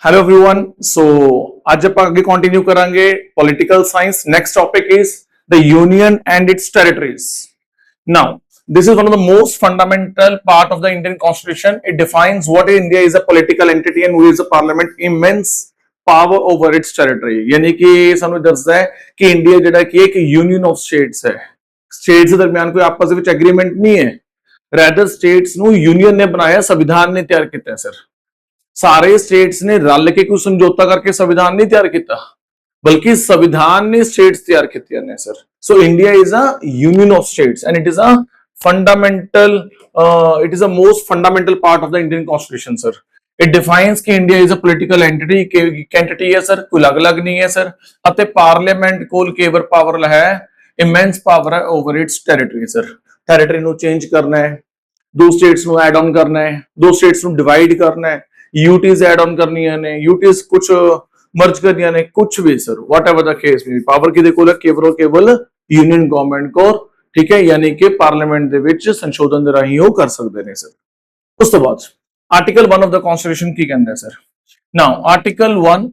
Hello everyone. सो आज आप आगे कंटिन्यू करेंगे political science. Next topic is the union and it's territories. Now this is one of the most fundamental part of the Indian Constitution. It defines what India is a political entity and who is the parliament immense power over its territory। यानी कि ਸਾਨੂੰ ਦੱਸਦਾ ਹੈ ਕਿ India ਜਿਹੜਾ ਕਿ ਇੱਕ union of states है। स्टेट्स ਦੇ ਦਰਮਿਆਨ ਕੋਈ ਆਪਸ ਵਿੱਚ ਐਗਰੀਮੈਂਟ ਨਹੀਂ ਹੈ, ਰੈਦਰ स्टेट्स ਨੂੰ यूनियन ਨੇ ਬਣਾਇਆ, संविधान ने तैयार ਕੀਤਾ है। सर सारे स्टेट्स ने रल के कोई समझौता करके संविधान नहीं तैयार किया, बल्कि संविधान ने स्टेट्स तैयार किए ने। Sir so India is a union of states and it is a fundamental it is a most fundamental part of the Indian constitution. Sir it defines कि India is a political entity है sir, कोई अलग अलग नहीं है sir. अते parliament कोल केवल power है, इमेंस पावर है over it's territory. Sir territory नु चेंज करना है, दो स्टेट्स नु ऐड ऑन करना है, दो स्टेट्स नु डिवाइड करना है, यूटीज एड ऑन करनी ने, यूटीज कुछ मर्ज करनी ने, कुछ भी। Sir what ever the case में पावर किदे कोल केवल केवल यूनियन गवर्नमेंट को, ठीक है, यानी कि पार्लियामेंट दे विच संशोधन दे राही वो कर सकते हैं। सर उस तो बाद आर्टिकल 1 ऑफ द कॉन्स्टिट्यूशन की कहता है। Sir now article 1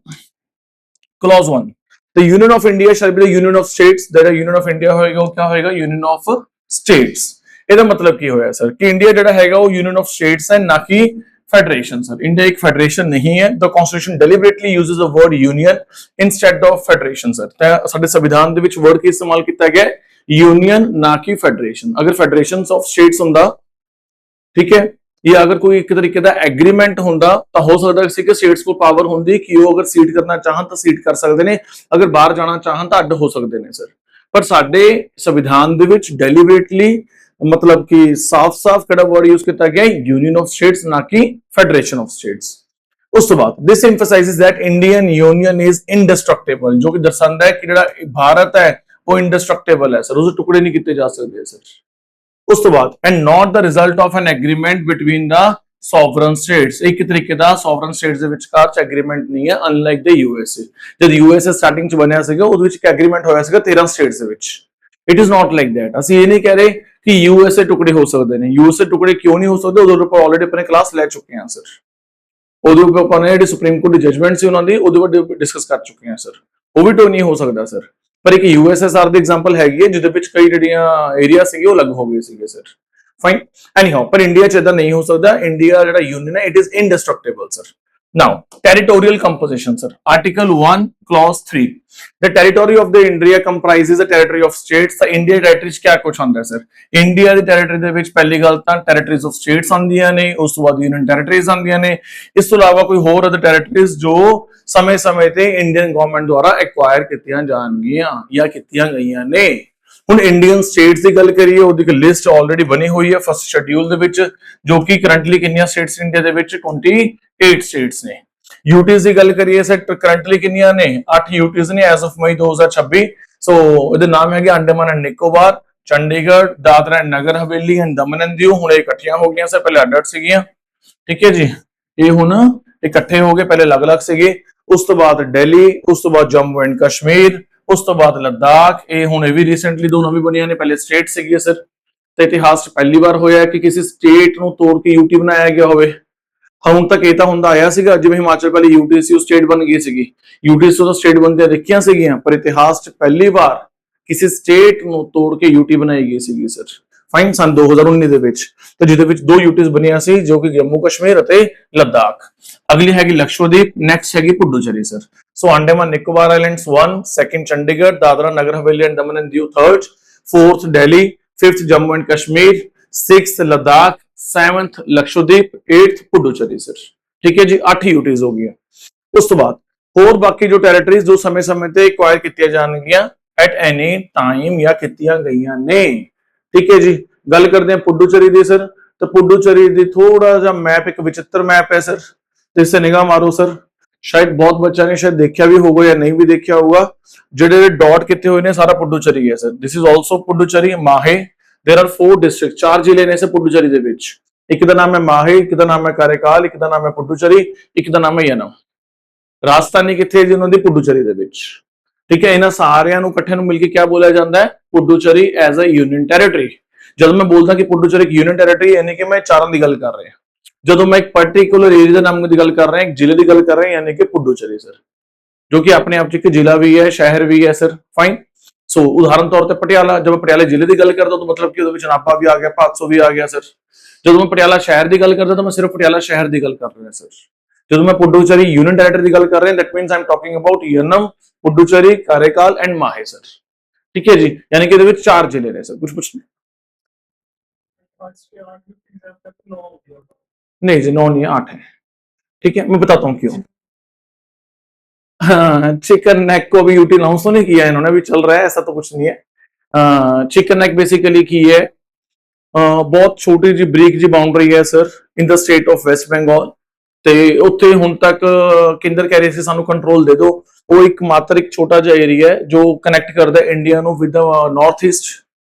clause 1 the union of India shall be the union of states. That union of India होएगा क्या होएगा? Union of states. ਇਹਦਾ मतलब की होया सर कि इंडिया ਜਿਹੜਾ ਹੈਗਾ ਉਹ यूनियन ऑफ स्टेट्स है, ना कि फेडरेशन। सर इंडिया एक फेडरेशन नहीं है। The constitution deliberately uses the word union instead of federation. Sir ਸਾਡੇ संविधान ਦੇ ਵਿੱਚ वर्ड ਕੀ इस्तेमाल ਕੀਤਾ ਗਿਆ? यूनियन, ना कि फेडरेशन। अगर फेडरेशन ऑफ स्टेट्स ਹੁੰਦਾ, ठीक है, या अगर कोई एक तरीके ਦਾ एग्रीमेंट ਹੁੰਦਾ ਤਾਂ ਹੋ ਸਕਦਾ ਸੀ ਕਿ स्टेट्स को पावर ਹੁੰਦੀ कि ਉਹ अगर सीट करना ਚਾਹਣ ਤਾਂ सीट कर ਸਕਦੇ ਨੇ, अगर ਬਾਹਰ ਜਾਣਾ ਚਾਹਣ ਤਾਂ ਅੱਡ ਹੋ ਸਕਦੇ ਨੇ। ਸਰ ਪਰ ਸਾਡੇ संविधान ਦੇ ਵਿੱਚ डेलिबरेटली मतलब कि साफ साफ कड़ा वर्ड यूज किया गया यूनियन ऑफ स्टेट्स, ना कि फेडरेशन ऑफ स्टेट्स। उस तो बाद this emphasises that Indian union is indestructible, जो कि दर्शाता है कि ਜਿਹੜਾ भारत है वो इंडिस्ट्रक्टेबल है। सर उसे टुकड़े नहीं किए जा सकते। सर उस तो बाद and not the result of an agreement between the sovereign states. एक तरीके ਦਾ सॉवरन स्टेट्स ਦੇ ਵਿਚਕਾਰ ਚ ਐਗਰੀਮੈਂਟ ਨਹੀਂ ਹੈ, ਅਨਲਾਈਕ ਦ ਯੂਐਸਏ। ਜਦ ਯੂਐਸਏ ਸਟਾਰਟਿੰਗ ਚ ਬਣਿਆ ਸੀਗਾ ਉਹਦੇ ਵਿੱਚ ਇੱਕ ਐਗਰੀਮੈਂਟ ਹੋਇਆ ਸੀਗਾ 13 ਸਟੇਟਸ ਦੇ ਵਿੱਚ। It is not like that. ਅਸੀਂ ਇਹ ਨਹੀਂ ਕਹਿ ਰਹੇ कि यूएसए टुकड़े हो सकते हैं। यूएसए टुकड़े क्यों नहीं हो सकते? उधर पर ऑलरेडी अपने क्लास ले चुके हैं। सर उधर पर अपने सुप्रीम कोर्ट की जजमेंट सी उन्होंने उधर डिस्कस कर चुके हैं। सर वो भी तो नहीं हो सकता। सर पर एक यूएसएसआर दी एग्जांपल हैगी है जिदे विच कई ਜਿਹੜੀਆਂ एरिया ਸੀਗੇ ਉਹ अलग हो गए ਸੀਗੇ। सर फाइन एनीहाउ पर इंडिया च इदां नहीं हो सकता। इंडिया ਜਿਹੜਾ यूनियन है it is indestructible. Sir now territorial composition। sir article 1 clause 3 the territory of the India comprises the territory of states। the India territories क्या कुछ ਹੁੰਦਾ है? sir India ਦੀ territory ਦੇ ਵਿੱਚ ਪਹਿਲੀ ਗੱਲ ਤਾਂ territories of states ਆਉਂਦੀਆਂ ਨੇ, ਉਸ ਤੋਂ ਬਾਅਦ union territories ਆਉਂਦੀਆਂ ਨੇ, ਇਸ ਤੋਂ ਇਲਾਵਾ ਕੋਈ ਹੋਰ other territories ਜੋ ਸਮੇਂ-ਸਮੇਂ ਤੇ ਇੰਡੀਅਨ ਗਵਰਨਮੈਂਟ ਦੁਆਰਾ ਐਕਵਾਇਰ ਕੀਤੀਆਂ ਜਾਣਗੀਆਂ ਜਾਂ ਕੀਤੀਆਂ ਗਈਆਂ ਨੇ। ਹੁਣ ਇੰਡੀਅਨ ਸਟੇਟਸ ਦੀ ਗੱਲ ਕਰੀਏ, ਉਹਦੀ ਇੱਕ ਲਿਸਟ ਆਲਰੇਡੀ ਬਣੀ ਹੋਈ ਹੈ ਫਸਟ ਸ਼ੈਡਿਊਲ ਦੇ ਵਿੱਚ, ਜੋ ਕਿ ਕਰੰਟਲੀ ਕਿੰਨੀਆਂ ਸਟੇਟਸ ਇੰਡੀਆ ਦੇ ਵਿੱਚ 28 ਸਟੇਟਸ ਨੇ। यूटीज ਦੀ ਗੱਲ ਕਰੀਏ ਸਰ ਕਰੰਟਲੀ ਕਿੰਨੀਆਂ ਨੇ? 8 यूटीज ਨੇ ਐਜ਼ ਆਫ ਮਈ 2026। ਸੋ ਇਹਦੇ ਨਾਮ ਹੈਗੇ Andaman and Nicobar, Chandigarh, Dadra and Nagar Haveli and Daman and Diu. ਹੁਣ ਇਹ ਇਕੱਠੀਆਂ ਹੋ ਗਈਆਂ ਸਰ, ਪਹਿਲੇ ਅੱਡ-ਅੱਡ ਸੀਗੀਆਂ, ਠੀਕ ਹੈ ਜੀ। ਇਹ ਹੁਣ ਇਕੱਠੇ ਹੋ ਗਏ, ਪਹਿਲੇ ਅਲੱਗ-ਅਲੱਗ ਸੀਗੇ। ਉਸ ਤੋਂ ਬਾਅਦ ਦਿੱਲੀ, ਉਸ ਤੋਂ ਬਾਅਦ ਜੰਮੂ ਐਂਡ ਕਸ਼ਮੀਰ, ਉਸ ਤੋਂ ਬਾਅਦ ਲੱਦਾਖ। ਇਹ ਹੁਣ ਇਹ ਵੀ ਰੀਸੈਂਟਲੀ ਦੋ ਨਵੀਂ ਬਣੀਆਂ ਨੇ, ਪਹਿਲੇ ਸਟੇਟ ਸੀਗੀ। ਸਰ ਤੇ ਇਤਿਹਾਸ 'ਚ ਪਹਿਲੀ ਵਾਰ ਹੋਇਆ ਕਿ ਕਿਸੇ ਸਟੇਟ ਨੂੰ ਤੋੜ ਕੇ ਯੂਟੀ ਬਣਾਇਆ ਗਿਆ ਹੋਵੇ। ਹੁਣ ਤੱਕ ਇਹ ਤਾਂ ਹੁੰਦਾ ਆਇਆ ਸੀਗਾ, ਜਿਵੇਂ ਹਿਮਾਚਲ ਪਹਿਲੇ ਯੂਟੀ ਸੀ ਉਹ ਸਟੇਟ ਬਣ ਗਈ ਸੀਗੀ, ਯੂਟੀ ਤੋਂ ਸਟੇਟ ਬਣਦੀਆਂ ਦੇਖੀਆਂ ਸੀਗੀਆਂ, ਪਰ ਇਤਿਹਾਸ 'ਚ ਪਹਿਲੀ ਵਾਰ ਕਿਸੇ ਸਟੇਟ ਨੂੰ ਤੋੜ ਕੇ ਯੂਟੀ ਬਣਾਈ ਗਈ ਸੀਗੀ। ਸਰ ਫਾਈਨ ਸਨ 2019 ਦੇ ਵਿੱਚ, ਤੇ ਜਿਹਦੇ ਵਿੱਚ ਦੋ ਯੂਟੀਜ਼ ਬਣੀਆਂ ਸੀ, ਜੋ ਕਿ ਜੰਮੂ ਕਸ਼ਮੀਰ ਅਤੇ ਲੱਦਾਖ। ਅਗਲੀ ਹੈਗੀ ਲਕਸ਼ਦ੍ਵੀਪ, ਨੈਕਸਟ ਹੈਗੀ Puducherry. Sir so Andaman Nicobar islands 1, second Chandigarh, Dadra Nagar Haveli and Daman and Diu 3rd, 4th Delhi, 5th Jammu and Kashmir, 6th Ladakh, 7th Lakshadweep, 8th Puducherry. Sir ठीक है जी, 8 यूटीज हो गई। उस तो बाद होर बाकी जो टेरिटरीज जो समय समय ते एक्वायर कीतियां जाणगियां एट एनी टाइम या कीतियां गईयां ने, ठीक है जी। गल करते हैं पुडुचेरी दी। सर तो पुडुचेरी दी थोड़ा सा मैप एक विचित्र मैप है। सर तो इससे निगाह मारो। सर शायद बहुत बच्चा ने शायद देखा भी होगा या नहीं भी देखा होगा, जेडे डॉट किते हुए ने सारा पुडुचेरी है। Sir this is also Puducherry, Mahe. There are 4 district, 4 ਜ਼ਿਲ੍ਹੇ ਨੇ ਸੇ ਪੁਡੂਚੇਰੀ ਦੇ ਵਿੱਚ। ਇੱਕ ਦਾ ਨਾਮ ਹੈ ਮਾਹੇ, ਇੱਕ ਦਾ ਨਾਮ ਹੈ ਕਾਰੇਕਾਲ, ਇੱਕ ਦਾ ਨਾਮ ਹੈ ਪੁਡੂਚੇਰੀ, ਇੱਕ ਦਾ ਨਾਮ ਹੈ ਯਨਮ। ਰਾਜਧਾਨੀ ਕਿੱਥੇ ਹੈ ਜੀ ਉਹਨਾਂ ਦੀ? ਪੁਡੂਚੇਰੀ ਦੇ ਵਿੱਚ, ਠੀਕ ਹੈ। ਇਹਨਾਂ ਸਾਰਿਆਂ ਨੂੰ ਇਕੱਠੇ ਨੂੰ ਮਿਲ ਕੇ ਕੀ ਬੋਲਿਆ ਜਾਂਦਾ ਹੈ? Puducherry as a union territory. ਜਦ ਮੈਂ ਬੋਲਦਾ ਕਿ ਪੁਡੂਚੇਰੀ ਇੱਕ ਯੂਨੀਅਨ ਟੈਰੀਟਰੀ, ਯਾਨੀ ਕਿ ਮੈਂ ਚਾਰਾਂ ਦੀ ਗੱਲ ਕਰ ਰਿਹਾ। ਜਦੋਂ ਮੈਂ ਇੱਕ ਪਾਰਟਿਕੂਲਰ ਏਰੀਆ ਦੇ ਨਾਮ ਦੀ ਗੱਲ ਕਰ ਰਿਹਾ, ਇੱਕ ਜ਼ਿਲ੍ਹੇ ਦੀ ਗੱਲ ਕਰ ਰਿਹਾ, ਯਾਨੀ ਕਿ ਪੁਡੂਚੇਰੀ ਸਰ, जो कि अपने आप एक जिला भी है, शहर भी है सर। फाइन। सो उदाहरण तौर पर पटियाला, जब मैं पटियाला जिले की गल करता तो मतलब कि नापा भी आ गया, 500 भी आ गया सर। जो मैं पटियाला शहर की गल करता तो मैं सिर्फ पटियाला शहर की गल कर रहा सर। जो मैं पुडुचेरी यूनियन टेरिटरी की गल कर रहे हैं, that means I am talking about Yanam, Puducherry, Karaikal and Mahe sir. ठीक है जी, यानी कि 4 जिले ने सर। कुछ नहीं जी, 9 नहीं है, 8 है। ठीक है, मैं बताता हूँ क्यों। हाँ, चिकन नेक को भी यूटी अनाउंस तो नहीं किया इन्होंने, भी चल रहा है, ऐसा तो कुछ नहीं है। चिकन नेक बेसिकली की है बहुत छोटी जी बरीक जी बाउंड्री है sir in the state of West Bengal, ਤੇ ਉੱਥੇ ਹੁਣ ਤੱਕ ਕੇਂਦਰ ਕਹਿ ਰਹੇ ਸੀ ਸਾਨੂੰ ਕੰਟਰੋਲ ਦੇ ਦਿਓ। ਉਹ ਇੱਕ ਮਾਤਰ ਇੱਕ ਛੋਟਾ ਜਿਹਾ ਏਰੀਆ ਹੈ ਜੋ ਕਨੈਕਟ ਕਰਦਾ ਇੰਡੀਆ ਨੂੰ ਵਿਦ ਨਾਰਥ ਈਸਟ,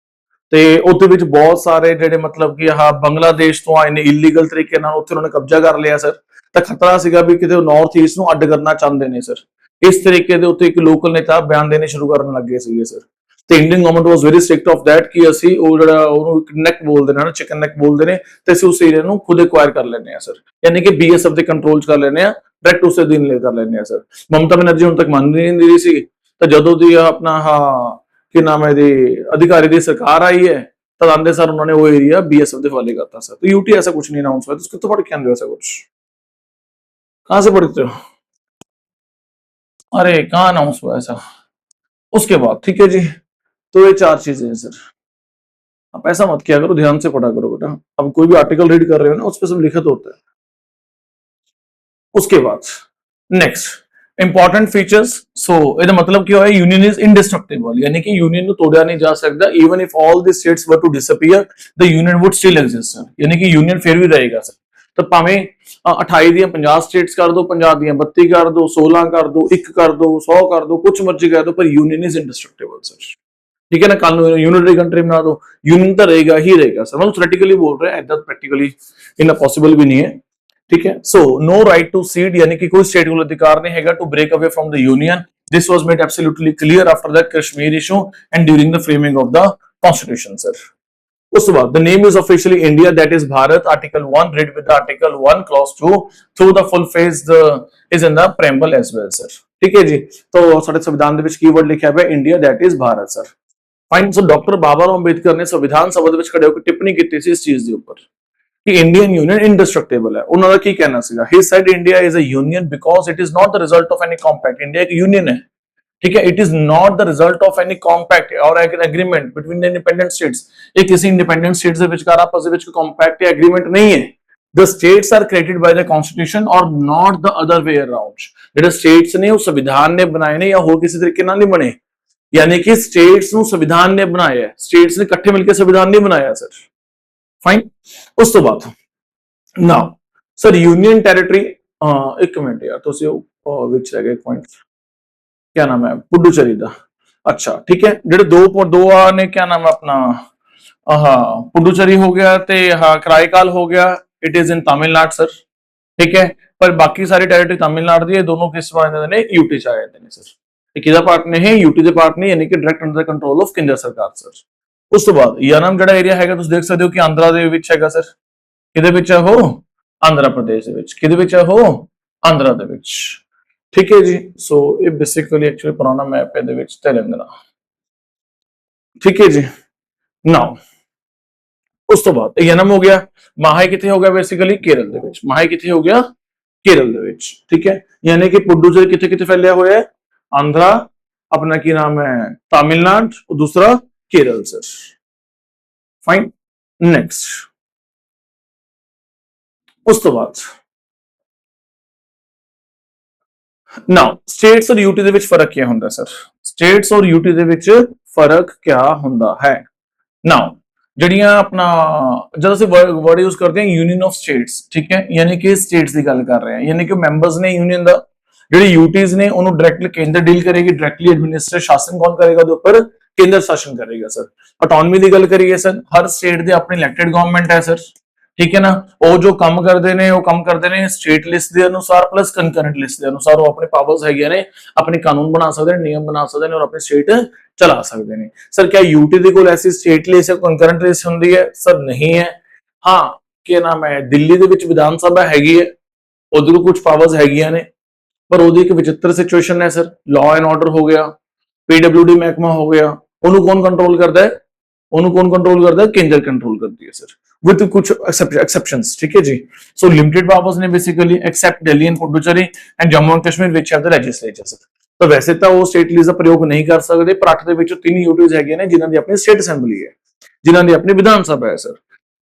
ਤੇ ਉਹਦੇ ਵਿੱਚ ਬਹੁਤ ਸਾਰੇ ਜਿਹੜੇ ਮਤਲਬ ਕਿ ਆਹ ਬੰਗਲਾਦੇਸ਼ ਤੋਂ ਆਏ ਨੇ ਇਲੀਗਲ ਤਰੀਕੇ ਨਾਲ, ਉੱਥੇ ਉਹਨਾਂ ਨੇ ਕਬਜ਼ਾ ਕਰ ਲਿਆ ਸਰ। ਤਾਂ ਖਤਰਾ ਸੀਗਾ ਵੀ ਕਿਤੇ ਨਾਰਥ ਈਸਟ ਨੂੰ ਅੱਡ ਕਰਨਾ ਚਾਹੁੰਦੇ ਨੇ ਸਰ। ਇਸ ਤਰੀਕੇ ਦੇ ਉੱਤੇ ਇੱਕ ਲੋਕਲ ਨੇਤਾ ਬਿਆਨ ਦੇਣੇ ਸ਼ੁਰੂ ਕਰਨ ਲੱਗੇ ਸੀਗੇ ਸਰ। ਤੇ Indian government was very strict of that ਕਿ ਅਸੀਂ ਉਹ ਜਿਹੜਾ ਉਹਨੂੰ ਨੈਕ ਬੋਲਦੇ ਨੇ ਨਾ, ਚਿਕਨ ਨੈਕ ਬੋਲਦੇ ਨੇ, ਤੇ ਅਸੀਂ ਉਸ ਏਰੀਆ ਨੂੰ ਖੁਦ ਐਕਵਾਇਰ ਕਰ ਲੈਂਦੇ ਆ ਸਰ, ਯਾਨੀ ਕਿ ਬੀਐਸਐਫ ਦੇ ਕੰਟਰੋਲ ਚ ਕਰ ਲੈਂਦੇ ਆ, ਡਾਇਰੈਕਟ ਉਸੇ ਦਿਨ ਲੈ ਕਰ ਲੈਂਦੇ ਆ ਸਰ। ਮਮਤਾ ਬੈਨਰਜੀ ਹੁਣ ਤੱਕ ਮੰਨ ਨਹੀਂ ਰਹੀ ਸੀ, ਤਾਂ ਜਦੋਂ ਦੀ ਆਪਣਾ ਕੀ ਨਾਮ ਹੈ ਦੀ ਅਧਿਕਾਰੀ ਦੀ ਸਰਕਾਰ आई है, तब आंदे सर उन्होंने वो एरिया बीएसएफ के हवाले करता सर। तो यूटी ऐसा कुछ नहीं अनाउंस हुआ, तो उसको तो पढ़ के आंदे ऐसा कुछ कहां से पढ़ते हो? अरे कहाँ अनाउंस हुआ ऐसा? उसके बाद ठीक है जी, तो ये 4 चीजें हैं सर। आप ऐसा मत किया करो, ध्यान से पढ़ा करो बेटा। अब कोई भी आर्टिकल रीड कर रहे हो ना, उस पर सब लिखित होता है। उसके बाद नेक्स्ट इंपॉर्टेंट फीचर्स। सो ਇਹਦਾ मतलब ਕੀ ਹੋਇਆ, यूनियन इज इंडिस्ट्रक्टिबल, यानी कि यूनियन ਨੂੰ ਤੋੜਿਆ ਨਹੀਂ ਜਾ ਸਕਦਾ। Even if all the states were to disappear, the union would still exist, यानी कि यूनियन फिर भी रहेगा सर। तो भावें 28 ਦੀਆਂ 50 स्टेट्स कर दो, 50 ਦੀਆਂ 32 कर दो, 16 कर दो, 1 कर दो, 100 कर दो, कुछ मर्जी कर दो, पर यूनियन इज इंडिस्ट्रक्टिबल सर। ठीक है ना, कल यूनिटरी कंट्री बना दो, यूनियन तो रहेगा ही रहेगा सर। मतलब थ्योरेटिकली बोल रहे हैं, ऐसा प्रैक्टिकली इतना पॉसिबल भी नहीं है। ठीक है, so no right to secede, यानी कि कोई स्टेट को अधिकार नहीं हैगा to break away from the union. This was made absolutely clear after the Kashmir issue and during the framing of the constitution sir. उसके बाद the name is officially India, that is Bharat, article 1 read with the article 1 clause 2 through the full phase the is in the preamble as well sir। ठीक है जी, तो साडे संविधान ਦੇ ਵਿੱਚ keyword लिखा है India, that is Bharat sir. Fine. So doctor Baba Rao Ambedkar ने संविधान सभा ਦੇ ਵਿੱਚ ਖੜੇ ਹੋ ਕੇ ਟਿੱਪਣੀ ਕੀਤੀ ਸੀ ਇਸ ਚੀਜ਼ ਦੇ ਉੱਪਰ कि इंडियन यूनियन इंडिस्ट्रक्टेबल है। उन्होंने की कहना सीगा, he said India is a union because it is not the result of any compact। India union यूनियन है, ठीक है, it is not the result of any compact or agreement between the independent states. ये किसी independent states के विचकार आपस ਦੇ ਵਿੱਚ कॉम्पैक्ट या एग्रीमेंट नहीं है। The states are created by the constitution और not the other way around. ਜਿਹੜੇ स्टेट्स ने ਉਹ संविधान ने बनाए ने या ਹੋਰ ਕਿਸੇ ਤਰੀਕੇ ਨਾਲ ਨਹੀਂ ਬਣੇ, यानी कि स्टेट्स ਨੂੰ संविधान ने बनाया है, स्टेट्स ने इकट्ठे मिलकर संविधान नहीं बनाया सर। फाइन। उस तो बाद नाउ सर यूनियन टेरिटरी, एक मिनट यार, तो विच रह गए पॉइंट, क्या नाम है पुडुचेरी दा। अच्छा ठीक है, जेडे दो ने क्या नाम है अपना, पुडुचेरी हो गया ते कराईकाल हो गया, it is in Tamil Nadu sir. ठीक है, पर बाकी सारी टेरिटरी तमिलनाडु दी, दोनों किस ने यूटी च आ जाते हैं सर। किहदा पार्ट ने है, यूटी दे पार्ट ने, यानी कि डायरेक्ट अंडर कंट्रोल ऑफ केंद्र सरकार सर। उस तो बाद यानम ਜਿਹੜਾ ਏਰੀਆ ਹੈਗਾ ਤੁਸੀਂ ਦੇਖ ਸਕਦੇ ਹੋ ਕਿ ਆਂਧਰਾ ਦੇ ਵਿੱਚ ਹੈਗਾ ਸਰ। ਕਿਹਦੇ ਵਿੱਚ ਹੈ ਉਹ? ਆਂਧਰਾ ਪ੍ਰਦੇਸ਼ ਦੇ ਵਿੱਚ। ਕਿਹਦੇ ਵਿੱਚ ਹੈ ਉਹ? ਆਂਧਰਾ ਦੇ ਵਿੱਚ। ठीक है जी, सो ये बेसिकली एक्चुअली पुराना मैप है ਦੇ ਵਿੱਚ तेलंगाना। ठीक है जी, नाउ उस तो बाद यानम हो गया, माहे किथे हो गया बेसिकली केरल ਦੇ ਵਿੱਚ। माहे किथे हो गया? केरल ਦੇ ਵਿੱਚ। ठीक है, यानी कि पुडुचेरी किथे किथे फैलिया हुआ है? आंध्रा, अपना की नाम है तमिलनाडु, और दूसरा केरल सर। फाइन। नेक्स्ट उस तो बाद नाउ स्टेट्स और यूटी ਦੇ ਵਿੱਚ ਫਰਕ ਕੀ ਹੁੰਦਾ ਸਰ? स्टेट्स और यूटी ਦੇ ਵਿੱਚ ਫਰਕ क्या ਹੁੰਦਾ है? नाउ ਜਿਹੜੀਆਂ ਆਪਣਾ ਜਦ ਅਸੀਂ ਵਰਡ ਯੂਜ਼ ਕਰਦੇ ਹਾਂ यूनियन ऑफ स्टेट्स, ठीक है, यानी कि स्टेट्स ਦੀ ਗੱਲ ਕਰ ਰਹੇ ਹਾਂ, यानी कि ਮੈਂਬਰਸ ਨੇ यूनियन ਦਾ। ਜਿਹੜੇ यूटीज ਨੇ ਉਹਨੂੰ डायरेक्टली ਕੇਂਦਰ ਡੀਲ ਕਰੇਗੀ, डायरेक्टली ਐਡਮਿਨਿਸਟ੍ਰੇਟਿਵ शासन कौन करेगा ਉਹਦੇ ਉੱਪਰ? केंद्र शासन करेगा सर। ऑटोनॉमी की गल करिए सर, हर स्टेट दे अपनी इलेक्टेड गवर्नमेंट है सर। ठीक है ना, वो जो काम करते हैं वो काम करते हैं स्टेट लिस्ट के अनुसार प्लस कंकरेंट लिस्ट के अनुसार। वो अपने पावर्स है ने, अपने कानून बना सकते हैं, नियम बना सकते हैं और अपनी स्टेट चला सकते हैं सर। क्या यूटी दे कोल ऐसी स्टेट लिस्ट या कंकरेंट लिस्ट होंगी है? सर नहीं है। हाँ, ਕੀ ਨਾਮ ਹੈ ਦਿੱਲੀ ਦੇ ਵਿੱਚ ਵਿਧਾਨ ਸਭਾ ਹੈਗੀ ਹੈ, ਉਧਰ ਕੁਝ ਪਾਵਰਸ ਹੈਗੀਆਂ ਨੇ, ਪਰ ਉਹਦੀ ਇੱਕ ਵਿਚਿੱਤਰ ਸਿਚੁਏਸ਼ਨ ਹੈ ਸਰ। ਲਾਅ ਐਂਡ ਆਰਡਰ ਹੋ ਗਿਆ, ਪੀਡਬਲਿਊਡੀ ਮਹਿਕਮਾ ਹੋ ਗਿਆ, ਉਹਨੂੰ ਕੌਣ ਕੰਟਰੋਲ ਕਰਦਾ ਹੈ? ਉਹਨੂੰ ਕੌਣ ਕੰਟਰੋਲ ਕਰਦਾ ਹੈ? ਕੇਂਦਰ ਕੰਟਰੋਲ ਕਰਦੀ ਹੈ ਸਰ, with कुछ exceptions, ठीक है जी। So limited powers ने basically except Delhi and Puducherry and Jammu and Kashmir which have the legislature sir। तो वैसे तो वो स्टेट लीज ਦਾ ਪ੍ਰਯੋਗ ਨਹੀਂ ਕਰ ਸਕਦੇ, ਪਰ 8 ਦੇ ਵਿੱਚ 3 ਯੂਟੀਜ਼ ਹੈਗੀਆਂ ਨੇ ਜਿਨ੍ਹਾਂ ਦੀ ਆਪਣੀ ਸਟੇਟ ਅਸੈਂਬਲੀ ਹੈ, ਜਿਨ੍ਹਾਂ ਦੀ ਆਪਣੀ ਵਿਧਾਨ ਸਭਾ ਹੈ ਸਰ।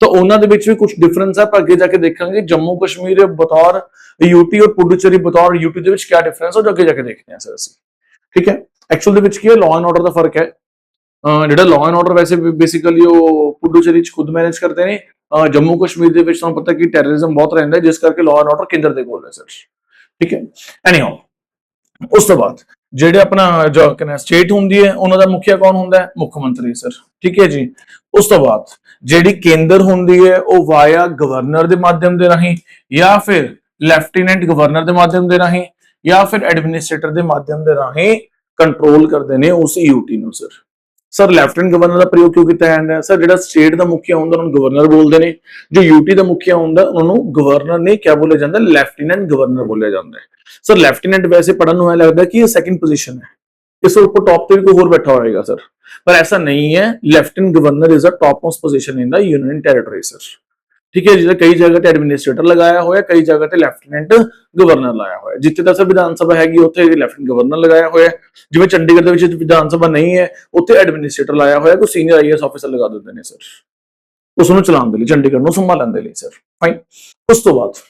ਤਾਂ ਉਹਨਾਂ ਦੇ ਵਿੱਚ ਵੀ ਕੁਝ ਡਿਫਰੈਂਸ ਹੈ, ਪਰ ਅੱਗੇ ਜਾ ਕੇ ਦੇਖਾਂਗੇ ਜੰਮੂ ਕਸ਼ਮੀਰ ਬਤੌਰ यूटी और पुडुचेरी बतौर यूटी ਦੇ ਵਿੱਚ ਕੀ ਡਿਫਰੈਂਸ ਹੈ, ਜੋ ਅੱਗੇ ਜਾ ਕੇ ਦੇਖਦੇ ਹਾਂ ਸਰ ਅਸੀਂ, ਠੀਕ ਹੈ। ਐਕਚੁਅਲ ਦੇ ਵਿੱਚ ਕੀ ਹੈ, ਲਾਅ ਐਂਡ ਆਰਡਰ ਦਾ ਫਰਕ ਹੈ। ਜਿਹੜਾ ਲਾਅ ਐਂਡ ਆਰਡਰ ਵੈਸੇ ਬੇਸਿਕਲੀ ਉਹ ਪੁਡੁਚੇਰੀ ਚ ਖੁਦ ਮੈਨੇਜ ਕਰਦੇ ਨੇ, ਜੰਮੂ ਕਸ਼ਮੀਰ ਦੇ ਵਿੱਚ ਤੁਹਾਨੂੰ ਪਤਾ ਕਿ ਟੈਰਰਿਜ਼ਮ ਬਹੁਤ ਰਹਿੰਦਾ ਹੈ, ਜਿਸ ਕਰਕੇ ਲਾਅ ਐਂਡ ਆਰਡਰ ਕੇਂਦਰ ਦੇ ਕੋਲ ਹੈ ਸਰ, ਠੀਕ ਹੈ। ਐਨੀਹਾਓ, ਉਸ ਤੋਂ ਬਾਅਦ ਜਿਹੜੇ ਆਪਣਾ ਜੋ ਕਹਿੰਦੇ ਸਟੇਟ ਹੁੰਦੀ ਹੈ ਉਹਨਾਂ ਦਾ ਮੁਖੀਆ ਕੌਣ ਹੁੰਦਾ ਹੈ? ਮੁੱਖ ਮੰਤਰੀ ਸਰ, ਠੀਕ ਹੈ ਜੀ। ਉਸ ਤੋਂ ਬਾਅਦ ਜਿਹੜੀ ਕੇਂਦਰ ਹੁੰਦੀ ਹੈ ਉਹ ਵਾਇਆ ਗਵਰਨਰ ਦੇ ਮਾਧਿਅਮ ਦੇ ਰਾਹੀਂ, ਜਾਂ ਫਿਰ ਲੈਫਟੀਨੈਂਟ ਗਵਰਨਰ ਦੇ ਮਾਧਿਅਮ ਦੇ ਰਾਹੀਂ, ਜਾਂ ਫਿਰ ਐਡਮਿਨਿਸਟ੍ਰੇਟਰ ਦੇ ਮਾਧਿਅਮ ਦੇ ਰਾਹੀਂ ਕੰਟਰੋਲ ਕਰਦੇ ਨੇ ਉਸ ਯੂਟੀ ਨੂੰ ਸਰ। ਸਰ ਲੈਫਟੀਨੈਂਟ ਗਵਰਨਰ ਦਾ ਪ੍ਰਯੋਗ ਕਿਉਂ ਕੀਤਾ ਜਾਂਦਾ ਹੈ ਸਰ? ਜਿਹੜਾ ਸਟੇਟ ਦਾ ਮੁਖੀਆ ਹੁੰਦਾ ਉਹਨੂੰ ਗਵਰਨਰ ਬੋਲਦੇ ਨੇ, ਜੋ ਯੂਟੀ ਦਾ ਮੁਖੀਆ ਹੁੰਦਾ ਉਹਨੂੰ ਗਵਰਨਰ ਨਹੀਂ ਕਿਆ ਬੋਲਿਆ ਜਾਂਦਾ? ਲੈਫਟੀਨੈਂਟ ਗਵਰਨਰ ਬੋਲਿਆ ਜਾਂਦਾ ਹੈ ਸਰ। ਲੈਫਟੀਨੈਂਟ ਵੈਸੇ ਪੜਨ ਨੂੰ ਐ ਲੱਗਦਾ ਕਿ ਇਹ ਸੈਕੰਡ ਪੋਜੀਸ਼ਨ ਹੈ, ਇਸ ਉੱਪਰ ਟੌਪ ਤੇ ਵੀ ਕੋਈ ਹੋਰ ਬੈਠਾ ਹੋਏਗਾ ਸਰ, ਪਰ ऐसा नहीं है। Lieutenant governor is a top most position in the union territory sir, ठीक है। जिसे कई जगह ते एडमिनिस्ट्रेटर लगाया हुआ है, कई जगह ते लेफ्टिनेंट गवर्नर लाया हुआ है। जिथे तक विधान सभा हैगी उत्थे लेफ्टिनेंट गवर्नर लगाया हुआ है, जिवें चंडीगढ़ दे विच विधान सभा नहीं है उत्थे एडमिनिस्ट्रेटर लाया हुआ है, कोई सीनियर आईएएस ऑफिसर लगा देते हैं सर उसनूं चलाउण दे लई, चंडीगढ़ नूं संभालण दे लई सर। फाइन। उस तो बाद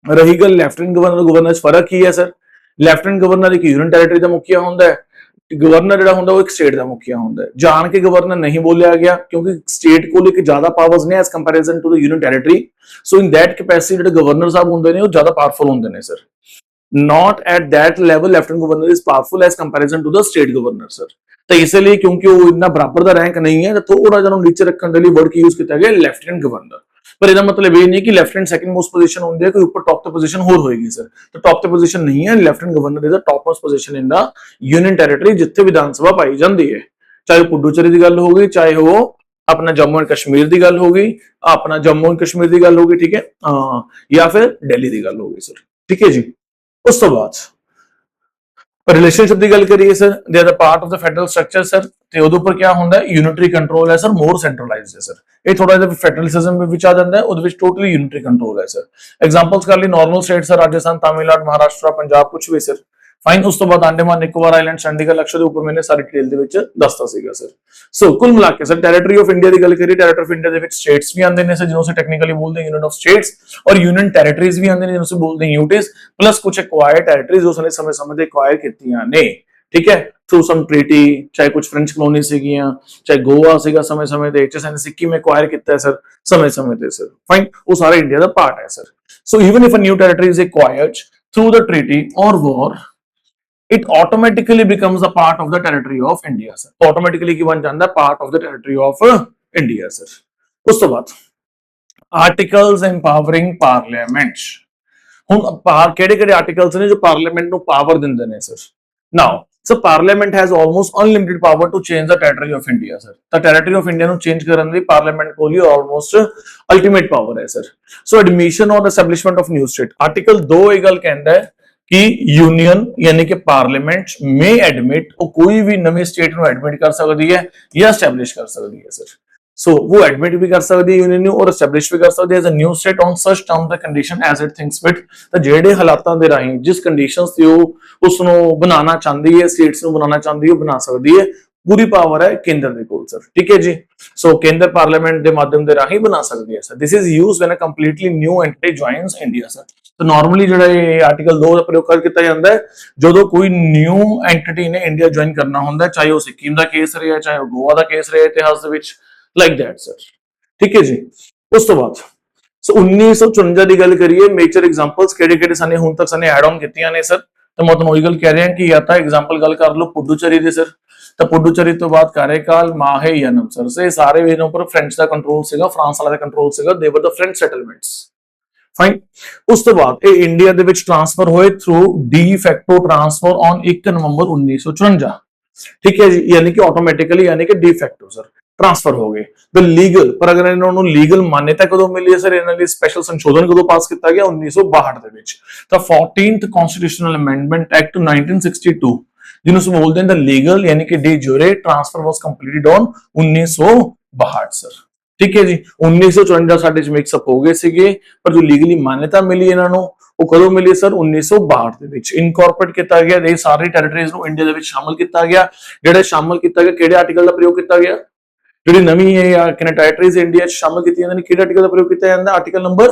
रही गल लेफ्टिनेंट गवर्नर गवर्नर च फर्क की है सर? लेफ्टिनेंट गवर्नर एक यूनियन टेरिटरी का मुखिया होंदा है, गवर्नर ਜਿਹੜਾ ਹੁੰਦਾ ਉਹ ਇੱਕ ਸਟੇਟ ਦਾ ਮੁਖੀਆ ਹੁੰਦਾ ਹੈ। ਜਾਣ ਕੇ ਗਵਰਨਰ ਨਹੀਂ ਬੋਲਿਆ ਗਿਆ ਕਿਉਂਕਿ ਸਟੇਟ ਕੋਲ ਇੱਕ ਜ਼ਿਆਦਾ ਪਾਵਰਸ ਨੇ as comparison to the union territory, so in that capacity ਜਿਹੜੇ ਗਵਰਨਰ ਸਾਹਿਬ ਹੁੰਦੇ ਨੇ ਉਹ ਜ਼ਿਆਦਾ ਪਾਵਰਫੁਲ ਹੁੰਦੇ ਨੇ sir. not at that level lieutenant governor is powerful as comparison to the state governor sir। तो इसलिए क्योंकि वो इतना बराबर का रैंक नहीं है, तो थोड़ा जरा नीचे रखने के लिए वर्ड की यूज किया गया लेफ्टिनेंट गवर्नर। पर इसका मतलब ये नहीं कि लेफ्टिनेंट सेकंड मोस्ट पोजीशन होती है, कोई ऊपर टॉप द पोजीशन होर होएगी सर, तो टॉप द पोजीशन नहीं है। Lieutenant governor is the top most position in the union territory जिथे विधानसभा पाई जाती है, चाहे पुडुचेरी की गल होगी, चाहे वो अपना जम्मू एंड कश्मीर की गल होगी, अपना जम्मू एंड कश्मीर की गल होगी, ठीक है, या फिर दिल्ली की गल होगी सर, ठीक है जी। उस तो बाद रिलेशनशिप की गल करिए sir, they are the part of the federal structure sir, ते उहदे ऊपर क्या हुंदा है? यूनिटरी कंट्रोल है सर, मोर सेंट्रलाइज्ड है सर। ये थोड़ा जिहा फेडरलिज्म विच आ जांदा है, उहदे विच टोटली यूनिटरी कंट्रोल है सर। एग्जांपल्स कर ली normal states sir, Rajasthan, Tamil Nadu, Maharashtra, Punjab, कुछ भी सर। फाइन। उस तो बाद अंडमान निकोबार आइलैंड, चंडीगढ़, लक्षद्वीप ऊपर मैंने सारी डिटेल दे विच दसता सीगा सर। सो कुल मिला के सर टेरिटरी ऑफ इंडिया की गल करिए, territory of India they which states भी आंदे ने सर, जिन्हों से टेक्निकली बोलते हैं यूनियन ऑफ स्टेट्स, और यूनियन टेरिटरीज भी आंदे ने जिन्हों से बोलते हैं यूटीज, प्लस कुछ एक्वायर्ड टेरिटरीज जो उसने समय समय ते एक्वायर कीतियां ने, ठीक है, थ्रू सम ट्रीटी, चाहे कुछ फ्रेंच कॉलोनी सीगियां, चाहे गोवा सीगा समय समय ते, चाहे सिक्किम एक्वायर किया है सर समय समय ते सर। फाइन। वो सारा इंडिया का पार्ट है sir. So even if a new territory is acquired through the treaty और war, it automatically becomes a part of the territory of India sir, automatically की बन जाता है part of the territory of India sir। उस तो बाद articles empowering parliament, ਹੁਣ ਕਿਹੜੇ ਆਰਟੀਕਲਸ ਨੇ ਜੋ ਪਾਰਲੀਮੈਂਟ ਨੂੰ ਪਾਵਰ ਦਿੰਦੇ ਨੇ sir? Now so parliament has almost unlimited power to change the territory of India sir. ਤਾਂ ਟੈਰੀਟਰੀ ਆਫ ਇੰਡੀਆ ਨੂੰ ਚੇਂਜ ਕਰਨ ਦੀ ਪਾਰਲੀਮੈਂਟ ਕੋਲ ਹੀ ਆਲਮੋਸਟ ਅਲਟੀਮੇਟ ਪਾਵਰ ਹੈ ਸਰ। ਸੋ ਐਡਮਿਸ਼ਨ ਔਰ establishment of new state, article 2 ਇਹ ਗੱਲ ਕਹਿੰਦਾ ਹੈ कि यूनियन यानी कि पार्लियामेंट में एडमिट कोई भी नवी स्टेट ਨੂੰ एडमिट कर सकती है या एस्टैब्लिश कर सकती है सर। सो वो एडमिट भी कर सकती है यूनियन ਨੂੰ और एस्टैब्लिश भी कर सकती है as a new state on such terms and condition as it thinks fit. ਤਾਂ ਜਿਹੜੇ ਹਾਲਾਤਾਂ ਦੇ ਰਾਹੀਂ ਜਿਸ ਕੰਡੀਸ਼ਨਸ ਤੇ ਉਹ ਉਸ ਨੂੰ ਬਣਾਉਣਾ ਚਾਹੁੰਦੀ ਹੈ, ਸਟੇਟਸ ਨੂੰ ਬਣਾਉਣਾ ਚਾਹੁੰਦੀ ਹੈ, ਉਹ ਬਣਾ ਸਕਦੀ ਹੈ। पूरी पावर है केंद्र ਦੇ ਕੋਲ सर, ठीक है जी। सो केंद्र पार्लियामेंट ਦੇ ਮਾਧਿਅਮ ਦੇ ਰਾਹੀਂ ਬਣਾ ਸਕਦੀ ਹੈ sir. This is used when a completely new entity joins India sir. तो नॉर्मली ਜਿਹੜਾ ਇਹ ਆਰਟੀਕਲ 2 ਦਾ ਪ੍ਰਯੋਗ ਕਰ ਕੀਤਾ ਜਾਂਦਾ ਹੈ ਜਦੋਂ ਕੋਈ ਨਿਊ ਐਂਟੀਟੀ ਨੇ ਇੰਡੀਆ ਜੁਆਇਨ ਕਰਨਾ ਹੁੰਦਾ ਹੈ, ਚਾਹੇ ਉਹ ਸਿੱਕਿਮ ਦਾ ਕੇਸ ਰਿਹਾ, ਚਾਹੇ ਉਹ ਗੋਆ ਦਾ ਕੇਸ ਰਿਹਾ ਇਤਿਹਾਸ ਦੇ ਵਿੱਚ, ਲਾਈਕ ਦੈਟ ਸਰ, ਠੀਕ ਹੈ ਜੀ। ਉਸ ਤੋਂ ਬਾਅਦ ਸੋ 1954 ਦੀ ਗੱਲ ਕਰੀਏ, ਮੇਜਰ ਐਗਜ਼ਾਮਪਲਸ ਕਿਹੜੇ-ਕਿਹੜੇ ਸਾਨੇ ਹੁਣ ਤੱਕ ਸਾਨੇ ਐਡ ਆਨ ਕੀਤੀਆਂ ਨੇ ਸਰ। ਤਾਂ ਮੈਂ ਤੁਹਾਨੂੰ ਉਹੀ ਗੱਲ ਕਹਿ ਰਿਹਾ ਕਿ ਜਾਂ ਤਾਂ ਐਗਜ਼ਾਮਪਲ ਗੱਲ ਕਰ ਲਓ ਪੁਡੂਚੇਰੀ ਦੇ ਸਰ, ਤਾਂ ਪੁਡੂਚੇਰੀ ਤੋਂ ਬਾਅਦ ਕਾਰੇਕਾਲ, ਮਾਹੇ, ਯਨਮ ਸਰ, ਸੇ ਸਾਰੇ ਇਹਨਾਂ ਉੱਪਰ ਫ੍ਰੈਂਚ ਦਾ ਕੰਟਰੋਲ ਸੀਗਾ, ਫਰਾਂਸ ਵਾਲਾ ਦਾ ਕੰਟਰੋਲ ਸੀਗਾ, ਦੇ ਵਰ ਦ ਫ੍ਰੈਂਚ ਸੈਟਲਮੈਂਟਸ। फाइन। उस तो बाद ये इंडिया दे विच ट्रांसफर होए through de facto transfer on 1 नवंबर 1954, ठीक है जी, यानी कि ऑटोमेटिकली यानी कि डी फैक्टो सर। ट्रांसफर हो गए। द लीगल, पर अगर इन्होंने लीगल मान्यता कदों मिली है सर, इन्होंने लिए स्पेशल संशोधन कदों पास किया गया 1962 ਦੇ ਵਿੱਚ। ਤਾਂ 14th कॉन्स्टिट्यूशनल अमेंडमेंट एक्ट 1962 ਜਿਹਨੂੰ ਅਸੀਂ ਬੋਲਦੇ ਹਾਂ द लीगल यानी कि de jure transfer was completed on 1962 sir. ठीक है जी। 1954 ਸਾਡੇ ਚ ਮਿਕਸ ਅਪ ਹੋ ਗਏ ਸੀਗੇ, ਪਰ ਜੋ ਲੀਗਲੀ ਮਾਨਤਾ ਮਿਲੀ ਇਹਨਾਂ ਨੂੰ ਉਹ ਕਦੋਂ ਮਿਲੀ ਸਰ 1962 ਦੇ ਵਿੱਚ। ਇਨਕੋਰਪੋਰੇਟ ਕੀਤਾ ਗਿਆ, ਇਹ ਸਾਰੀ ਟੈਰੀਟਰੀਜ਼ ਨੂੰ ਇੰਡੀਆ ਦੇ ਵਿੱਚ ਸ਼ਾਮਲ ਕੀਤਾ ਗਿਆ। ਜਿਹੜੇ ਸ਼ਾਮਲ ਕੀਤਾ ਗਿਆ ਕਿਹੜੇ ਆਰਟੀਕਲ ਦਾ ਪ੍ਰਯੋਗ ਕੀਤਾ ਗਿਆ, ਜਿਹੜੀ ਨਵੀਂ ਇਹ ਕਿਨੇ ਟੈਰੀਟਰੀਜ਼ ਇੰਡੀਆ ਚ ਸ਼ਾਮਲ ਕੀਤੀਆਂ ਜਾਂਦੀਆਂ ਨੇ ਕਿਹੜੇ ਆਰਟੀਕਲ ਦਾ ਪ੍ਰਯੋਗ ਕੀਤਾ ਜਾਂਦਾ, article number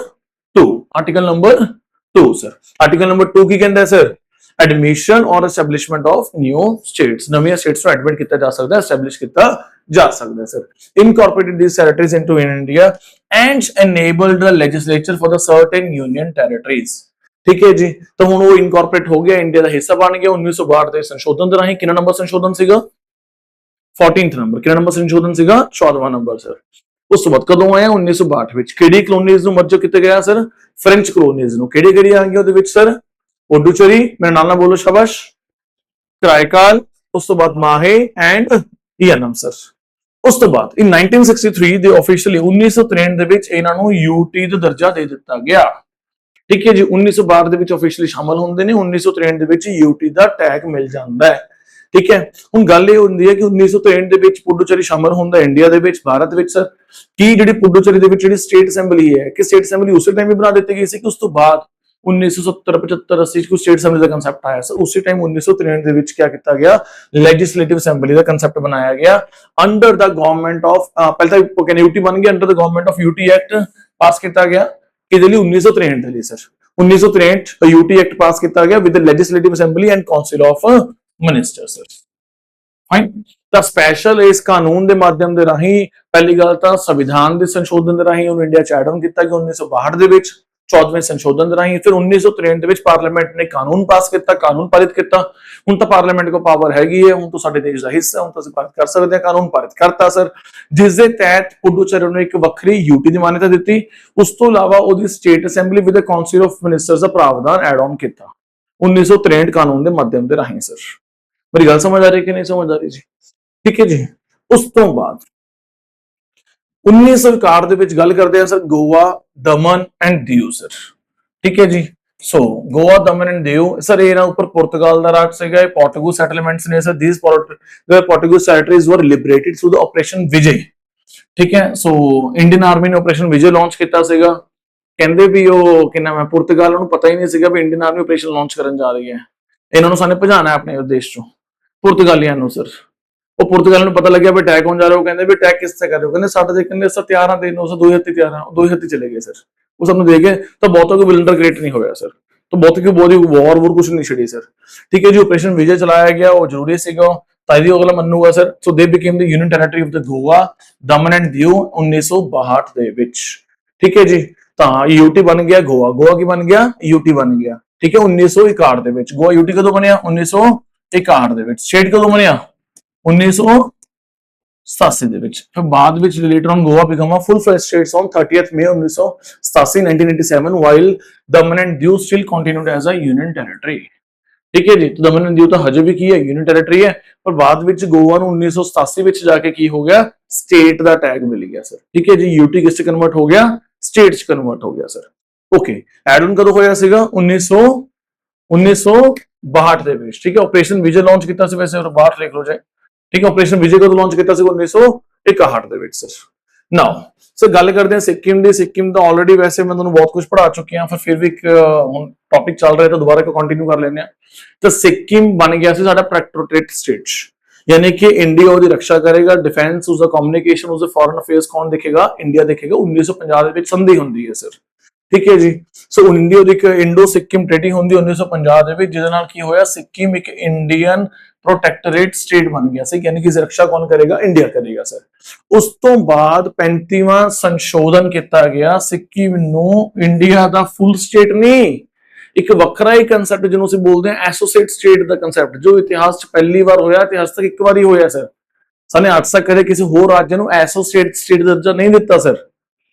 2। Article number 2 sir. Article number 2 ਕੀ ਕਹਿੰਦਾ ਸਰ, एडमिशन और एस्टैब्लिशमेंट ऑफ न्यू स्टेट्स, नवी स्टेट्स को एडमिट किया जा सकता है, एस्टैब्लिश किया जा सकता है sir. Incorporated these territories into India and enabled the legislature for the certain union territories. ठीक है जी। तो हुण वो इनकॉर्पोरेट हो गया, इंडिया का हिस्सा बन गया 1962 ਦੇ संशोधन ਦੇ ਰਾਹੀਂ। ਕਿੰਨਾ ਨੰਬਰ ਸੰਸ਼ੋਧਨ ਸੀਗਾ 14th ਨੰਬਰ। ਕਿੰਨਾ ਨੰਬਰ ਸੰਸ਼ੋਧਨ ਸੀਗਾ 14ਵਾਂ ਨੰਬਰ ਸਰ। ਉਸ ਤੋਂ ਬਾਅਦ ਕਦੋਂ ਆਇਆ 1962 ਵਿੱਚ ਕਿਹੜੀ ਕਲੋਨੀਜ਼ ਨੂੰ ਮਰਜ ਕੀਤਾ ਗਿਆ ਸਰ, ਫ੍ਰੈਂਚ ਕਲੋਨੀਜ਼ ਨੂੰ। ਕਿਹੜੀ ਕਿਹੜੀ ਆ ਗਈਆਂ ਉਹਦੇ ਵਿੱਚ ਸਰ, पुडुचेरी, मेरा नाम ना बोलो शाबाश, कराईकाल, उस तो बाद माहे एंड यनम सर। उस तो बाद इन 1963 ਦੇ ਆਫੀਸ਼ੀਅਲੀ 1963 ਦੇ ਵਿੱਚ ਇਹਨਾਂ ਨੂੰ यूटी ਦਾ ਦਰਜਾ ਦੇ ਦਿੱਤਾ ਗਿਆ। ਠੀਕ ਹੈ ਜੀ। 1962 ਦੇ ਵਿੱਚ ਆਫੀਸ਼ੀਅਲੀ ਸ਼ਾਮਲ ਹੁੰਦੇ ਨੇ, 1963 ਦੇ ਵਿੱਚ यूटी ਦਾ ਟੈਗ ਮਿਲ ਜਾਂਦਾ ਹੈ। ਠੀਕ ਹੈ। ਹੁਣ ਗੱਲ ਇਹ ਹੁੰਦੀ ਹੈ ਕਿ 1963 ਦੇ ਵਿੱਚ ਪੁਡੂਚੇਰੀ ਸ਼ਾਮਲ ਹੁੰਦਾ ਇੰਡੀਆ ਦੇ ਵਿੱਚ, ਭਾਰਤ ਵਿੱਚ ਸਰ। ਕੀ ਜਿਹੜੀ ਪੁਡੂਚੇਰੀ ਦੇ ਵਿੱਚ ਜਿਹੜੀ ਸਟੇਟ ਅਸੈਂਬਲੀ ਹੈ ਕਿ ਸਟੇਟ ਅਸੈਂਬਲੀ ਉਸੇ ਟਾਈਮ ਹੀ ਬਣਾ ਦਿੱਤੀ ਗਈ ਸੀ ਕਿ ਉਸ ਤੋਂ ਬਾਅਦ 1970 75 80 ਚ ਸਟੇਟ ਅਸੈਂਬਲੀ ਦਾ ਕਨਸੈਪਟ ਆਇਆ ਸਰ। ਉਸੇ ਟਾਈਮ 1963 ਦੇ ਵਿੱਚ ਕੀ ਕੀਤਾ ਗਿਆ, ਲੈਜਿਸਲੇਟਿਵ ਅਸੈਂਬਲੀ ਦਾ ਕਨਸੈਪਟ ਬਣਾਇਆ ਗਿਆ ਅੰਡਰ ਦਾ ਗਵਰਨਮੈਂਟ ਆਫ, ਪਹਿਲਾਂ ਤਾਂ ਕਹਿੰਦੇ यूटी ਬਣ ਗਿਆ, under the government of UT act pass ਕੀਤਾ ਗਿਆ ਕਿਹਦੇ ਲਈ 1963 ਦੇ ਲਈ ਸਰ। 1963 यूटी ਐਕਟ ਪਾਸ ਕੀਤਾ ਗਿਆ with legislative assembly and council of minister sir. Fine. ਤਾਂ ਸਪੈਸ਼ਲ ਇਸ ਕਾਨੂੰਨ ਦੇ ਮਾਧਿਅਮ ਦੇ ਰਾਹੀਂ ਪਹਿਲੀ ਗੱਲ ਤਾਂ ਸੰਵਿਧਾਨ ਦੇ ਸੰਸ਼ੋਧਨ ਦੇ ਰਾਹੀਂ ਉਹਨੂੰ ਇੰਡੀਆ ਚ ਐਡ ਆਨ ਕੀਤਾ ਗਿਆ 1962 ਦੇ ਵਿੱਚ 14ਵੇਂ ਸੰਸ਼ੋਧਨ ਰਾਹੀਂ। ਫਿਰ 1963 ਦੇ ਵਿੱਚ ਪਾਰਲੀਮੈਂਟ ਨੇ ਕਾਨੂੰਨ ਪਾਸ ਕੀਤਾ, ਕਾਨੂੰਨ ਪਾਰਿਤ ਕੀਤਾ। ਹੁਣ ਤਾਂ ਪਾਰਲੀਮੈਂਟ ਕੋਲ ਪਾਵਰ ਹੈਗੀ ਹੈ, ਹੁਣ ਤਾਂ ਸਾਡੇ ਦੇਸ਼ ਦਾ ਹਿੱਸਾ, ਹੁਣ ਤਾਂ ਅਸੀਂ ਪਾਰਿਤ ਕਰ ਸਕਦੇ ਹਾਂ, ਕਾਨੂੰਨ ਪਾਰਿਤ ਕਰਤਾ ਸਰ, ਜਿਸ ਦੇ ਤਹਿਤ ਪੁਡੂਚੇਰੀ ਨੂੰ ਇੱਕ ਵੱਖਰੀ यूटी ਦੀ ਮਾਨਤਾ ਦਿੱਤੀ। ਉਸ ਤੋਂ ਇਲਾਵਾ ਉਹਦੀ state assembly with council of ministers ਦਾ ਪ੍ਰਾਵਧਾਨ ਐਡ ਆਨ ਕੀਤਾ 1963 ਕਾਨੂੰਨ ਦੇ ਮਾਧਿਅਮ ਦੇ ਰਾਹੀਂ ਸਰ। ਮੇਰੀ ਗੱਲ ਸਮਝ ਆ ਰਹੀ ਕਿ ਨਹੀਂ ਸਮਝ ਆ ਰਹੀ ਜੀ? ਠੀਕ ਹੈ ਜੀ। ਉਸ ਤੋਂ ਬਾਅਦ 1961 ਦੇ ਵਿੱਚ ਗੱਲ ਕਰਦੇ ਆ sir Goa, Daman and Diu sir. ਠੀਕ ਹੈ ਜੀ। ਸੋ ਗੋਆ, ਦਮਨ ਐਂਡ ਦਿਊ ਸਰ, ਇਹਨਾਂ ਉੱਪਰ ਪੁਰਤਗਾਲ ਦਾ ਰਾਜ ਸੀਗਾ, ਇਹ ਪੋਰਟੁਗੀਜ਼ ਸੈਟਲਮੈਂਟਸ ਨੇ sir. These Portuguese territories were liberated through the operation Vijay. ਠੀਕ ਹੈ। ਸੋ ਇੰਡੀਅਨ ਆਰਮੀ ਨੇ ਆਪਰੇਸ਼ਨ ਵਿਜੇ ਲਾਂਚ ਕੀਤਾ ਸੀਗਾ। ਕਹਿੰਦੇ ਵੀ ਉਹ ਕਿੰਨਾ ਮੈਂ ਪੁਰਤਗਾਲ ਨੂੰ ਪਤਾ ਹੀ ਨਹੀਂ ਸੀਗਾ ਵੀ ਇੰਡੀਅਨ ਆਰਮੀ ਆਪਰੇਸ਼ਨ ਲਾਂਚ ਕਰਨ ਜਾ ਰਹੀ ਹੈ, ਇਹਨਾਂ ਨੂੰ ਸਾਨੂੰ ਭਜਾਣਾ ਹੈ ਆਪਣੇ ਦੇਸ਼ ਚੋਂ, ਪੁਰਤਗਾਲੀਆਂ ਨੂੰ ਸਰ। ਉਹ ਪੁਰਤਗਾਲ ਨੂੰ ਪਤਾ ਲੱਗਿਆ ਵੀ ਅਟੈਕ ਹੋਣ ਜਾ ਰਿਹਾ, ਉਹ ਕਹਿੰਦੇ ਵੀ ਅਟੈਕ ਕਿਸ ਤੇ ਕਰ ਰਹੇ ਹੋ, ਕਹਿੰਦੇ ਸਾਡੇ ਦੇਖਣ ਲਈ ਤਿਆਰ ਹਾਂ ਤੇ ਉਸ ਦੋ ਹੱਥੀ ਤਿਆਰ ਹਾਂ, ਦੋ ਹੱਥੀ ਚਲੇ ਗਏ ਸਰ। ਉਹ ਸਾਨੂੰ ਦੇਖ ਕੇ ਤਾਂ ਬਹੁਤਾ ਕੋਈ ਬਲੰਡਰ ਕ੍ਰੀਏਟ ਨਹੀਂ ਹੋਇਆ ਸਰ, ਤਾਂ ਬਹੁਤ ਵਾਰ ਕੁਝ ਨਹੀਂ ਛੜੀ ਸਰ। ਠੀਕ ਹੈ ਜੀ। ਆਪਰੇਸ਼ਨ ਵਿਜੇ ਚਲਾਇਆ ਗਿਆ, ਉਹ ਜ਼ਰੂਰੀ ਸੀਗਾ ਤਾਂ ਇਹਦੀ ਅਗਲਾ ਮੰਨੂਗਾ ਸਰ। ਸੋ ਦੇ became the union territory of the Goa, Daman and Diu 1962 ਦੇ ਵਿੱਚ। ਠੀਕ ਹੈ ਜੀ। ਤਾਂ यूटी ਬਣ ਗਿਆ ਗੋਆ, ਗੋਆ ਕੀ ਬਣ ਗਿਆ यूटी ਬਣ ਗਿਆ। ਠੀਕ ਹੈ। 1961 ਦੇ ਵਿੱਚ ਗੋਆ यूटी ਕਦੋਂ ਬਣਿਆ 1961 ਦੇ ਵਿੱਚ। ਸਟੇਟ ਕਦੋਂ ਬਣਿਆ 1987 ਦੇ ਵਿੱਚ। ਫਿਰ ਬਾਅਦ ਵਿੱਚ later on Goa become a full fledged state on 30th May 1987 1987 while Daman and Diu still continued as a union territory। ठीक है जी। तो दमन एंड दीव ਤਾਂ ਹਜੇ ਵੀ ਕੀ ਹੈ यूनियन टेरिटरी ਹੈ, ਪਰ ਬਾਅਦ ਵਿੱਚ ਗੋਆ ਨੂੰ 1987 ਵਿੱਚ ਜਾ ਕੇ ਕੀ ਹੋ ਗਿਆ ਸਟੇਟ ਦਾ ਟੈਗ ਮਿਲ ਗਿਆ ਸਰ। ਠੀਕ ਹੈ ਜੀ। यूटी ਕਿਸ ਚ ਕਨਵਰਟ ਹੋ ਗਿਆ, ਸਟੇਟ ਚ ਕਨਵਰਟ ਹੋ ਗਿਆ ਸਰ। ਓਕੇ। ਐਡ ਆਨ ਕਦੋਂ ਹੋਇਆ ਸੀਗਾ 1962 ਦੇ ਵਿੱਚ। ਠੀਕ ਹੈ। ਆਪਰੇਸ਼ਨ ਵਿਜੇ ਲਾਂਚ ਕੀਤਾ ਸੀ, ਵੈਸੇ ਉਹ ਬਾਹਰ ਲਿਖ ਲਓ ਜਾਏ। ਠੀਕ ਹੈ। ਆਪਰੇਸ਼ਨ ਵਿਜੇ ਕਦੋਂ ਲਾਂਚ ਕੀਤਾ ਸੀ 1961 ਦੇ ਵਿੱਚ ਸਰ। ਨਾਓ ਸਰ ਗੱਲ ਕਰਦੇ ਹਾਂ ਸਿੱਕਿਮ ਦੀ। ਸਿੱਕਿਮ ਤਾਂ ਆਲਰੇਡੀ ਵੈਸੇ ਮੈਂ ਤੁਹਾਨੂੰ ਬਹੁਤ ਕੁਝ ਪੜ੍ਹਾ ਚੁੱਕਿਆ, ਫਿਰ ਵੀ ਹੁਣ ਟੌਪਿਕ ਚੱਲ ਰਿਹਾ ਤਾਂ ਦੁਬਾਰਾ ਕੰਟੀਨਿਊ ਕਰ ਲੈਂਦੇ ਆ। ਤਾਂ ਸਿੱਕਿਮ ਬਣ ਗਿਆ ਸੀ ਸਾਡਾ ਪ੍ਰੈਕਟੋਰੇਟ ਸਟੇਟ, यानी कि इंडिया ਉਹਦੀ ਰੱਖਿਆ ਕਰੇਗਾ, डिफेंस उसका कम्युनिकेशन उसके फॉरेन अफेयर्स कौन देखेगा, इंडिया देखेगा। 1950 ਦੇ ਵਿੱਚ ਸੰਧੀ ਹੁੰਦੀ ਹੈ ਸਰ। ਠੀਕ ਹੈ ਜੀ। ਸੋ ਇੰਡੀਆ ਦੀ ਇੱਕ ਇੰਡੋ ਸਿੱਕਿਮ ਟ੍ਰੀਟੀ ਹੁੰਦੀ 1950 ਦੇ ਵਿੱਚ, ਜਿਹਦੇ ਨਾਲ ਕੀ ਹੋਇਆ ਸਿੱਕਿਮ ਇੱਕ ਇੰਡੀਅਨ ਪ੍ਰੋਟੈਕਟੋਰੇਟ ਸਟੇਟ ਬਣ ਗਿਆ ਸੀ, ਯਾਨੀ ਕਿ ਇਸ ਰੱਖਿਆ ਕੌਣ ਕਰੇਗਾ, ਇੰਡੀਆ ਕਰੇਗਾ ਸਰ। ਉਸ ਤੋਂ ਬਾਅਦ 35ਵਾਂ ਸੰਸ਼ੋਧਨ ਕੀਤਾ ਗਿਆ, ਸਿੱਕਿਮ ਨੂੰ ਇੰਡੀਆ ਦਾ ਫੁੱਲ ਸਟੇਟ ਨਹੀਂ, ਇੱਕ ਵੱਖਰਾ ਹੀ ਕਨਸੈਪਟ ਜਿਹਨੂੰ ਅਸੀਂ ਬੋਲਦੇ ਹਾਂ ਐਸੋਸੀਏਟ ਸਟੇਟ ਦਾ ਕਨਸੈਪਟ, ਜੋ ਇਤਿਹਾਸ 'ਚ ਪਹਿਲੀ ਵਾਰ ਹੋਇਆ, ਇਤਿਹਾਸ ਤੱਕ ਇੱਕ ਵਾਰੀ ਹੋਇਆ ਸਰ। ਸਾਨੇ ਅੱਜ ਤੱਕ ਕਦੇ ਕਿਸੇ ਹੋਰ ਰਾਜ ਨੂੰ ਐਸੋਸੀਏਟ ਸਟੇਟ ਦਾ ਦਰਜਾ ਨਹੀਂ ਦਿੱਤਾ ਸਰ।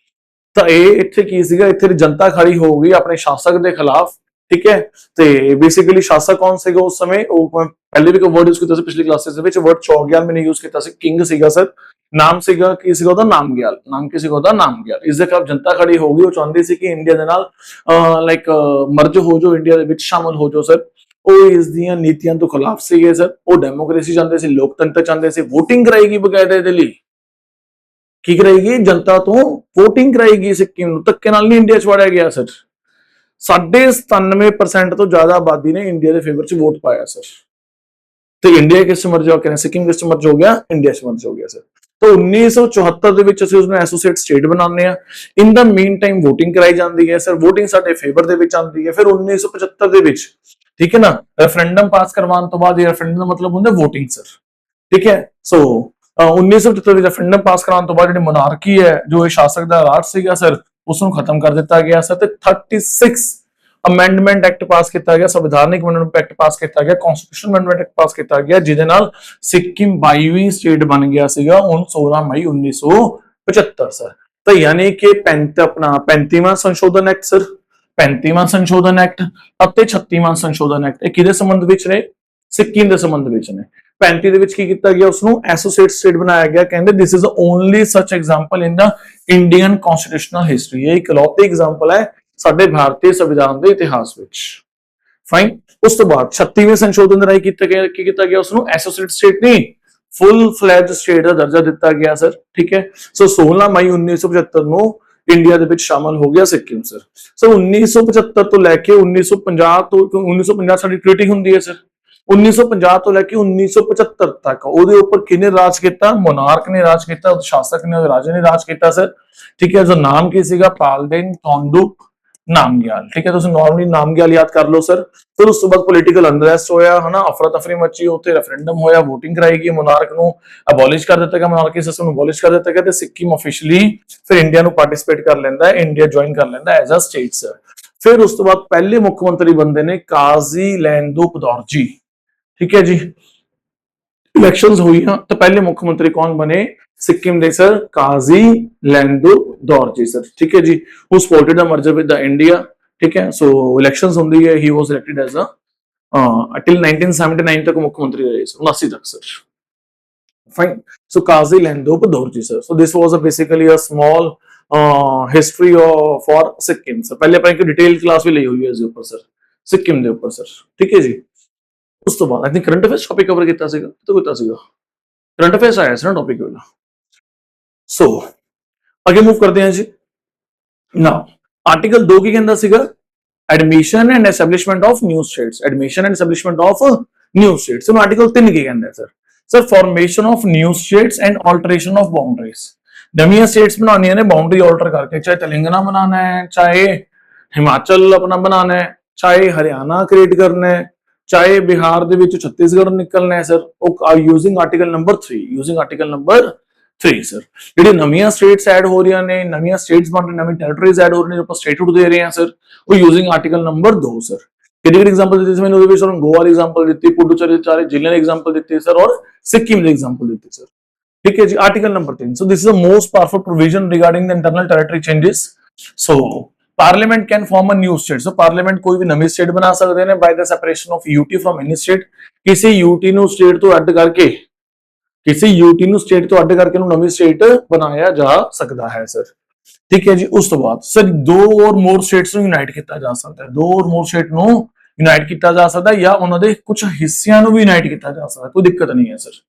ਤਾਂ ਇਹ ਇੱਥੇ ਕੀ ਸੀਗਾ, ਇੱਥੇ ਦੀ ਜਨਤਾ ਖੜੀ ਹੋ ਗਈ ਆਪਣੇ ਸ਼ਾਸਕ ਦੇ ਖਿਲਾਫ। ਠੀਕ ਹੈ। ਤੇ ਬੇਸਿਕਲੀ ਸ਼ਾਸਕ ਕੌਣ ਸੀਗਾ ਉਸ ਸਮੇਂ, ਉਹ ਪਹਿਲੇ ਵੀ ਵਰਡ ਯੂਜ਼ ਕੀਤਾ ਸੀ ਪਿਛਲੀ ਕਲਾਸਿਸ ਦੇ ਵਿੱਚ, ਵਰਡ ਚੌਗਿਆਲ ਮੈਨੇ ਯੂਜ਼ ਕੀਤਾ ਸੀ, ਕਿੰਗ ਸੀਗਾ ਸਰ। ਨਾਮ ਸੀਗਾ ਕੀ ਸੀਗਾ ਉਹਦਾ, ਨਾਮਗਿਆਲ। ਨਾਮ ਕੀ ਸੀਗਾ ਉਹਦਾ, ਨਾਮਗਿਆਲ। ਇਸ ਦੇ ਖਿਲਾਫ ਜਨਤਾ ਖੜੀ ਹੋ ਗਈ, ਉਹ ਚਾਹੁੰਦੀ ਸੀ ਕਿ ਇੰਡੀਆ ਦੇ ਨਾਲ ਲਾਈਕ ਮਰਜ ਹੋ ਜਾਓ, ਇੰਡੀਆ ਦੇ ਵਿੱਚ ਸ਼ਾਮਲ ਹੋ ਜਾਓ ਸਰ। ਉਹ ਇਸ ਦੀਆਂ ਨੀਤੀਆਂ ਤੋਂ ਖਿਲਾਫ ਸੀਗੇ ਸਰ। ਉਹ ਡੈਮੋਕ੍ਰੇਸੀ ਚਾਹੁੰਦੇ ਸੀ, ਲੋਕਤੰਤਰ ਚਾਹੁੰਦੇ ਸੀ, ਵੋਟਿੰਗ ਕਰਾਏਗੀ ਬਕਾਇਦਾ ਇਹਦੇ ਲਈ। ਕੀ ਕਰਾਏਗੀ, ਜਨਤਾ ਤੋਂ ਵੋਟਿੰਗ ਕਰਾਏਗੀ ਸਿੱਕਿਮ ਨੂੰ, ਧੱਕੇ ਨਾਲ ਨਹੀਂ ਇੰਡੀਆ ਚ ਵੜਿਆ ਗਿਆ ਸਰ। 97% ਤੋਂ ਜ਼ਿਆਦਾ ਆਬਾਦੀ ਨੇ ਇੰਡੀਆ ਦੇ ਫੇਵਰ ਚ ਵੋਟ ਪਾਇਆ ਸਰ। ਤੇ ਇੰਡੀਆ ਕਿਸ ਚ ਮਰਜ ਹੋ ਗਿਆ, ਸਿੱਕਿਮ ਕਿਸ ਚ ਮਰਜ ਹੋ ਗਿਆ, ਇੰਡੀਆ ਚ ਮਰਜ ਹੋ ਗਿਆ ਸਰ। तो 1974 ਦੇ ਵਿੱਚ ਅਸੀਂ ਉਸਨੂੰ ਐਸੋਸੀਏਟ ਸਟੇਟ ਬਣਾਉਂਦੇ ਆ। ਇਨ ਦਾ ਮੀਨ ਟਾਈਮ ਵੋਟਿੰਗ ਕਰਾਈ ਜਾਂਦੀ ਹੈ ਸਰ, ਵੋਟਿੰਗ ਸਾਡੇ ਫੇਵਰ ਦੇ ਵਿੱਚ ਆਉਂਦੀ ਹੈ। ਫਿਰ 1975 ਦੇ ਵਿੱਚ, ਠੀਕ ਹੈ ਨਾ, ਰੈਫਰੈਂਡਮ ਪਾਸ ਕਰਵਾਉਣ ਤੋਂ ਬਾਅਦ, ਇਹ ਰੈਫਰੈਂਡਮ ਦਾ ਮਤਲਬ ਹੁੰਦਾ ਵੋਟਿੰਗ ਸਰ, ਠੀਕ ਹੈ। ਸੋ 1975 ਵਿੱਚ ਰੈਫਰੈਂਡਮ ਪਾਸ ਕਰਾਉਣ ਤੋਂ ਬਾਅਦ ਜਿਹੜੀ ਮੋਨਾਰਕੀ ਹੈ, ਜੋ ਇਹ ਸ਼ਾਸਕ ਦਾ ਰਾਜ ਸੀਗਾ ਸਰ, ਉਸ ਨੂੰ ਖਤਮ ਕਰ ਦਿੱਤਾ ਗਿਆ ਸਰ। ਤੇ 36 ਅਮੈਂਡਮੈਂਟ ਐਕਟ ਪਾਸ ਕੀਤਾ ਗਿਆ, ਸੰਵਿਧਾਨਿਕ ਅਮੈਂਡਮੈਂਟ ਐਕਟ ਪਾਸ ਕੀਤਾ ਗਿਆ, ਕਨਸਟੀਟਿਊਸ਼ਨ ਅਮੈਂਡਮੈਂਟ ਐਕਟ ਪਾਸ ਕੀਤਾ ਗਿਆ, ਜਿਹਦੇ ਨਾਲ ਸਿੱਕਿਮ 22ਵੀਂ ਸਟੇਟ ਬਣ ਗਿਆ ਸੀਗਾ ਹੁਣ 16 ਮਈ 1975 ਸਰ। ਤਾਂ ਯਾਨੀ ਕਿ 35ਵਾਂ ਸੰਸ਼ੋਧਨ ਐਕਟ ਸਰ, 35ਵਾਂ ਸੰਸ਼ੋਧਨ ਐਕਟ ਅਤੇ 36ਵਾਂ ਸੰਸ਼ੋਧਨ ਐਕਟ, ਇਹ ਕਿਹਦੇ ਸੰਬੰਧ ਵਿੱਚ ਨੇ, ਸਿੱਕਿਮ ਦੇ ਸੰਬੰਧ ਵਿੱਚ ਨੇ। 35 ਦੇ ਵਿੱਚ ਕੀ ਕੀਤਾ ਗਿਆ, ਉਸਨੂੰ ਐਸੋਸੀਏਟ ਸਟੇਟ ਬਣਾਇਆ ਗਿਆ। ਕਹਿੰਦੇ this is only such example in the Indian constitutional history, ਇਹ ਇਕਲੌਤੀ ਐਗਜ਼ਾਮਪਲ ਹੈ ਸਾਡੇ ਭਾਰਤੀ ਸੰਵਿਧਾਨ ਦੇ ਇਤਿਹਾਸ ਵਿੱਚ। ਫਾਈਨ। ਉਸ ਤੋਂ ਬਾਅਦ 36ਵੇਂ ਸੰਸ਼ੋਧਨ ਰਾਹੀਂ ਕੀ ਕੀਤਾ ਗਿਆ, ਉਸਨੂੰ ਐਸੋਸੀਏਟ ਸਟੇਟ ਨਹੀਂ, ਫੁੱਲ ਫਲੈਜ ਸਟੇਟ ਦਾ ਦਰਜਾ ਦਿੱਤਾ ਗਿਆ ਸਰ, ਠੀਕ ਹੈ। ਸੋ 16 ਮਈ 1975 ਨੂੰ ਇੰਡੀਆ ਦੇ ਵਿੱਚ ਸ਼ਾਮਲ ਹੋ ਗਿਆ ਸਿੱਕਿਮ ਸਰ। ਸੋ 1975 ਤੋਂ ਲੈ ਕੇ 1950 ਸਾਡੀ ਟ੍ਰੀਟੀ ਹੁੰਦੀ ਹੈ ਸਰ। 1950 ਤੋਂ ਲੈ ਕੇ 1975 ਤੱਕ ਉਹਦੇ ਉੱਪਰ ਕਿਹਨੇ ਰਾਜ ਕੀਤਾ, ਮੋਨਾਰਕ ਨੇ ਰਾਜ ਕੀਤਾ, ਸ਼ਾਸਕ ਨੇ, ਰਾਜੇ ਨੇ ਰਾਜ ਕੀਤਾ ਸਰ, ਠੀਕ ਹੈ। ਜੋ ਨਾਮ ਕੀ ਸੀਗਾ, ਪਾਲਦੇਨ ਤੋਂਦੁਕ ਨਾਮਗਿਆਲ, ਠੀਕ ਹੈ। ਤੁਸੀਂ ਨਾਰਮਲੀ ਨਾਮਗਿਆਲ ਯਾਦ ਕਰ ਲਓ ਸਰ। ਫਿਰ ਉਸ ਤੋਂ ਬਾਅਦ ਪੋਲੀਟੀਕਲ ਅਨਰੈਸਟ ਹੋਇਆ, ਹਨਾ, ਅਫਰਾ ਤਫਰੀ ਮੱਚੀ, ਉੱਥੇ ਰੈਫਰੈਂਡਮ ਹੋਇਆ, ਵੋਟਿੰਗ ਕਰਾਈ ਗਈ, ਮੋਨਾਰਕ ਨੂੰ ਅਬੋਲਿਸ਼ ਕਰ ਦਿੱਤਾ ਗਿਆ, ਮੋਨਾਰਕੀ ਸਿਸਟਮ ਨੂੰ ਅਬੋਲਿਸ਼ ਕਰ ਦਿੱਤਾ ਗਿਆ, ਤੇ ਸਿੱਕਿਮ ਆਫੀਸ਼ੀਅਲੀ ਫਿਰ ਇੰਡੀਆ ਨੂੰ ਪਾਰਟਿਸਿਪੇਟ ਕਰ ਲੈਂਦਾ ਹੈ, ਇੰਡੀਆ ਜੁਆਇਨ ਕਰ ਲੈਂਦਾ ਐਜ਼ ਅ ਸਟੇਟ ਸਰ। ਫਿਰ ਉਸ ਤੋਂ ਬਾਅਦ ਪਹਿਲੇ ਮੁੱਖ ਮੰਤਰੀ ਬੰਦੇ ਨੇ ਕਾਜ਼ੀ ਲੈਂਦੁਕ ਦੌਰਜੀ, ਠੀਕ ਹੈ ਜੀ। ਇਲੈਕਸ਼ਨਸ ਹੋਈਆਂ ਤਾਂ ਪਹਿਲੇ ਮੁੱਖ ਮੰਤਰੀ ਕੌਣ ਬਣੇ, ਸਿੱਕਿਮ ਦੇ ਸਰ, ਕਾਜ਼ੀ ਲੈਂਦੁਕ ਦੌਰਜੀ ਸਰ, ਠੀਕ ਹੈ ਜੀ। Who supported the merger with the India, ਠੀਕ ਹੈ। ਸੋ ਇਲੈਕਸ਼ਨਸ ਹੁੰਦੀ ਹੈ, ਹੀ ਵਾਸ ਇਲੈਕਟਡ ਐਜ਼ ਅ till 1979 ਤੱਕ ਮੁੱਖ ਮੰਤਰੀ ਰਹੇ, 79 ਤੱਕ sir. Fine. So Kazi Lhendup Dorji sir. So this was basically a small history for Sikkim sir. ਪਹਿਲੇ ਆਪਾਂ ਇੱਕ ਡਿਟੇਲ ਕਲਾਸ ਵੀ ਲਈ ਹੋਈ ਹੈ ਇਸ ਦੇ ਉੱਪਰ ਸਰ, ਸਿੱਕਿਮ ਦੇ ਉੱਪਰ ਸਰ, ਠੀਕ ਹੈ ਜੀ। ਉਸ ਤੋਂ ਬਾਅਦ I think current affairs topic cover ਕੀਤਾ ਸੀਗਾ, ਕਰੰਟ ਅਫੇਅਰਸ ਆਇਆ ਸੀ ਨਾ ਟੌਪਿਕ ਵਾਲਾ। ਸੋ ਅੱਗੇ ਮੂਵ ਕਰਦੇ ਹਾਂ ਜੀ। ਨਾਓ ਆਰਟੀਕਲ 2 ਕੀ ਕਹਿੰਦਾ ਸੀਗਾ, admission and establishment of new states, admission and establishment of new states. ਹੁਣ ਆਰਟੀਕਲ 3 ਕੀ ਕਹਿੰਦਾ sir, formation of new states and alteration of boundaries. ਨਵੀਆਂ ਸਟੇਟਸ ਬਣਾਉਣੀਆਂ ਨੇ ਬਾਉਂਡਰੀ ਆਲਟਰ ਕਰਕੇ, ਚਾਹੇ ਤੇਲੰਗਾਨਾ ਬਣਾਉਣਾ ਹੈ, ਚਾਹੇ ਹਿਮਾਚਲ ਆਪਣਾ ਬਣਾਉਣਾ ਹੈ, ਚਾਹੇ ਹਰਿਆਣਾ ਕ੍ਰੀਏਟ ਕਰਨਾ ਹੈ, ਚਾਹੇ ਬਿਹਾਰ ਦੇ ਵਿੱਚ ਛੱਤੀਸਗੜ੍ਹ ਨਿਕਲਣਾ ਹੈ ਸਰ। ਉਹ using article number 3, using article number 3 sir. ਜਿਹੜੇ ਨਵੀਆਂ ਸਟੇਟਸ ਐਡ ਹੋ ਰਹੀਆਂ ਨੇ, ਨਵੀਆਂ ਸਟੇਟਸ ਬਣ ਰਹੀਆਂ, ਨਵੀਂ ਟੈਰੀਟਰੀਜ਼ ਐਡ ਹੋ ਰਹੀਆਂ ਨੇ, ਆਪਾਂ ਸਟੇਟਹੂਡ ਦੇ ਰਹੇ ਹਾਂ ਸਰ, ਉਹ ਯੂਜ਼ਿੰਗ ਆਰਟੀਕਲ ਨੰਬਰ 2 ਸਰ। ਕਿਹੜੀ ਐਗਜ਼ਾਮਪਲ ਦਿੱਤੀ ਸੀ ਮੈਨੂੰ ਉਹਦੇ ਵਿੱਚ ਸਰ, ਗੋਆ ਦੀ ਐਗਜ਼ਾਮਪਲ ਦਿੱਤੀ, ਪੁਡੂਚੇਰੀ ਚਾਰੇ ਜ਼ਿਲ੍ਹਿਆਂ ਦੀ ਐਗਜ਼ਾਮਪਲ ਦਿੱਤੀ ਸਰ, ਔਰ ਸਿੱਕਿਮ ਦੀ ਐਗਜ਼ਾਮਪਲ ਦਿੱਤੀ ਸਰ, ਠੀਕ ਹੈ ਜੀ। Article number 3, so this is the most powerful provision regarding the internal territory changes. So parliament can form a new state, so parliament ਕੋਈ ਵੀ ਨਵੀਂ ਸਟੇਟ ਬਣਾ ਸਕਦੇ ਨੇ by the separation of UT from any state. ਕਿਸੇ UT ਨੂੰ state ਤੋਂ ਅੱਡ ਕਰਕੇ, ਕਿਸੇ ਯੂਟੀ ਨੂੰ ਸਟੇਟ ਤੋਂ ਅੱਡ ਕਰਕੇ ਨੂੰ ਨਵੀਂ ਸਟੇਟ ਬਣਾਇਆ ਜਾ ਸਕਦਾ ਹੈ ਸਰ, ਠੀਕ ਹੈ ਜੀ। ਉਸ ਤੋਂ ਬਾਅਦ ਸਰ 2 ਔਰ ਮੋਰ ਸਟੇਟਸ ਨੂੰ ਯੂਨਾਈਟ ਕੀਤਾ ਜਾ ਸਕਦਾ ਹੈ, 2 ਔਰ ਮੋਰ ਸਟੇਟ ਨੂੰ ਯੂਨਾਈਟ ਕੀਤਾ ਜਾ ਸਕਦਾ ਹੈ, ਜਾਂ ਉਹਨਾਂ ਦੇ ਕੁਝ ਹਿੱਸਿਆਂ ਨੂੰ ਵੀ ਯੂਨਾਈਟ ਕੀਤਾ ਜਾ ਸਕਦਾ, ਕੋਈ ਦਿੱਕਤ ਨਹੀਂ ਹੈ ਸਰ।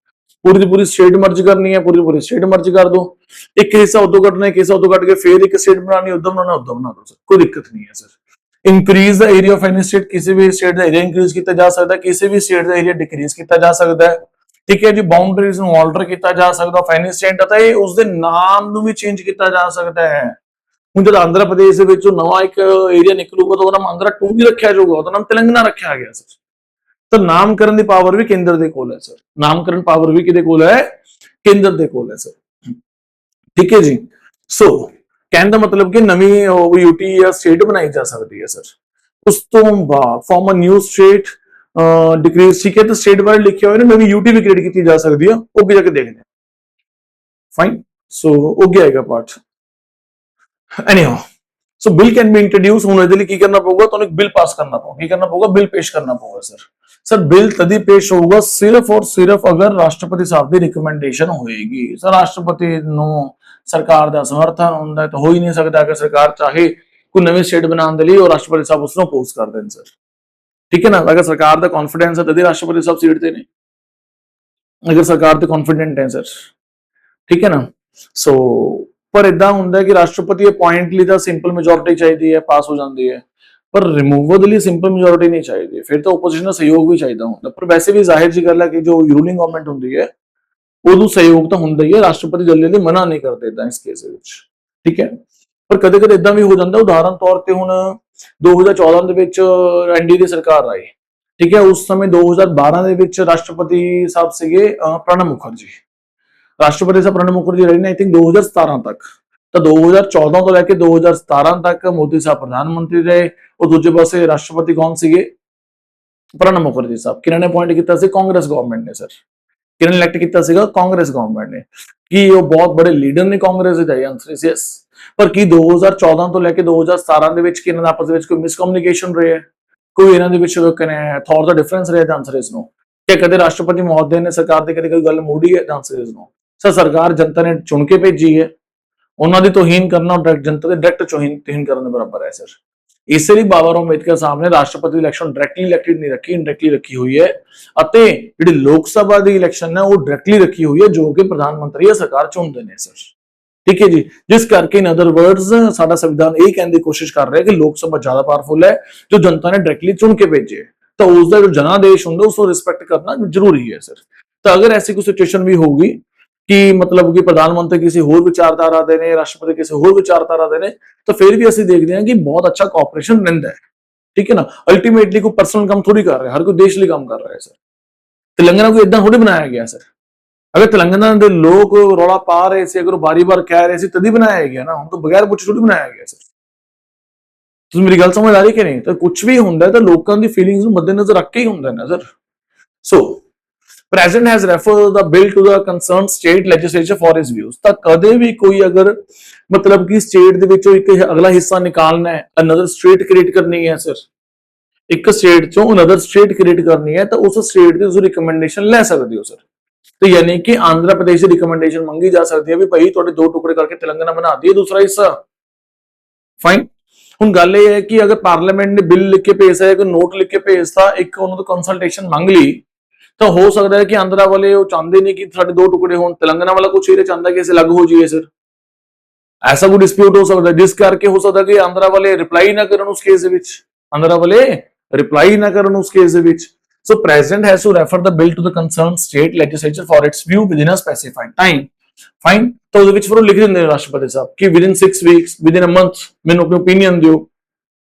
ਪੂਰੀ ਦੀ ਪੂਰੀ ਸਟੇਟ ਮਰਜ ਕਰਨੀ ਹੈ, ਪੂਰੀ ਦੀ ਪੂਰੀ ਸਟੇਟ ਮਰਜ ਕਰ ਦੋ, ਇੱਕ ਹਿੱਸਾ ਉਦੋਂ ਕੱਢਣਾ, ਇੱਕ ਹਿੱਸਾ ਉਦੋਂ ਕੱਢ ਕੇ ਫਿਰ ਇੱਕ ਸਟੇਟ ਬਣਾਉਣੀ, ਉਦੋਂ ਬਣਾਉਣਾ, ਉਦੋਂ ਬਣਾ ਦੋ ਸਰ, ਕੋਈ ਦਿੱਕਤ ਨਹੀਂ ਹੈ sir. Increase the area of any state, ਕਿਸੇ ਵੀ ਸਟੇਟ ਦਾ ਏਰੀਆ ਇੰਕਰੀਜ਼ ਕੀਤਾ ਜਾ ਸਕਦਾ, ਕਿਸੇ ਵੀ ਸਟੇਟ ਦਾ ਏਰੀਆ ਡਿਕਰੀਜ਼ ਕੀਤਾ ਜਾ ਸਕਦਾ ਹੈ, ਠੀਕ ਹੈ ਜੀ। ਬਾਉਂਡਰੀਜ਼ ਨੂੰ ਆਲਟਰ ਕੀਤਾ ਜਾ ਸਕਦਾ ਆਫ ਐਨੀ ਸਟੇਟ, ਅਤੇ ਉਸ ਦੇ ਨਾਮ ਨੂੰ ਵੀ ਚੇਂਜ ਕੀਤਾ ਜਾ ਸਕਦਾ ਹੈ। ਹੁਣ ਜਦ ਆਂਧਰਾ ਪ੍ਰਦੇਸ਼ ਦੇ ਵਿੱਚੋਂ ਨਵਾਂ ਇੱਕ ਏਰੀਆ ਨਿਕਲੂਗਾ ਤਾਂ ਉਹਦਾ ਨਾਮ ਆਂਧਰਾ 2 ਵੀ ਰੱਖਿਆ ਜਾਊਗਾ, ਉਹਦਾ ਨਾਮ ਤੇਲੰਗਾਨਾ ਰੱਖਿਆ ਗਿਆ ਸਰ। ਤਾਂ ਨਾਮਕਰਨ ਦੀ ਪਾਵਰ ਵੀ ਕੇਂਦਰ ਦੇ ਕੋਲ ਹੈ ਸਰ, ਨਾਮਕਰਨ ਪਾਵਰ ਵੀ ਕਿਹਦੇ ਕੋਲ ਹੈ, ਕੇਂਦਰ ਦੇ ਕੋਲ ਹੈ ਸਰ, ਠੀਕ ਹੈ ਜੀ। ਸੋ ਕਹਿਣ ਦਾ ਮਤਲਬ ਕਿ ਨਵੀਂ ਯੂਟੀ ਜਾਂ ਸਟੇਟ ਬਣਾਈ ਜਾ ਸਕਦੀ ਹੈ ਸਰ। ਉਸ ਤੋਂ ਬਾਅਦ form a new state decrees, ਠੀਕ ਹੈ। ਤਾਂ ਸਟੇਟ ਬਾਰੇ ਲਿਖਿਆ ਹੋਇਆ ਨਾ, ਨਵੀਂ ਯੂਟੀ ਵੀ ਕ੍ਰੀਏਟ ਕੀਤੀ ਜਾ ਸਕਦੀ ਹੈ, ਉਹ ਅੱਗੇ ਜਾ ਕੇ ਦੇਖਦੇ ਹਾਂ। ਫਾਈਨ। ਸੋ ਉਹ ਅੱਗੇ ਆਏਗਾ part. Anyhow so bill can be introduce. ਹੁਣ ਇਹਦੇ ਲਈ ਕੀ ਕਰਨਾ ਪਊਗਾ, ਤੁਹਾਨੂੰ ਇੱਕ ਬਿਲ ਪਾਸ ਕਰਨਾ ਪਊਗਾ, ਕੀ ਕਰਨਾ ਪਊਗਾ, ਬਿਲ ਪੇਸ਼ ਕਰਨਾ ਪਊਗਾ ਸਰ। सर बिल तभी पेश होगा सिर्फ और सिर्फ अगर राष्ट्रपति साहब की रिकमेंडेशन होएगी। सर राष्ट्रपति नो सरकार का समर्थन होंगे तो हो ही नहीं सकता अगर सरकार चाहे कोई नवी स्टेट बनाने लिए और राष्ट्रपति साहब उसको अपोज कर दें सर। ठीक है ना, अगर सरकार का कॉन्फिडेंस है तभी राष्ट्रपति साहब सीट देने, अगर सरकार ते कॉन्फिडेंट है सर। ठीक है ना, सो पर इदा होंगे कि राष्ट्रपति अपॉइंट लिए तो सिंपल मेजोरिटी चाहिए है, पास हो जाती है, पर रिमूवल के लिए सिंपल मेजोरिटी नहीं चाहिए, फिर तो ओपोजिशन का सहयोग भी चाहिए होंगे। पर वैसे भी जाहिर जी गल है कि जो रूलिंग गवर्नमेंट होंगी है उदू सहयोग तो होंगे ही है, राष्ट्रपति जल्दी मना नहीं कर देता इस केस में। ठीक है, पर कदे कदे इदा भी हो जाता, उदाहरण तौर पर हूँ 2014 एनडीए की सरकार आई। ठीक है, उस समय 2012 राष्ट्रपति साहब से प्रणब मुखर्जी, राष्ट्रपति साहब प्रणब मुखर्जी रहे ने आई थिंक 2017 तक, तो 2014 तो लेके 2017 तक मोदी साहब प्रधानमंत्री रहे और दूजे पासे राष्ट्रपति कौन सी प्रणब मुखर्जी साहब, किन्होंने अपॉइंट किया कांग्रेस गवर्नमेंट ने सर, किन्होंने इलेक्ट किया कांग्रेस गवर्नमेंट ने, कि वो बहुत बड़े लीडर ने कांग्रेस के आंसर यस, पर की 2014 तो लेके 2017 ਦੇ ਵਿੱਚ ਕਿ ਇਹਨਾਂ ਦਾ ਆਪਸ ਵਿੱਚ ਕੋਈ ਮਿਸਕਮਿਊਨੀਕੇਸ਼ਨ ਰਿਹਾ ਹੈ, ਕੋਈ ਇਹਨਾਂ ਦੇ ਵਿੱਚ ਥੌਰ ਦਾ ਡਿਫਰੈਂਸ ਰਿਹਾ ਆਂਸਰ ਇਸ ਨੂੰ, ਕਿ ਕਦੇ ਰਾਸ਼ਟਰਪਤੀ ਮਹੋਦय ਨੇ ਸਰਕਾਰ ਦੇ ਕਦੇ ਕੋਈ ਗੱਲ ਮੋੜੀ ਹੈ ਆਂਸਰ ਇਸ ਨੂੰ। ਸਰ ਸਰਕਾਰ ਜਨਤਾ ਨੇ ਚੁਣ ਕੇ ਭੇਜੀ ਹੈ, ਉਹਨਾਂ ਦੀ ਤੋਹੀਨ ਕਰਨਾ ਜਨਤਾ ਦੇ ਡਾਇਰੈਕਟ ਤੋਹੀਨ ਕਰਨ ਦੇ ਬਰਾਬਰ ਹੈ ਸਰ। ਇਸੇ ਲਈ ਬਾਬਾ ਰਾਓ ਅੰਬੇਦਕਰ ਸਾਹਿਬ ਨੇ ਰਾਸ਼ਟਰਪਤੀ ਇਲੈਕਸ਼ਨ ਡਾਇਰੈਕਟਲੀ ਇਲੈਕਟਡ ਨਹੀਂ ਰੱਖੀ, ਇਨਡਾਇਰੈਕਟਲੀ ਰੱਖੀ ਹੋਈ ਹੈ, ਅਤੇ ਜਿਹੜੀ ਲੋਕ ਸਭਾ ਦੀ ਇਲੈਕਸ਼ਨ ਹੈ ਉਹ ਡਾਇਰੈਕਟਲੀ ਰੱਖੀ ਹੋਈ ਹੈ, ਜੋ ਕਿ ਪ੍ਰਧਾਨ ਮੰਤਰੀ ਜਾਂ ਸਰਕਾਰ ਚੁਣਦੇ ਨੇ ਸਰ। ठीक है जी, जिस करके इन अदर वर्ड्स साडा संविधान यही कहने की कोशिश कर रहा है कि लोकसभा ज्यादा पावरफुल है, जो जनता ने डायरेक्टली चुन के भेजे, तो उसका जो जनादेश होंगे उसको रिस्पेक्ट करना जरूरी है सर। तो अगर ऐसी कोई सिचुएशन भी होगी कि मतलब कि प्रधानमंत्री किसी होर विचारधारा दे ने, राष्ट्रपति किसी होर विचारधारा दे ने, तो फिर भी असं देखते हैं कि बहुत अच्छा कोऑपरेशन रहिंदा है। ठीक है ना, अल्टीमेटली कोई पर्सनल काम थोड़ी कर रहा है, हर कोई देश लिए काम कर रहा है सर। तेलंगाना को इदा थोड़ी बनाया गया सर, अगर तेलंगाना के लोग रौला पा रहे थे, अगर बारी बार कह रहे थे तभी बनाया गया ना, हम तो बगैर पूछे थोड़ी बनाया गया सर। तो मेरी गल समझ आ रही कि नहीं, तो कुछ भी होंगे तो लोगों की फीलिंग्स मद्देनजर रख के ही होंगे ना sir. So president has referred the bill to the concern state legislature for his views. तो कदे भी कोई अगर मतलब कि स्टेट दे विचों एक अगला हिस्सा निकालना है, अनदर स्टेट क्रिएट करनी है सर, एक स्टेट चों अनदर स्टेट क्रिएट करनी है, तो उस स्टेट की रिकमेंडेशन ले सकते हो सर। तो यानी कि आंध्र प्रदेश से रिकमेंडेशन मांगी जा सकती है भी भाई थोड़े दो टुकड़े करके तेलंगाना बना दिए दूसरा हिस्सा, फाइन। हुण गल ये है कि अगर पार्लियामेंट ने बिल लिख के भेजता है, कोई नोट लिख के भेजता, एक उन्होंने कंसल्टेशन मांग ली, तो हो सकता है कि आंध्रा वाले वो चाहते नहीं कि साढ़े दो टुकड़े हो, तेलंगाना वाला कुछ एरिया चाहता है कि अलग हो जाइए सर, ऐसा कोई डिस्प्यूट हो सकता है, जिस करके हो सकता है कि आंध्रा वाले रिप्लाई ना करन उस केस विच, आंध्रा वाले रिप्लाई ना करन उस case which. So president has to refer the bill to the concerned state legislature for its view within a specified time. Fine. तो ਉਹਦੇ ਵਿੱਚ ਫਿਰ ਲਿਖ ਦਿੰਦੇ ਨੇ ਰਾਸ਼ਟਰਪਤੀ ਸਾਹਿਬ ਕਿ within 6 weeks, within a month ਮੈਨੂੰ ਆਪਣੀ opinion ਦਿਓ।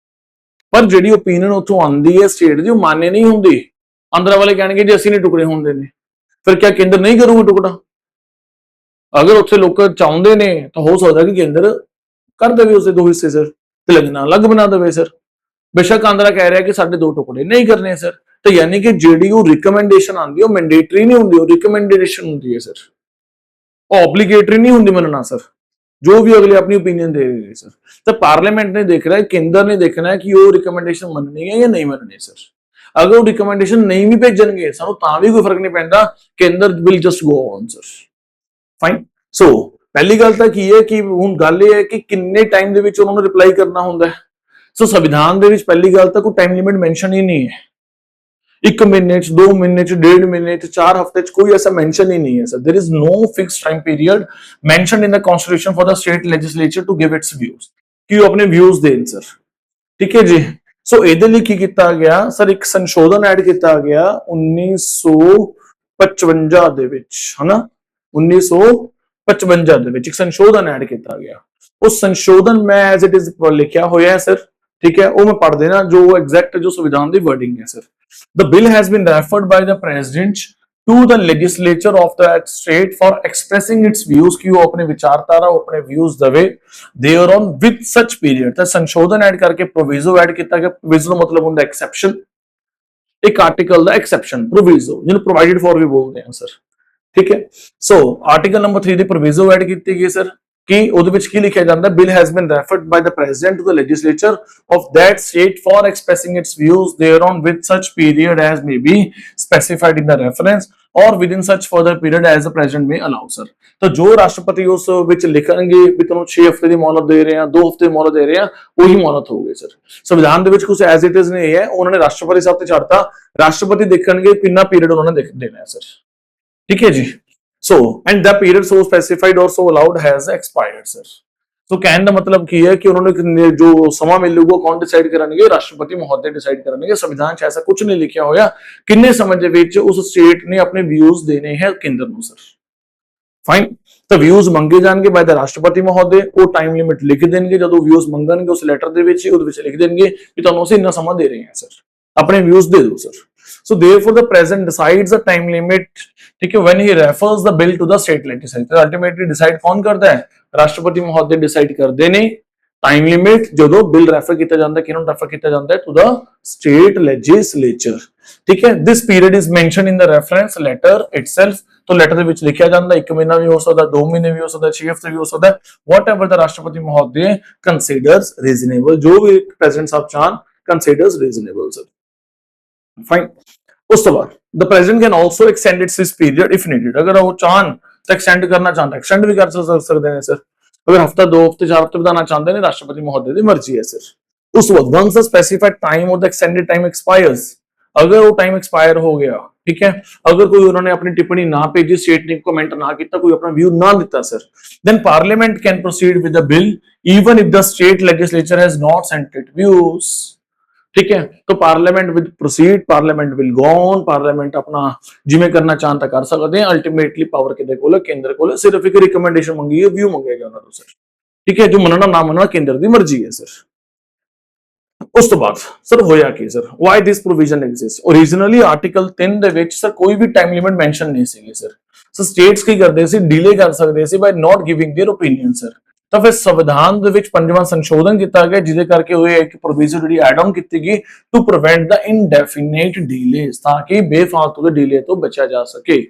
ਪਰ ਜਿਹੜੀ opinion ਉੱਥੋਂ ਆਉਂਦੀ ਹੈ state ਦੀ ਉਹ ਮਾन्य ਨਹੀਂ ਹੁੰਦੀ। ਆਂਧਰਾ ਵਾਲੇ ਕਹਿਣਗੇ ਜੀ ਅਸੀਂ ਨਹੀਂ ਟੁਕੜੇ ਹੁੰਦੇ ਨੇ, ਫਿਰ ਕਿਆ ਕੇਂਦਰ ਨਹੀਂ ਕਰੂਗਾ ਟੁਕੜਾ? ਅਗਰ ਉੱਥੇ ਲੋਕ ਚਾਹੁੰਦੇ ਨੇ ਤਾਂ ਹੋ ਸਕਦਾ ਕਿ ਕੇਂਦਰ ਕਰ ਦੇਵੇ ਉਸੇ ਦੋ ਹਿੱਸੇ ਸਰ, तेलंगाना अलग बना देवे सर। बेशक आंध्रा कह रहा है कि साढ़े दो टुकड़े नहीं करने सर, तो यानी कि जेडी रिकमेंडेशन आती है मैंडेटरी नहीं होंगी, रिकमेंडेशन होती है सर, ऑब्लिगेटरी नहीं होंगी मनना सर, जो भी अगले अपनी ओपीनियन दे रहे सर। तो पार्लियामेंट ने देखना है, केंद्र ने देखना है कि वो रिकमेंडेशन मननी है या नहीं मननी सर। अगर वो रिकमेंडेशन नहीं भी भेजणगे सानू तां भी कोई फर्क नहीं पैंदा, केंद्र will just go on sir, fine. So पहली गल तां की है कि हुण गल ये है कि किन्ने टाइम दे विच उन्होंने रिप्लाई करना हुंदा है। सो संविधान दे विच पहली गल तां कोई टाइम लिमिट मेंशन ही नहीं है, 1 महीने 2 महीने 1.5 महीने 4 हफ्ते कोई ऐसा मेंशन ही नहीं है sir. There is no fixed time period mentioned in the constitution for the state legislature to give its views, कि वो अपने व्यूज देन सर। ठीक है जी। सो ਇਹਦੇ ਲਈ ਕੀ ਕੀਤਾ ਗਿਆ ਸਰ, ਇੱਕ ਸੰਸ਼ੋਧਨ ਐਡ ਕੀਤਾ ਗਿਆ 1955 ਦੇ ਵਿੱਚ, ਹਨਾ 1955 ਦੇ ਵਿੱਚ ਇੱਕ ਸੰਸ਼ੋਧਨ ਐਡ ਕੀਤਾ ਗਿਆ। ਉਸ ਸੰਸ਼ੋਧਨ ਮੈਂ ਐਜ਼ ਇਟ ਇਜ਼ ਲਿਖਿਆ ਹੋਇਆ ਹੈ ਸਰ, ठीक है, वो मैं पढ़ देना जो एग्जैक्ट जो संविधान की वर्डिंग है sir. The bill has been referred by the president to the legislature of that state for expressing its views, कि वो अपने विचारधारा अपने व्यूज दवे their on with such period. तो संशोधन ऐड करके प्रोविजो ऐड किया गया। प्रोविजो मतलब होता एक्सेप्शन, एक आर्टिकल दा एक्सेप्शन, प्रोविजो जिन्हें प्रोवाइडेड फॉर भी बोलते हैं सर। ठीक है। सो आर्टिकल नंबर 3 दी प्रोविजो ऐड की गई सर कि ਉਹਦੇ ਵਿੱਚ ਕੀ ਲਿਖਿਆ ਜਾਂਦਾ, bill has been referred by the president to the legislature of that state for expressing its views thereon with such period as may be specified in the reference or within such further period as the president may allow sir। ਤਾਂ ਜੋ ਰਾਸ਼ਟਰਪਤੀ ਉਸ ਵਿੱਚ ਲਿਖਣਗੇ ਵੀ ਤੁਹਾਨੂੰ 6 ਹਫ਼ਤੇ ਦੀ ਮੌਲਤ ਦੇ ਰਹੇ ਆ, 2 ਹਫ਼ਤੇ ਦੀ ਮੌਲਤ ਦੇ ਰਹੇ ਆ, ਉਹੀ ਮੌਲਤ ਹੋਊਗੀ ਸਰ। ਸੰਵਿਧਾਨ ਦੇ ਵਿੱਚ ਕੁਝ ਐਜ਼ ਇਟ ਇਜ਼ ਨਹੀਂ ਹੈ, ਉਹਨਾਂ ਨੇ ਰਾਸ਼ਟਰਪਤੀ ਸਾਹਿਬ ਤੇ ਛੱਡਤਾ, ਰਾਸ਼ਟਰਪਤੀ ਦੇਖਣਗੇ ਕਿੰਨਾ ਪੀਰੀਅਡ ਉਹਨਾਂ ਨੇ ਦੇਣਾ ਹੈ ਸਰ। ਠੀਕ ਹੈ ਜੀ। So and the period so specified ਔਰ ਸੋ ਅਲਾਉਡ ਹੈਜ਼ ਐਕਸਪਾਇਰਡ ਸਰ। ਸੋ ਕਹਿਣ ਦਾ ਮਤਲਬ ਕੀ ਹੈ ਕਿ ਉਹਨਾਂ ਨੇ ਜੋ ਸਮਾਂ ਮਿਲੂਗਾ ਕੌਣ ਡਿਸਾਈਡ ਕਰਨਗੇ, ਰਾਸ਼ਟਰਪਤੀ ਮਹੋਦय ਡਿਸਾਈਡ ਕਰਨਗੇ। ਸੰਵਿਧਾਨ 'ਚ ਐਸਾ ਕੁਝ ਨਹੀਂ ਲਿਖਿਆ ਹੋਇਆ ਕਿੰਨੇ ਸਮੇਂ ਦੇ ਵਿੱਚ ਉਸ ਸਟੇਟ ਨੇ ਆਪਣੇ ਵਿਊਜ਼ ਦੇਣੇ ਹੈ ਕੇਂਦਰ ਨੂੰ ਸਰ। ਫਾਈਨ। ਤਾਂ ਵਿਊਜ਼ ਮੰਗੇ ਜਾਣਗੇ ਬਾय ਦ ਰਾਸ਼ਟਰਪਤੀ ਮਹੋਦय, ਉਹ ਟਾਈਮ ਲਿਮਿਟ ਲਿਖ ਦੇਣਗੇ, ਜਦੋਂ ਵਿਊਜ਼ ਮੰਗਣਗੇ ਉਸ ਲੈਟਰ ਦੇ ਵਿੱਚ ਉਹਦੇ ਵਿੱਚ ਲਿਖ ਦੇਣਗੇ ਕਿ ਤੁਹਾਨੂੰ ਅਸੀਂ ਇੰਨਾ ਸਮਾਂ ਦੇ ਰਹੇ ਹਾਂ ਸਰ, ਆਪਣੇ ਵਿਊਜ਼ ਦੇ ਦਿਓ sir. So therefore the president decides the time limit, ठीक है, when he refers the bill to the state legislature। ultimately decide कौन करता है, राष्ट्रपति महोदय decide करते ने time limit ਜਦੋਂ bill refer ਕੀਤਾ ਜਾਂਦਾ, ਕਿਹਨੂੰ refer ਕੀਤਾ ਜਾਂਦਾ ਹੈ, to the state legislature। ठीक है, this period is mentioned in the reference letter itself। तो लेटर ਦੇ ਵਿੱਚ ਲਿਖਿਆ ਜਾਂਦਾ 1 ਮਹੀਨਾ ਵੀ ਹੋ ਸਕਦਾ, 2 ਮਹੀਨੇ ਵੀ ਹੋ ਸਕਦਾ, 6 ਹਫ਼ਤੇ ਵੀ ਹੋ ਸਕਦਾ, whatever the ਰਾਸ਼ਟਰਪਤੀ ਮਹੋਦय considers reasonable, ਜੋ ਵੀ president ਸਾਹਿਬ ਚਾਹਨ considers reasonable sir। fine। ਉਸ ਤੋਂ ਬਾਅਦ the president can also extend its period if needed। ਅਗਰ ਉਹ ਚਾਹਨ ਤਾਂ ਐਕਸਟੈਂਡ ਕਰਨਾ ਚਾਹੁੰਦਾ, ਐਕਸਟੈਂਡ ਵੀ ਕਰ ਸਕਦੇ ਨੇ ਸਰ। ਅਗਰ ਹਫਤਾ 2 ਹਫ਼ਤੇ 4 ਹਫ਼ਤੇ ਵਧਾਉਣਾ ਚਾਹੁੰਦੇ ਨੇ, ਰਾਸ਼ਟਰਪਤੀ ਮਹੋਦय ਦੀ ਮਰਜ਼ੀ ਹੈ ਸਰ। ਉਸ ਤੋਂ ਬਾਅਦ once the specified time of the extended time expires, ਅਗਰ ਉਹ ਟਾਈਮ ਐਕਸਪਾਇਰ ਹੋ ਗਿਆ, ਠੀਕ ਹੈ, ਅਗਰ ਕੋਈ ਉਹਨਾਂ ਨੇ ਆਪਣੀ ਟਿੱਪਣੀ ਨਾ ਭੇਜੀ, ਸਟੇਟ ਨੇ ਕਮੈਂਟ ਨਾ ਕੀਤਾ, ਕੋਈ ਆਪਣਾ ਵਿਊ ਨਾ ਦਿੱਤਾ sir, then parliament can proceed with the bill even if the state legislature has not sent it views। ठीक है, तो parliament will proceed, parliament will go on, parliament अपना जिवें करना चाहता कर सकते हैं। अल्टीमेटली पावर किहदे कोल है, केंद्र कोल है। सिर्फ एक रिकमेंडेशन मंगी है, व्यू मंगेगा उन्हां तों सर। ठीक है, जो मनना ना मनना केंद्र दी मर्जी है सर। उस तो बाद सर होया की sir, why this provision exist. Originally article 3 ਦੇ ਵਿੱਚ ਸਰ ਕੋਈ ਵੀ ਟਾਈਮ ਲਿਮਿਟ ਮੈਂਸ਼ਨ ਨਹੀਂ ਸੀਗੀ ਸਰ। ਸੋ ਸਟੇਟਸ ਕੀ ਕਰਦੇ ਸੀ, ਡਿਲੇ ਕਰ ਸਕਦੇ ਸੀ by not giving their opinion sir. ਤਾਂ ਫਿਰ ਸੰਵਿਧਾਨ ਦੇ ਵਿੱਚ 5ਵਾਂ ਸੰਸ਼ੋਧਨ ਕੀਤਾ ਗਿਆ, ਜਿਹਦੇ ਕਰਕੇ ਉਹ ਇੱਕ ਪ੍ਰੋਵੀਜ਼ਨ ਜਿਹੜੀ ਐਡ ਆਨ ਕੀਤੀ ਗਈ ਟੂ ਪ੍ਰੀਵੈਂਟ ਦਾ ਇਨਡੈਫੀਨਿਟ ਡਿਲੇਸ, ਤਾਂ ਕਿ ਬੇਫਾਲਤੂ ਦੇ ਡਿਲੇ ਤੋਂ ਬਚਿਆ ਜਾ ਸਕੇ।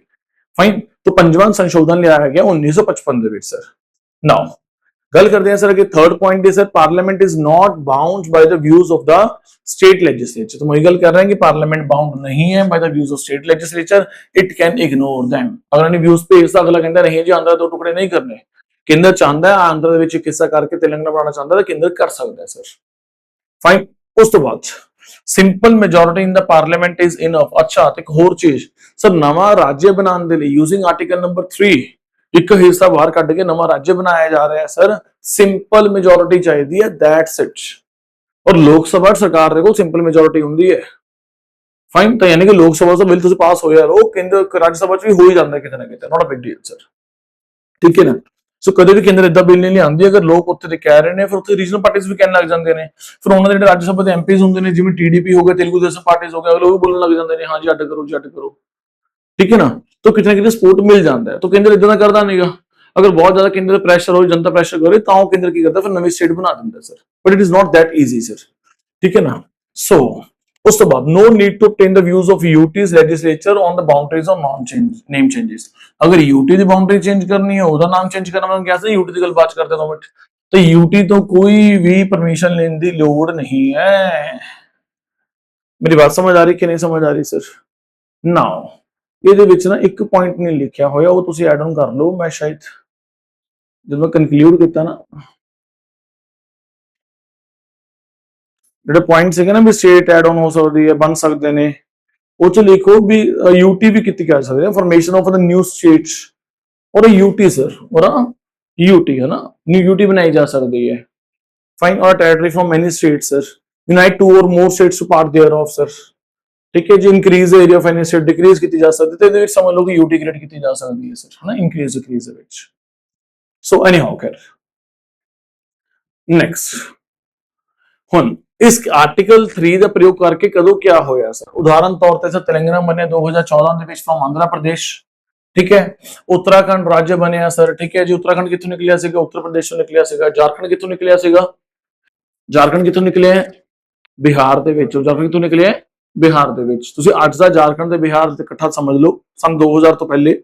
ਫਾਈਨ। तो 5ਵਾਂ ਸੰਸ਼ੋਧਨ ਲਿਆਇਆ ਗਿਆ 1955 ਦੇ ਵਿੱਚ ਸਰ। ਨਾਓ ਗੱਲ ਕਰਦੇ ਹਾਂ ਸਰ ਕਿ third point the sir, parliament is not bound ਬਾय the views of the state legislature. तो वही गल कर रहे हैं कि पार्लियामेंट बाउंड नहीं है by the views of state legislature, it can ignore them. अगर इन्हें व्यूज भेजता, अगला कहता नहीं जी आंध्र दो टुकड़े नहीं करने, केंद्र चाहता है आंध्र ਦੇ ਵਿੱਚ ਇੱਕ ਹਿੱਸਾ ਕਰਕੇ तेलंगाना ਬਣਾਉਣਾ ਚਾਹੁੰਦਾ ਤਾਂ ਕੇਂਦਰ ਕਰ ਸਕਦਾ ਹੈ ਸਰ। ਫਾਈਨ। ਉਸ ਤੋਂ ਬਾਅਦ simple majority in the parliament is enough. ਅੱਛਾ, ਤੇ ਇੱਕ ਹੋਰ ਚੀਜ਼ ਸਰ, ਨਵਾਂ ਰਾਜ ਬਣਾਉਣ ਦੇ ਲਈ ਯੂਜ਼ਿੰਗ ਆਰਟੀਕਲ ਨੰਬਰ 3 ਇੱਕ ਹਿੱਸਾ ਬਾਹਰ ਕੱਢ ਕੇ ਨਵਾਂ ਰਾਜ ਬਣਾਇਆ ਜਾ ਰਿਹਾ ਹੈ ਸਰ। ਸਿੰਪਲ ਮੈਜੋਰਿਟੀ ਚਾਹੀਦੀ ਹੈ, ਦੈਟਸ ਇਟ। ਔਰ ਲੋਕ ਸਭਾ ਸਰਕਾਰ ਦੇ ਕੋਲ ਸਿੰਪਲ ਮੈਜੋਰਿਟੀ ਹੁੰਦੀ ਹੈ। ਫਾਈਨ। ਤਾਂ ਯਾਨੀ ਕਿ ਲੋਕ ਸਭਾ ਦਾ ਬਿੱਲ ਤੁਸੀਂ ਪਾਸ ਹੋਇਆ ਉਹ ਕੇਂਦਰ ਰਾਜ ਸਭਾ ਚ ਵੀ ਹੋ ਹੀ ਜਾਂਦਾ ਕਿਤੇ ਨਾ ਕਿਤੇ, ਨਾਟ ਅ ਬਿਗ ਡੀਲ ਸਰ। ਠੀਕ ਹੈ ਨਾ। ਸੋ ਕਦੇ ਵੀ ਕੇਂਦਰ ਇਦਾਂ ਬਿੱਲ ਨਹੀਂ ਲਿਆਂਦੀ, ਅਗਰ ਲੋਕ ਉੱਥੇ ਤੇ ਕਹਿ ਰਹੇ ਨੇ ਫਿਰ ਉੱਥੇ ਰੀਜਨਲ ਪਾਰਟੀਆਂ ਵੀ ਕਹਿਣ ਲੱਗ ਜਾਂਦੇ ਨੇ। ਫਿਰ ਉਹਨਾਂ ਦੇ ਜਿਹੜੇ ਰਾਜ ਸਭਾ ਦੇ ਐਮਪੀਜ਼ ਹੁੰਦੇ ਨੇ, ਜਿਵੇਂ ਟੀਡੀਪੀ ਹੋ ਗਿਆ, ਤੇਲਗੂ ਦੇਸ਼ਮ ਪਾਰਟੀਜ਼ ਹੋ ਗਿਆ, ਅਗਲੇ ਉਹ ਵੀ ਬੋਲਣ ਲੱਗ ਜਾਂਦੇ ਨੇ ਹਾਂ ਜੀ ਅੱਡ ਕਰੋ ਜੀ ਅੱਡ ਕਰੋ। ਠੀਕ ਹੈ ਨਾ। ਤਾਂ ਕਿਤੇ ਨਾ ਕਿਤੇ ਸਪੋਰਟ ਮਿਲ ਜਾਂਦਾ ਹੈ। ਤਾਂ ਕੇਂਦਰ ਇਦਾਂ ਦਾ ਕਰਦਾ ਨਹੀਂਗਾ। ਅਗਰ ਬਹੁਤ ਜ਼ਿਆਦਾ ਕੇਂਦਰ ਦਾ ਪ੍ਰੈਸ਼ਰ ਹੋਵੇ, ਜਨਤਾ ਪ੍ਰੈਸ਼ਰ ਕਰੇ, ਤਾਂ ਉਹ ਕੇਂਦਰ ਕੀ ਕਰਦਾ, ਫਿਰ ਨਵੀਂ ਸਟੇਟ ਬਣਾ ਦਿੰਦਾ sir. But it is not that easy sir. ਠੀਕ ਹੈ ਨਾ। ਸੋ ਉਸ ਤੋਂ ਬਾਅਦ no need to obtain the views of UT's legislature on the boundaries of name changes। ਅਗਰ UT ਦੀ ਬਾਉਂਡਰੀ ਚੇਂਜ ਕਰਨੀ ਹੈ, ਉਹਦਾ ਨਾਮ ਚੇਂਜ ਕਰਨਾ, ਮੈਂ ਕਿਹਾ ਸੀ UT ਦੀ ਗੱਲ ਬਾਤ ਕਰਦੇ 2 ਮਿੰਟ, ਤਾਂ UT ਤੋਂ ਕੋਈ ਵੀ ਪਰਮਿਸ਼ਨ ਲੈਣ ਦੀ ਲੋੜ ਨਹੀਂ ਹੈ। ਮੇਰੀ ਬਾਤ ਸਮਝ ਆ ਰਹੀ ਕਿ ਨਹੀਂ ਸਮਝ ਆ ਰਹੀ ਸਰ? ਨਾਓ ਇਹਦੇ ਵਿੱਚ ਨਾ ਇੱਕ ਪੁਆਇੰਟ ਨਹੀਂ ਲਿਖਿਆ ਹੋਇਆ, ਉਹ ਤੁਸੀਂ ਐਡ ਆਨ ਕਰ ਲਓ। ਮੈਂ ਸ਼ਾਇਦ ਜਦੋਂ ਮੈਂ ਕਨਕਲੂਡ ਕੀਤਾ ਨਾ, ਜਿਹੜੇ ਪੁਆਇੰਟ ਸੀਗੇ ਨਾ ਵੀ ਸਟੇਟ ਐਡ ਆਨ ਹੋ ਸਕਦੀ ਹੈ, ਬਣ ਸਕਦੇ ਨੇ, ਉਹ ਚ ਲਿਖੋ ਵੀ UT ਵੀ ਕੀਤੀ ਜਾ ਸਕਦੀ ਹੈ, formation of the new states ਔਰ UT ਸਰ, ਔਰ UT ਹੈ ਨਾ, ਨਿਊ UT ਬਣਾਈ ਜਾ ਸਕਦੀ ਹੈ। फाइन। और territory from many states sir, unite 2 और more states to part thereof sir. ठीक है जी। Increase area of any state decrease की जा सकती है, तो ਇਹਦੇ ਵਿੱਚ ਸਮਝ ਲਓ ਕਿ UT ਕ੍ਰੀਏਟ ਕੀਤੀ ਜਾ ਸਕਦੀ ਹੈ ਸਰ, ਹੈ ਨਾ, ਇੰਕਰੀਜ਼ ਡਿਕਰੀਜ਼ ਦੇ ਵਿੱਚ। ਸੋ ਐਨੀ ਹਾਊ ਕਰ ਨੈਕਸਟ ਹੁਣ ਇਸ ਆਰਟੀਕਲ 3 ਦਾ ਪ੍ਰਯੋਗ ਕਰਕੇ ਕਦੋਂ ਕਿਆ ਹੋਇਆ ਸਰ? ਉਦਾਹਰਨ ਤੌਰ ਤੇ ਸਰ तेलंगाना ਬਣਿਆ 2014 ਦੇ ਵਿੱਚ ਫਰਮ ਆਂਧਰਾ ਪ੍ਰਦੇਸ਼। ठीक है। उत्तराखंड राज्य बनया सर। ठीक है जी। उत्तराखंड कितों निकलिया सीगा? उत्तर प्रदेश ਤੋਂ ਨਿਕਲਿਆ ਸੀਗਾ। झारखंड कितों निकलिया सीगा? झारखंड कितों निकलिया है? बिहार ਦੇ ਵਿੱਚੋਂ। झारखंड कितों निकलिया है? बिहार ਦੇ ਵਿੱਚ। ਤੁਸੀਂ ਅੱਜ ਦਾ झारखंड ਤੇ बिहार ਤੇ ਇਕੱਠਾ ਸਮਝ ਲਓ। सन 2000 ਤੋਂ ਪਹਿਲੇ,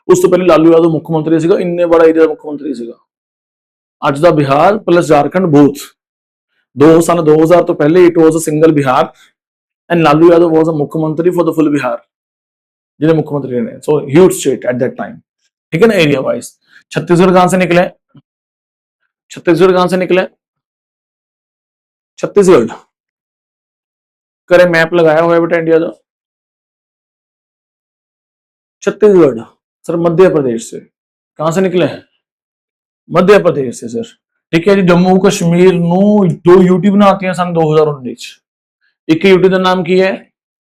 ਉਸ ਤੋਂ ਪਹਿਲੇ ਲਾਲੂ यादव ਮੁੱਖ ਮੰਤਰੀ ਸੀਗਾ, ਇੰਨੇ ਬੜਾ ਏਰੀਆ ਦਾ ਮੁੱਖ ਮੰਤਰੀ ਸੀਗਾ। ਅੱਜ ਦਾ ਬਿਹਾਰ ਪਲਸ झारखंड both सन 2000 ਤੋਂ ਪਹਿਲੇ it was a single Bihar and Lalu Yadav was a मुख्य मंत्री for the full बिहार, जिन्हें मुख्यमंत्री ने, so huge state at that time, ठीक है ना, एरिया वाइज। छत्तीसगढ़ कहां से निकले? छत्तीसगढ़ कहां से निकले? छत्तीसगढ़ करे मैप लगाया हुआ है बेटा इंडिया का। छत्तीसगढ़ सर मध्य प्रदेश से। कहां से निकले हैं? मध्य प्रदेश से सर। ठीक है जी। जम्मू कश्मीर ਨੂੰ 2 यूटी ਬਣਾਤੀਆਂ सन 2019 ਚ। ਇੱਕ यूटी ਦਾ ਨਾਮ ਕੀ ਹੈ?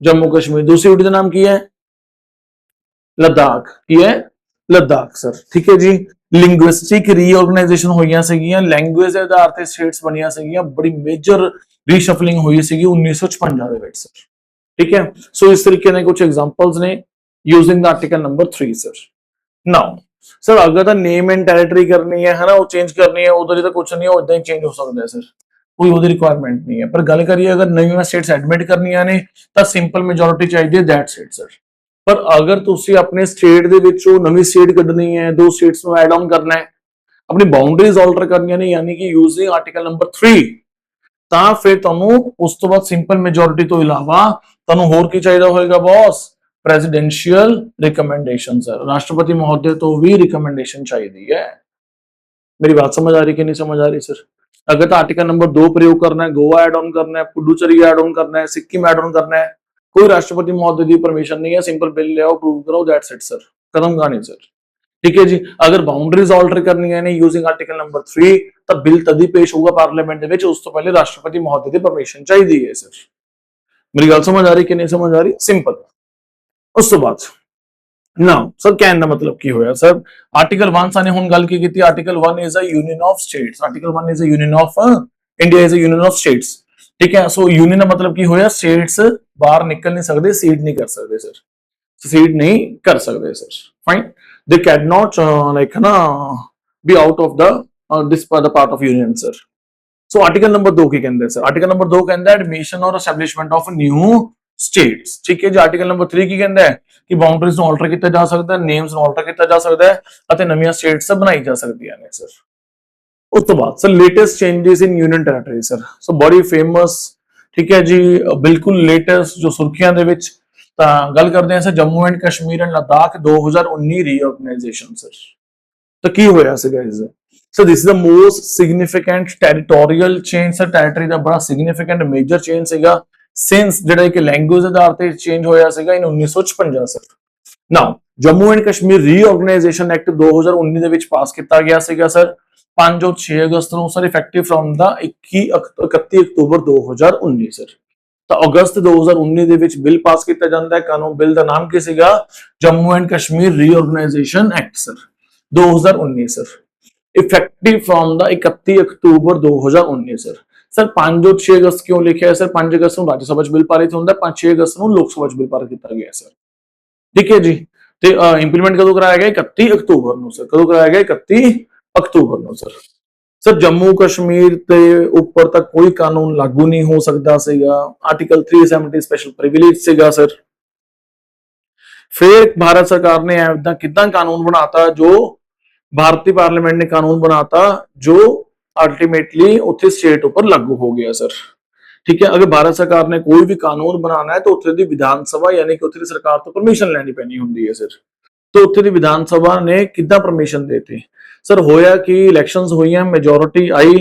जम्मू कश्मीर। दूसरी यूटी ਦਾ ਨਾਮ ਕੀ ਹੈ? लद्दाख। की है? लद्दाख सर। ठीक है जी। लिंग्विस्टिक रीऑर्गेनाइजेशन ਹੋਈਆਂ ਸੀਗੀਆਂ, ਲੈਂਗੁਏਜ ਦੇ ਆਧਾਰ ਤੇ ਸਟੇਟਸ ਬਣੀਆਂ ਸੀਗੀਆਂ, ਬੜੀ ਮੇਜਰ ਰੀਸ਼ਫਲਿੰਗ ਹੋਈ ਸੀਗੀ 1956 ਦੇ ਵਿੱਚ ਸਰ। ठीक है। सो इस तरीके ने कुछ एग्जांपल्स ने using the article number 3 sir. Now sir अगर ਤਾਂ नेम एंड टेरिटरी करनी है ना, वो चेंज करनी है, उधर ही तो कुछ नहीं है, उदा ही चेंज हो सकता है सर, कोई ਉਹਦੀ रिक्वायरमेंट नहीं है। पर गल करिए अगर नवीं स्टेट्स एडमिट करनियां ने ਤਾਂ ਸਿੰਪਲ ਮੈਜੋਰਿਟੀ ਚਾਹੀਦੀ ਹੈ दैट स्टेट सर। पर अगर ਤੁਸੀਂ ਆਪਣੇ ਸਟੇਟ ਦੇ ਵਿੱਚੋਂ ਨਵੀਂ ਸਟੇਟ ਕੱਢਣੀ ਹੈ, ਦੋ ਸਟੇਟਸ ਨੂੰ ਐਡ ਆਨ ਕਰਨਾ ਹੈ, ਆਪਣੀ ਬਾਉਂਡਰੀਜ਼ ਆਲਟਰ ਕਰਨੀਆਂ ਨੇ, ਯਾਨੀ ਕਿ ਯੂਜ਼ਿੰਗ ਆਰਟੀਕਲ ਨੰਬਰ 3, ਤਾਂ ਫਿਰ ਤੁਹਾਨੂੰ ਉਸ ਤੋਂ ਬਾਅਦ ਸਿੰਪਲ ਮੈਜੋਰਿਟੀ ਤੋਂ ਇਲਾਵਾ ਤੁਹਾਨੂੰ ਹੋਰ ਕੀ ਚਾਹੀਦਾ ਹੋਏਗਾ ਬॉस? Presidential recommendation sir. राष्ट्रपति महोदय तो भी रिकमेंडेशन चाहिए है। मेरी बात समझ आ रही कि नहीं समझ आ रही सर? अगर तो आर्टिकल नंबर 2 प्रयोग करना है, गोवा एड ऑन करना है, पुडुचेरी एड ऑन करना है, सिक्किम एड ऑन करना है, कोई राष्ट्रपति महोदय की परमिशन नहीं है, सिंपल बिल ले आओ, अप्रूव करो, दैट्स इट सर, खत्म कहानी सर। ठीक है जी। अगर बाउंड्रीज ऑल्टर करनी है यूजिंग आर्टिकल नंबर 3, तब बिल तभी पेश होगा पार्लियामेंट में, उस तो पहले राष्ट्रपति महोदय की परमिशन चाहिए है सर। मेरी गल समझ आ रही कि नहीं समझ आ रही? सिंपल। उस तो बाद ना सर कहने का मतलब की होया सर, आर्टिकल 1 साने हुन गल की कीती, article 1 is a union of states, article 1 is a union of India is a union of states. ठीक है। सो यूनियन का मतलब की होया स्टेट्स बाहर निकल नहीं सकते, सीड नहीं कर सकते सर, सीड नहीं कर सकते sir. Fine. They can not like ना be out of the this part of union sir. So article number 2 की कहते हैं सर? आर्टिकल नंबर 2 कहता है एडमिशन और एस्टैब्लिशमेंट ऑफ न्यू स्टेट्स। ठीक है जी। आर्टिकल नंबर 3 की कहता है कि बाउंड्रीज ਨੂੰ ਆਲਟਰ ਕੀਤਾ ਜਾ ਸਕਦਾ ਹੈ, ਨੇਮਸ ਨੂੰ ਆਲਟਰ ਕੀਤਾ ਜਾ ਸਕਦਾ ਹੈ ਅਤੇ ਨਵੀਆਂ ਸਟੇਟਸ ਬਣਾਈ ਜਾ ਸਕਦੀਆਂ ਨੇ ਸਰ। ਉਸ ਤੋਂ ਬਾਅਦ ਸਰ ਲੇਟੈਸਟ ਚੇਂजेस ਇਨ ਯੂਨੀਅਨ ਟੈਰੀਟਰੀ ਸਰ। ਸੋ ਬੜੀ ਫੇਮਸ, ਠੀਕ ਹੈ ਜੀ, ਬਿਲਕੁਲ ਲੇਟੈਸਟ ਜੋ ਸੁਰਖੀਆਂ ਦੇ ਵਿੱਚ, ਤਾਂ ਗੱਲ ਕਰਦੇ ਹਾਂ sir Jammu and Kashmir and Ladakh 2019 reorganization sir. ਤਾਂ ਕੀ ਹੋਇਆ ਸੀਗਾ ਇਸ ਦਾ? So this is the most significant territorial change sir. Territory ਦਾ ਬੜਾ ਸਿਗਨੀਫੀਕੈਂਟ ਮੇਜਰ ਚੇਂਜ ਸੀਗਾ सिंस ਜਿਹੜਾ ਕਿ ਲੈਂਗੁਏਜ ਦੇ ਆਧਾਰ ਤੇ ਚੇਂਜ ਹੋਇਆ ਸੀਗਾ in 1956 sir. Now Jammu and Kashmir reorganisation act 2019 ਦੇ ਵਿੱਚ ਪਾਸ ਕੀਤਾ ਗਿਆ ਸੀਗਾ ਸਰ 5 और 6 ਅਗਸਤ ਨੂੰ ਸਰ, ਇਫੈਕਟਿਵ ਫਰਮ ਦਾ 31 ਅਕਤੂਬਰ 2019 ਸਰ। ਤਾਂ ਅਗਸਤ 2019 ਦੇ ਵਿੱਚ ਬਿੱਲ ਪਾਸ ਕੀਤਾ ਜਾਂਦਾ ਹੈ। ਕਾਨੂੰਨ ਬਿੱਲ ਦਾ ਨਾਮ ਕੀ ਸੀਗਾ? Jammu and Kashmir reorganisation act sir 2019 sir, effective from the 31 ਅਕਤੂਬਰ 2019 ਸਰ। सर 5 और 6 अगस्त क्यों लिखा है सर? 5 अगस्त ਨੂੰ राज्यसभा ਚ ਬਿੱਲ ਪਾਰਿਤ ਹੁੰਦਾ ਹੈ, 5-6 ਅਗਸਤ ਨੂੰ ਲੋਕ ਸਭਾ ਚ ਬਿੱਲ ਪਾਰਿਤ ਕੀਤਾ ਗਿਆ ਸਰ। ਠੀਕ ਹੈ ਜੀ। ਤੇ ਇੰਪਲੀਮੈਂਟ ਕਦੋਂ ਕਰਾਇਆ ਗਿਆ? 31 ਅਕਤੂਬਰ ਨੂੰ ਸਰ। ਕਦੋਂ ਕਰਾਇਆ ਗਿਆ? 31 ਅਕਤੂਬਰ ਨੂੰ ਸਰ। ਸਰ ਜੰਮੂ ਕਸ਼ਮੀਰ ਤੇ ਉੱਪਰ ਤੱਕ ਕੋਈ ਕਾਨੂੰਨ ਲਾਗੂ ਨਹੀਂ ਹੋ ਸਕਦਾ ਸੀਗਾ, ਆਰਟੀਕਲ 370 ਸਪੈਸ਼ਲ ਪ੍ਰਿਵਿਲੇਜ ਸੀਗਾ ਸਰ। ਫਿਰ ਭਾਰਤ ਸਰਕਾਰ ਨੇ ਐਦਾਂ ਕਿਦਾਂ ਕਾਨੂੰਨ ਬਣਾਤਾ, ਜੋ ਭਾਰਤੀ ਪਾਰਲੀਮੈਂਟ ਨੇ ਕਾਨੂੰਨ ਬਣਾਤਾ ਜੋ अल्टीमेटली उत्थे स्टेट ऊपर लागू हो गया सर। ठीक है। अगर भारत सरकार ने कोई भी कानून बनाना है तो उत्थे दी विधानसभा यानी कि उत्थे दी सरकार तो परमिशन लेनी पैनी हुंदी है सर। तो उत्थे दी विधानसभा ने किद्दां परमिशन देती सर? होया कि इलैक्शंस होईयां, मेजोरिटी आई,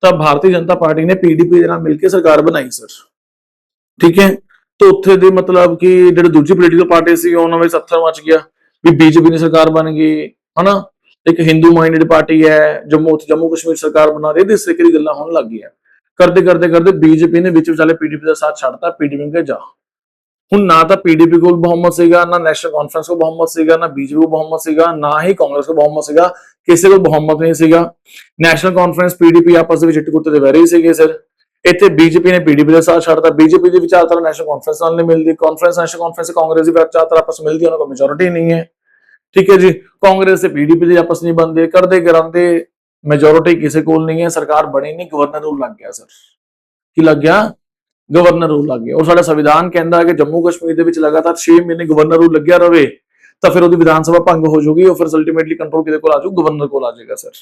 तो भारतीय जनता पार्टी ने पीडीपी दे नाल मिलके सरकार बनाई सर। ठीक है। तो उत्थे दे मतलब कि जिहड़ी दूजी पोलीटिकल पार्टी सी उन्हां विच पत्थर मच गया भी बीजेपी दी सरकार बन गई है ना, एक हिंदू माइंडेड पार्टी है, जम्मू कश्मीर सरकार बना रही है, इस तरीके की गल्लां होण लग गई। करते करते करते बीजेपी ने विच विचाले पीडीपी का साथ छड्डता, पीडीपी के जा हुण ना तो पीडीपी को बहुमत सीगा, ना नेशनल कॉन्फ्रेंस को बहुमत सीगा, ना बीजेपी को बहुमत सीगा, ना ही कांग्रेस को बहुमत सीगा, किसी को बहुमत नहीं सीगा। नेशनल कॉन्फ्रेंस पीडीपी आपस में चिट्टे कुत्ते वैरी सीगे सर। इत्थे बीजेपी ने पीडीपी का साथ छड्डता, बीजेपी की विचारधारा नेशनल कॉन्फ्रेंस नाल नहीं मिलती, नेशनल कॉन्फ्रेंस कांग्रेस की विचारधारा आपस में मिलती, उन्होंने कोई मेजोरिटी नहीं है। ठीक है जी। कांग्रेस से पीडीपी से आपस नहीं बनते, करते कराते मेजोरिटी किसी को नहीं है, सरकार बनी नहीं, गवर्नर रूल लग गया सर। की लग गया? गवर्नर रूल लग गया। और साडा संविधान कहता है कि जम्मू कश्मीर दे विच लगातार 6 महीने गवर्नर रूल लग्या रहे तो फिर उहदी विधानसभा भंग हो जाएगी और फिर अल्टीमेटली कंट्रोल किहदे कोल आ जाऊ? गवर्नर कोल आ जाएगा सर।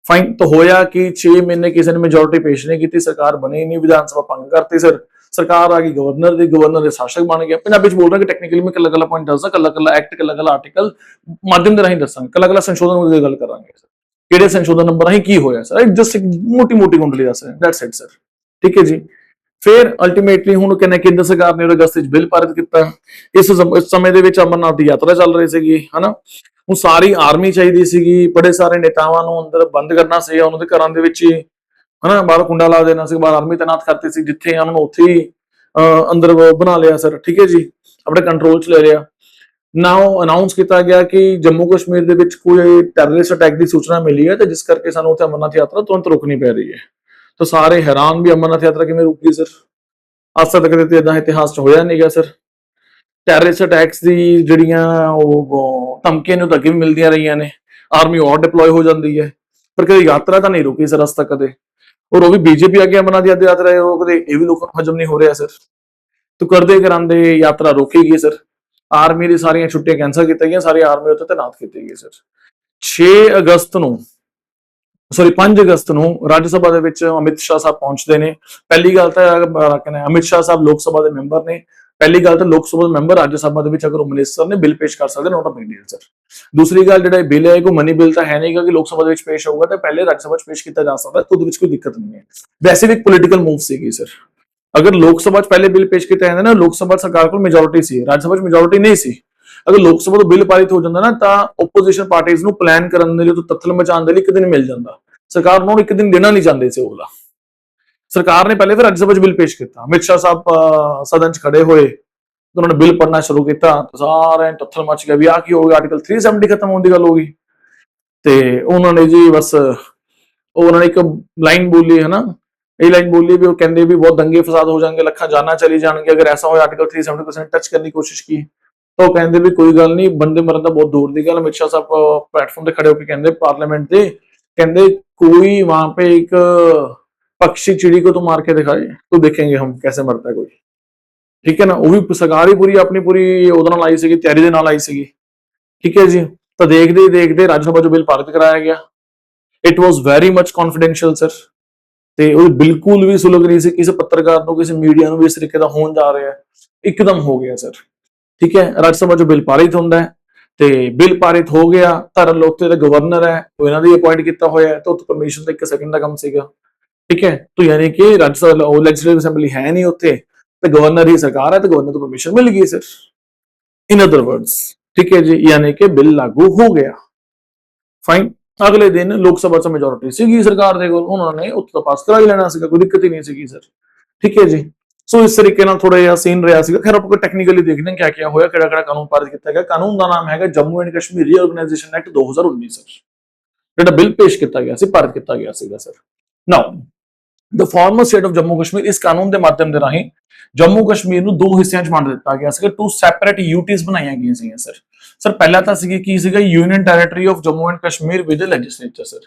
फाइन, तो होया कि 6 महीने किसी ने मेजोरिटी पेश नहीं की, सरकार बनी नहीं, विधान सभा भंग करती सर, सरकार आ गई गवर्नर दी, गवर्नर दे शासक बन गया। पंजाबी च बोल रहा कि टेक्निकली मैं कला कला पॉइंट दसदा, कला कला एक्ट, कला कला आर्टिकल माध्यम दे राਹੀਂ दसांगे, कला कला संशोधन ਦੀ ਗੱਲ ਕਰਾਂਗੇ ਸਰ, ਕਿਹੜੇ ਸੰਸ਼ੋਧਨ ਨੰਬਰ ਰਾਹੀਂ ਕੀ ਹੋਇਆ ਸਰ, ਜਸਟ ਇੱਕ ਮੋਟੀ ਮੋਟੀ ਕੁੰਡਲੀ ਦੱਸ ਰਹੇ, ਦੈਟਸ ਇਟ ਸਰ। ਠੀਕ ਹੈ ਜੀ। ਫਿਰ ਅਲਟੀਮੇਟਲੀ ਹੁਣ ਕਹਿੰਦੇ ਕੇਂਦਰ ਸਰਕਾਰ ਨੇ ਅਗਸਤ ਵਿੱਚ ਬਿੱਲ ਪਾਰਿਤ ਕੀਤਾ। ਇਸ ਸਮੇਂ ਦੇ ਵਿੱਚ ਅਮਰਨਾਥ ਦੀ ਯਾਤਰਾ ਚੱਲ ਰਹੀ ਸੀਗੀ, ਹਨਾ। ਹੁਣ ਸਾਰੀ ਆਰਮੀ ਚਾਹੀਦੀ ਸੀਗੀ, ਬੜੇ ਸਾਰੇ ਨੇਤਾਵਾਂ ਨੂੰ ਅੰਦਰ ਬੰਦ ਕਰਨਾ ਸੀ, ਉਹਨਾਂ ਦੇ ਘਰਾਂ ਦੇ ਵਿੱਚ ਹੀ, ਹਨਾ, ਬਾਹਰ ਕੁੰਡਾ ਲਾ ਦੇਣਾ ਸੀ, ਬਾਹਰ ਆਰਮੀ ਤੈਨਾਤ ਕਰਤੀ ਸੀ, ਜਿੱਥੇ ਉਹਨਾਂ ਨੂੰ ਉੱਥੇ ਹੀ ਅੰਦਰ ਬਣਾ ਲਿਆ ਸਰ। ਠੀਕ ਹੈ ਜੀ, ਆਪਣੇ ਕੰਟਰੋਲ 'ਚ ਲੈ ਲਿਆ। ਨਾਓ ਅਨਾਉਂਸ ਕੀਤਾ ਗਿਆ ਕਿ ਜੰਮੂ ਕਸ਼ਮੀਰ ਦੇ ਵਿੱਚ ਕੋਈ ਟੈਰਰਿਸਟ ਅਟੈਕ ਦੀ ਸੂਚਨਾ ਮਿਲੀ ਹੈ, ਤੇ ਜਿਸ ਕਰਕੇ ਸਾਨੂੰ ਉੱਥੇ ਅਮਰਨਾਥ ਯਾਤਰਾ ਤੁਰੰਤ ਰੋਕਣੀ ਪੈ ਰਹੀ ਹੈ। ਤਾਂ ਸਾਰੇ ਹੈਰਾਨ ਵੀ ਅਮਰਨਾਥ ਯਾਤਰਾ ਕਿਵੇਂ ਰੁਕ ਗਈ ਸਰ, ਅੱਜ ਤੱਕ ਤੇ ਇਦਾਂ ਇਤਿਹਾਸ 'ਚ ਹੋਇਆ ਨਹੀਂਗਾ ਸਰ। ਟੈਰਰਿਸਟ ਅਟੈਕਸ ਦੀ ਜਿਹੜੀਆਂ ਉਹ ਧਮਕੀਆਂ ਨੂੰ ਤਾਂ ਅੱਗੇ ਵੀ ਮਿਲਦੀਆਂ ਰਹੀਆਂ ਨੇ, ਆਰਮੀ ਔਰ ਡਿਪਲੋਏ ਹੋ ਜਾਂਦੀ ਹੈ, ਪਰ ਕਦੇ ਯਾਤਰਾ ਤਾਂ ਨਹੀਂ ਰੁਕੀ ਸਰ ਅੱਜ ਤੱਕ ਕਦੇ। ਔਰ ਉਹ ਵੀ ਬੀਜੇਪੀ ਆ ਕੇ ਅਮਰਨਾਥ ਯਾਤਰਾ ਰੋਕਦੇ, ਇਹ ਵੀ ਲੋਕਾਂ ਨੂੰ ਹਜਮ ਨਹੀਂ ਹੋ ਰਿਹਾ ਸਰ। तो करते करांदे यात्रा रोकी गई सर, आर्मी दी सारियां छुट्टियां कैंसल की गई, सारी आर्मी उत्ते तैनात की गई सर। 6 अगस्त ਨੂੰ सॉरी 5 अगस्त ਨੂੰ राज्य सभा ਦੇ ਵਿੱਚ ਅਮਿਤ ਸ਼ਾਹ ਸਾਹਿਬ ਪਹੁੰਚਦੇ ਨੇ। ਪਹਿਲੀ ਗੱਲ ਤਾਂ ਕਹਿੰਦੇ ਅਮਿਤ ਸ਼ਾਹ ਸਾਹਿਬ ਲੋਕ ਸਭਾ ਦੇ ਮੈਂਬਰ ਨੇ, ਪਹਿਲੀ ਗੱਲ ਤਾਂ ਲੋਕ ਸਭਾ ਦੇ ਮੈਂਬਰ ਰਾਜ ਸਭਾ ਦੇ ਵਿੱਚ ਅਗਰ ਉਹ ਮਿਨਿਸਟਰ ਨੇ ਬਿੱਲ ਪੇਸ਼ ਕਰ ਸਕਦੇ, not a big deal sir. ਦੂਸਰੀ ਗੱਲ ਜਿਹੜਾ ਬਿੱਲ ਹੈ ਕੋਈ ਮਨੀ ਬਿੱਲ ਤਾਂ ਹੈ ਨਹੀਂਗਾ ਕਿ ਲੋਕ ਸਭਾ ਦੇ ਵਿੱਚ ਪੇਸ਼ ਹੋਊਗਾ ਤਾਂ ਪਹਿਲੇ ਰਾਜ ਸਭਾ 'ਚ ਪੇਸ਼ ਕੀਤਾ ਜਾ ਸਕਦਾ, ਉਹਦੇ ਵਿੱਚ ਕੋਈ ਦਿੱਕਤ ਨਹੀਂ ਹੈ। ਵੈਸੇ ਵੀ ਇੱਕ ਪੋਲੀਟੀਕਲ ਮੂਵ ਸੀਗੀ ਸਰ। अगर लोक सभा पहले बिल पेश किया जाता ना, लोक सभा सरकार को मेजोरिटी सी, राज्यसभा मेजोरिटी नहीं सी, अगर लोक सभा तो बिल पारित हो जाता ना तो ओपोजिशन पार्टीज ਨੂੰ प्लान ਕਰਨ ਦੇ ਲਈ, तो ਤੱਥਲ ਮਚਾਉਣ ਦੇ ਲਈ ਇੱਕ ਦਿਨ ਮਿਲ ਜਾਂਦਾ। ਸਰਕਾਰ ਨੂੰ ਇੱਕ ਦਿਨ ਦੇਣਾ ਨਹੀਂ ਚਾਹੁੰਦੇ ਸੀ ਉਹਲਾ। ਸਰਕਾਰ ਨੇ ਪਹਿਲੇ ਫਿਰ राज्य सभा 'ਚ ਬਿਲ ਪੇਸ਼ ਕੀਤਾ, ਅਮਿਤ ਸ਼ਾਹ ਸਾਹਿਬ ਸਦਨ 'ਚ ਖੜੇ ਹੋਏ, ਉਹਨਾਂ ਨੇ ਬਿਲ ਪੜਨਾ ਸ਼ੁਰੂ ਕੀਤਾ, ਸਾਰੇ ਤੱਥਲ ਮਚ ਗਿਆ ਵੀ ਆ ਕੀ ਹੋ ਗਿਆ, ਆਰਟੀਕਲ 370 ਖਤਮ ਹੋਣ ਦੀ ਗੱਲ ਹੋ ਗਈ। ਤੇ ਉਹਨਾਂ ਨੇ ਜੀ ਬਸ ਉਹਨਾਂ ਨੇ ਇੱਕ ਲਾਈਨ ਬੋਲੀ ਹੈ ਨਾ, ये लाइन बोली भी, वो कहते भी बहुत दंगे फसाद हो जाएंगे, लखा जाना चली जाएंगे अगर ऐसा हो, आर्टिकल 370% टच करने की कोशिश की। तो कहते भी कोई गल नहीं, बंदे मरन दा बहुत दूर की गल। अमित शाह साहब प्लेटफॉर्म पे खड़े होकर कहते पार्लियामेंट से, कहते कोई वहां पे एक पक्षी चिड़ी को तो मार के दिखाए तो देखेंगे हम कैसे मरता है कोई। ठीक है ना, वो भी सरकार ही पूरी अपनी पूरी ਉਹਦੇ ਨਾਲ ਆਈ ਸੀਗੀ, ਤਿਆਰੀ ਦੇ ਨਾਲ ਆਈ ਸੀਗੀ। ठीक है जी, तो देखते ही देखते राज्यसभा जो बिल पारित कराया गया, it was very much confidential sir. ਤੇ ਉਹ ਬਿਲਕੁਲ ਵੀ ਸੁਲਗ ਨਹੀਂ ਸੀ, ਕਿਸੇ ਪੱਤਰਕਾਰ ਨੂੰ, ਕਿਸੇ ਮੀਡੀਆ ਨੂੰ ਵੀ ਇਸ ਤਰੀਕੇ ਦਾ ਹੋਣ ਜਾ ਰਿਹਾ, ਇੱਕਦਮ ਹੋ ਗਿਆ ਸਰ। ਠੀਕ ਹੈ, ਰਾਜ ਸਭਾ 'ਚ ਬਿੱਲ ਪਾਰਿਤ ਹੁੰਦਾ ਹੈ, ਤੇ ਬਿੱਲ ਪਾਰਿਤ ਹੋ ਗਿਆ, ਧਰਮ ਲੋਕਤੇ ਦਾ ਗਵਰਨਰ ਹੈ, ਉਹ ਇਹਨਾਂ ਦੀ ਅਪਾਇੰਟ ਕੀਤਾ ਹੋਇਆ ਹੈ, ਤਾਂ ਉੱਥੇ ਪਰਮਿਸ਼ਨ ਦਾ 1 ਸੈਕਿੰਡ ਦਾ ਕੰਮ ਸੀਗਾ। ਠੀਕ ਹੈ, ਤਾਂ ਯਾਨੀ ਕਿ ਰਾਜ ਸਭਾ ਉਹ ਲੈਜਿਸਲੇਟਿਵ ਅਸੈਂਬਲੀ ਹੈ ਨਹੀਂ ਉੱਥੇ, ਤੇ ਗਵਰਨਰ ਹੀ ਸਰਕਾਰ ਹੈ, ਤੇ ਗਵਰਨਰ ਤੋਂ ਪਰਮਿਸ਼ਨ ਮਿਲ ਗਈ ਸਰ। ਇਨ ਅਦਰ ਵਰਡਸ, ਠੀਕ ਹੈ ਜੀ, ਯਾਨੀ ਕਿ ਬਿੱਲ ਲਾਗੂ ਹੋ ਗਿਆ। ਫਾਈਨ, अगले दिन लोक सभा च मेजोरिटी सीगी सरकार दे कोल, उन्होंने उत्ते पास करा ही लेना सीगा, कोई दिक्कत ही नहीं सीगी सर। ठीक है जी, सो इस तरीके नाल थोड़ा जिहा सीन रहा सीगा। खैर ਆਪਾਂ टेक्निकली देखते हैं क्या क्या होया, किहड़ा कानून पारित किया गया। कानून का नाम है Jammu and Kashmir reorganisation act 2019 sir, जिहड़ा बिल पेश किया गया सी, पारित किया गया सीगा sir. Now the former state of Jammu Kashmir, इस कानून के माध्यम के राਹੀਂ जम्मू कश्मीर ਨੂੰ ਦੋ ਹਿੱਸਿਆਂ 'ਚ ਵੰਡ ਦਿੱਤਾ ਗਿਆ ਸੀਗਾ। 2 ਸੈਪਰੇਟ ਯੂਟੀਜ਼ ਬਣਾਈਆਂ ਗਈਆਂ ਸੀਗੀਆਂ ਸਰ। ਸਰ ਪਹਿਲਾ ਤਾਂ ਸੀਗੀ ਕੀ ਸੀਗਾ, union territory of Jammu and Kashmir with legislature sir,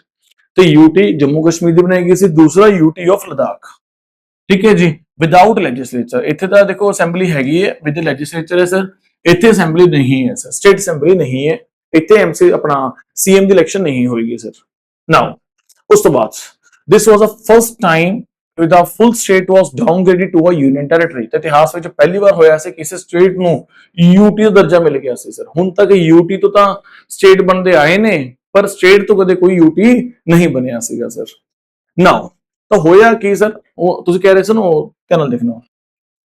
ਤੇ ਯੂਟੀ ਜੰਮੂ ਕਸ਼ਮੀਰ ਦੀ ਬਣਾਈ ਗਈ ਸੀ। ਦੂਸਰਾ ਯੂਟੀ ਆਫ ਲਦਾਖ, ਠੀਕ ਹੈ ਜੀ, ਵਿਦਆਊਟ ਲੈਜਿਸਲੇਚਰ। ਇੱਥੇ ਤਾਂ ਦੇਖੋ ਅਸੈਂਬਲੀ ਹੈਗੀ ਹੈ, ਵਿਦ ਲੈਜਿਸਲੇਚਰ ਹੈ ਸਰ, ਇੱਥੇ ਅਸੈਂਬਲੀ ਨਹੀਂ ਹੈ ਸਰ, ਸਟੇਟ ਅਸੈਂਬਲੀ ਨਹੀਂ ਹੈ ਇੱਥੇ, ਐਮਸੀ ਆਪਣਾ ਸੀਐਮ ਦੀ ਇਲੈਕਸ਼ਨ ਨਹੀਂ ਹੋਏਗੀ ਸਰ। ਨਾਓ ਉਸ ਤੋਂ ਬਾਅਦ this was a first time the full state was downgraded to a union territory, ਤੇ ਇਤਿਹਾਸ ਵਿੱਚ ਪਹਿਲੀ ਵਾਰ ਹੋਇਆ ਸੀ ਕਿਸੇ ਸਟੇਟ ਨੂੰ ਯੂਟੀ ਦਾ ਦਰਜਾ ਮਿਲ ਗਿਆ ਸੀ ਸਰ। ਹੁਣ ਤੱਕ ਯੂਟੀ ਤੋਂ ਤਾਂ ਸਟੇਟ ਬਣਦੇ ਆਏ ਨੇ, ਪਰ ਸਟੇਟ ਤੋਂ ਕਦੇ ਕੋਈ ਯੂਟੀ ਨਹੀਂ ਬਣਿਆ ਸੀਗਾ ਸਰ। ਨਾਓ ਤਾਂ ਹੋਇਆ ਕੀ ਸਰ, ਉਹ ਤੁਸੀਂ ਕਹਿ ਰਹੇ ਸੀ ਨਾ ਉਹ ਕੈਨਲ ਦੇਖਣਾ,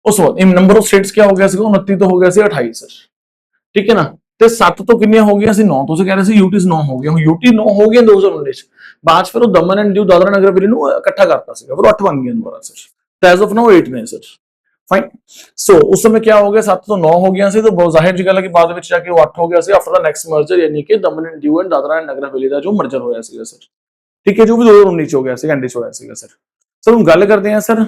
ਉਸ ਤੋਂ ਬਾਅਦ ਨੰਬਰ ਆਫ ਸਟੇਟਸ ਕਿਆ ਹੋ ਗਿਆ ਸੀਗਾ, 29 ਤੋਂ ਹੋ ਗਿਆ ਸੀ 28 ਸਰ। ਠੀਕ ਹੈ ਨਾ, ਤੇ 7 ਤੋਂ ਕਿੰਨੀਆਂ ਹੋ ਗਈਆਂ ਸੀ, 9। ਤੁਸੀਂ ਕਹਿ ਰਹੇ ਸੀ ਯੂਟੀਜ਼ 9 ਹੋ ਗਈਆਂ, ਹੁਣ ਯੂਟੀ 9 ਹੋ ਗਈਆਂ 2019 ਚ। ਬਾਅਦ ਫਿਰ ਉਹ ਦਮਨ ਐਂਡ ਦਿਊ ਦਾਦਰਾ ਨਗਰ ਹਵੇਲੀ ਨੂੰ ਇਕੱਠਾ ਕਰਤਾ ਸੀਗਾ, ਫਿਰ 8 ਬਣ ਗਈਆਂ ਦੁਬਾਰਾ ਸਰ। ਤਾਂ ਐਜ਼ ਆਫ ਨਾਓ 8 ਨੇ ਸਰ। ਫਾਈਨ, ਸੋ ਉਸ ਸਮੇਂ ਕਿਆ ਹੋ ਗਿਆ, 7 ਤੋਂ 9 ਹੋ ਗਈਆਂ ਸੀ, ਤਾਂ ਬਹੁਤ ਜ਼ਾਹਿਰ ਜੀ ਗੱਲ ਹੈ ਕਿ ਬਾਅਦ ਵਿੱਚ ਜਾ ਕੇ ਉਹ 8 ਹੋ ਗਿਆ ਸੀ ਆਫਟਰ ਦਾ ਨੈਕਸਟ ਮਰਜਰ, ਯਾਨੀ ਕਿ Daman and Diu and Dadra and Nagar Haveli ਦਾ ਜੋ ਮਰਜਰ ਹੋਇਆ ਸੀਗਾ ਸਰ। ਠੀਕ ਹੈ, ਜੋ ਵੀ 2019 ਚ ਹੋ ਗਿਆ ਸੀ, ਐਂਡ ਚ ਹੋਇਆ ਸੀਗਾ ਸਰ। ਸਰ ਹੁਣ ਗੱਲ ਕਰਦੇ ਹਾਂ ਸਰ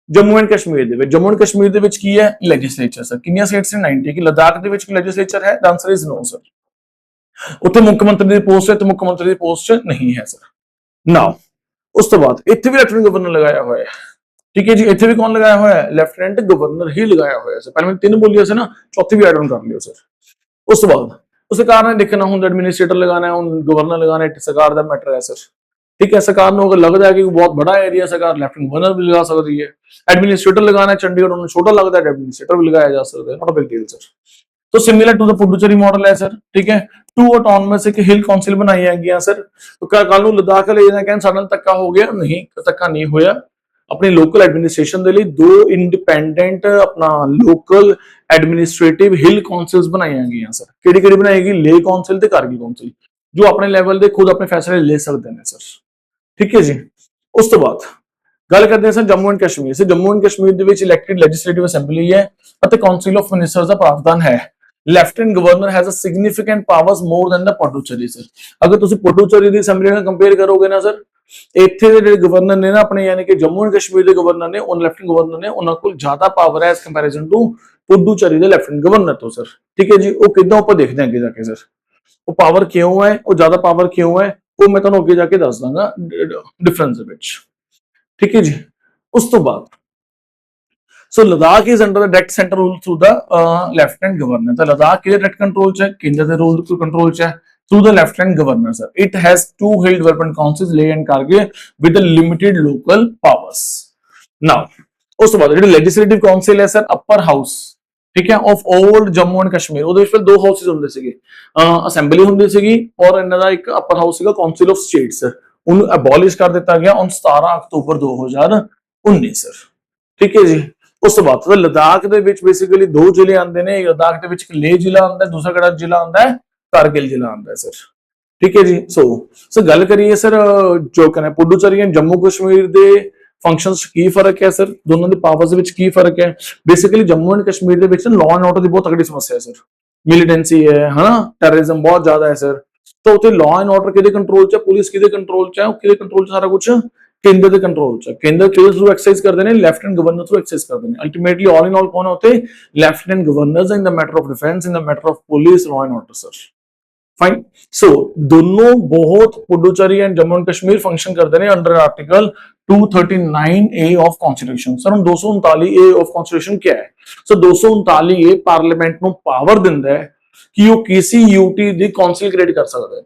ਜੰਮੂ ਐਂਡ ਕਸ਼ਮੀਰ ਦੇ ਵਿੱਚ। ਜੰਮੂ ਐਂਡ ਕਸ਼ਮੀਰ ਦੇ ਵਿੱਚ ਕੀ ਹੈ, ਲੈਜਿਸਲੇਚਰ ਸਰ। ਕਿੰਨੀਆਂ ਸਟੇਟਸ ਨੇ, 90। ਕਿ ਲਦਾਖ ਦੇ ਵਿੱਚ ਲੈਜਿਸਲੇਚਰ ਹੈ, ਦ ਆਨਸਰ ਇਜ਼ ਨੋ ਸਰ। ਉੱਥੇ ਮੁੱਖ ਮੰਤਰੀ ਦੀ ਪੋਸਟ ਹੈ, ਤੇ ਮੁੱਖ ਮੰਤਰੀ ਦੀ ਪੋਸਟ ਨਹੀਂ ਹੈ ਸਰ। ਨਾਓ ਉਸ ਤੋਂ ਬਾਅਦ ਇੱਥੇ ਵੀ ਲੈਫਟੀਨੈਂਟ ਗਵਰਨਰ ਲਗਾਇਆ ਹੋਇਆ ਹੈ। ਠੀਕ ਹੈ ਜੀ, ਇੱਥੇ ਵੀ ਕੌਣ ਲਗਾਇਆ ਹੋਇਆ ਹੈ, ਲੈਫਟੀਨੈਂਟ ਗਵਰਨਰ ਹੀ ਲਗਾਇਆ ਹੋਇਆ ਸਰ। ਪਹਿਲਾਂ ਮੈਂ 3 ਬੋਲੀਆਂ ਸੀ ਨਾ, ਚੌਥੀ ਵੀ ਐਡ ਆਨ ਕਰ ਲਿਓ ਸਰ। ਉਸ ਤੋਂ ਬਾਅਦ ਉਸ ਸਰਕਾਰ ਨੇ ਦੇਖਣਾ ਹੁੰਦਾ ਐਡਮਿਨਿਸਟ੍ਰੇਟਰ ਲਗਾਣਾ ਹੈ, ਹੁਣ ਗਵਰਨਰ ਲਗਾਣਾ ਹੈ, ਸਰਕਾਰ ਦਾ ਮੈਟਰ ਹੈ ਸਰ। ठीक है, सरकार को अगर लगता है कि बहुत बड़ा एरिया सरकार लेफ्टिनेंट गवर्नर भी लगा सकती है, एडमिनिस्ट्रेटर लगाना है चंडीगढ़ उन्होंने छोटा लगता है एडमिनिस्ट्रेटर भी लगाया जा सकता है, not a big deal sir. तो similar to the Puducherry model है सर, ठीक है। टू ऑटोनमस एक हिल काउंसिल बनाई है सर, तो क्या कल लद्दाख ले जाना कहन साडे धक्का हो गया, नहीं धक्का नहीं होया। अपने लोकल एडमिनिस्ट्रेशन के लिए दो इंडिपेंडेंट अपना लोकल एडमिनिस्ट्रेटिव हिल काउंसिल्स बनाई गई सर, केड़ी बनाएगी, लेह काउंसिल ते कारगिल काउंसिल, जो अपने लेवल ਦੇ खुद अपने फैसले ले सकते हैं सर, ठीक है जी। उस तो बाद गल करते हैं सर जम्मू एंड कश्मीर से। जम्मू एंड कश्मीर ਦੇ ਵਿੱਚ ਇਲੈਕਟਿਡ ਲੈਜਿਸਲੇਟਿਵ ਅਸੈਂਬਲੀ ਹੈ ਅਤੇ ਕਾਉਂਸਲ ਆਫ ਮਿਨਿਸਟਰਸ ਦਾ ਪ੍ਰਾਵਧਾਨ ਹੈ। Lieutenant governor has a significant powers more than the Puducherry sir. ਅਗਰ ਤੁਸੀਂ ਪੁਡੁਚੇਰੀ ਦੀ ਅਸੈਂਬਲੀ ਨਾਲ ਕੰਪੇਅਰ ਕਰੋਗੇ ਨਾ ਸਰ, ਇੱਥੇ ਦੇ ਜਿਹੜੇ ਗਵਰਨਰ ਨੇ ਨਾ ਆਪਣੇ, ਯਾਨੀ ਕਿ ਜੰਮੂ ਐਂਡ ਕਸ਼ਮੀਰ ਦੇ ਗਵਰਨਰ ਨੇ, ਉਹ ਲੈਫਟੀਨੈਂਟ ਗਵਰਨਰ ਨੇ, ਉਹਨਾਂ ਕੋਲ ਜ਼ਿਆਦਾ ਪਾਵਰ ਹੈ ਐਸ ਕੰਪੈਰੀਜ਼ਨ ਟੂ ਪੁਡੁਚੇਰੀ ਦੇ ਲੈਫਟੀਨੈਂਟ ਗਵਰਨਰ ਤੋਂ ਸਰ, ਠੀਕ ਹੈ ਜੀ। ਉਹ ਕਿੱਦਾਂ ਆਪਾਂ ਦੇਖਦੇ ਹਾਂ ਅੱਗੇ ਜਾ ਕੇ ਸਰ, ਉਹ ਪਾਵਰ ਕਿਉਂ ਹੈ, ਉਹ ਜ਼ਿਆਦਾ ਪਾਵਰ ਕਿਉਂ ਹੈ, ਉਹ ਮੈਂ ਤੁਹਾਨੂੰ ਅੱਗੇ ਜਾ ਕੇ ਦੱਸ ਦਾਂਗਾ ਡਿਫਰੈਂਸ ਦੇ ਵਿੱਚ, ठीक है जी। उस तो बाद so Ladakh is under the direct centre rule through the lieutenant governor. तो लद्दाख के डायरेक्ट कंट्रोल च है, केंद्र के रूल कंट्रोल च है through the lieutenant governor sir. It has two hill development councils Leh and Kargil with the limited local powers. Now उस तो बाद जो लेजिस्लेटिव काउंसिल है सर, अपर हाउस, ठीक है, of old Jammu and Kashmir, ਉਹਦੇ ਵਿੱਚ ਦੋ ਹਾਊਸਸ ਹੁੰਦੇ ਸੀਗੇ, ਅਸੈਂਬਲੀ ਹੁੰਦੀ ਸੀਗੀ ਔਰ ਇਹਨਾਂ ਦਾ ਇੱਕ ਅਪਰ ਹਾਊਸ ਸੀਗਾ ਕਾਉਂਸਲ ਆਫ ਸਟੇਟਸ, ਉਹਨੂੰ ਐਬੋਲਿਸ਼ ਕਰ ਦਿੱਤਾ ਗਿਆ ਔਨ 17 ਅਕਤੂਬਰ 2019 ਸਰ, ਠੀਕ ਹੈ ਜੀ। ਉਸ ਤੋਂ ਬਾਅਦ ਲਦਾਖ ਦੇ ਵਿੱਚ ਬੇਸਿਕਲੀ ਦੋ ਜ਼ਿਲ੍ਹੇ ਆਉਂਦੇ ਨੇ, ਲਦਾਖ ਦੇ ਵਿੱਚ ਇੱਕ ਲੇਹ ਜ਼ਿਲ੍ਹਾ ਆਉਂਦਾ, ਦੂਸਰਾ ਕਿਹੜਾ ਜ਼ਿਲ੍ਹਾ ਆਉਂਦਾ ਹੈ, ਕਾਰਗਿਲ ਜ਼ਿਲ੍ਹਾ ਆਉਂਦਾ ਸਰ, ਠੀਕ ਹੈ ਜੀ। ਸੋ ਗੱਲ ਕਰੀਏ ਸਰ ਜੋ ਕਹਿੰਦੇ ਪੁਡੁਚੇਰੀ ਐਂਡ ਜੰਮੂ ਕਸ਼ਮੀਰ ਦੇ ਫੰਕਸ਼ਨਸ ਕੀ ਫਰਕ ਹੈ ਸਰ, ਦੋਨਾਂ ਦੇ ਪਾਵਰਸ ਦੇ ਵਿੱਚ ਕੀ ਫਰਕ ਹੈ। ਬੇਸਿਕਲੀ ਜੰਮੂ ਐਂਡ ਕਸ਼ਮੀਰ ਦੇ ਵਿੱਚ ਲਾਅ ਐਂਡ ਆਰਡਰ ਦੀ ਬਹੁਤ ਤਕੜੀ ਸਮੱਸਿਆ ਹੈ ਸਰ, ਮਿਲੀਟੈਂਸੀ ਹੈ ਹਨਾ, ਟੈਰਰਿਜ਼ਮ ਬਹੁਤ ਜ਼ਿਆਦਾ ਹੈ ਸਰ। तो उत्थे लॉ एंड ऑर्डर किहदे कंट्रोल च है, पुलिस किहदे कंट्रोल च है, किहदे कंट्रोल च सारा कुछ केंद्र दे कंट्रोल च है। केंद्र किहदे थ्रू एक्सरसाइज करदे ने, लेफ्टिनेंट गवर्नर थ्रू एक्सरसाइज करदे ने। अल्टीमेटली ऑल इन ऑल कौन है उत्थे, lieutenant governors in the matter of defence, in the matter of police, law and order sir, fine. So दोनों बहुत Puducherry and Jammu and Kashmir function करते हैं under article 239A of constitution sir. हम 239A of constitution क्या है सो, 239A पार्लियामेंट ਨੂੰ power ਦਿੰਦਾ ਹੈ कि वो किसी यूटी दी काउंसिल क्रिएट कर सकते हैं।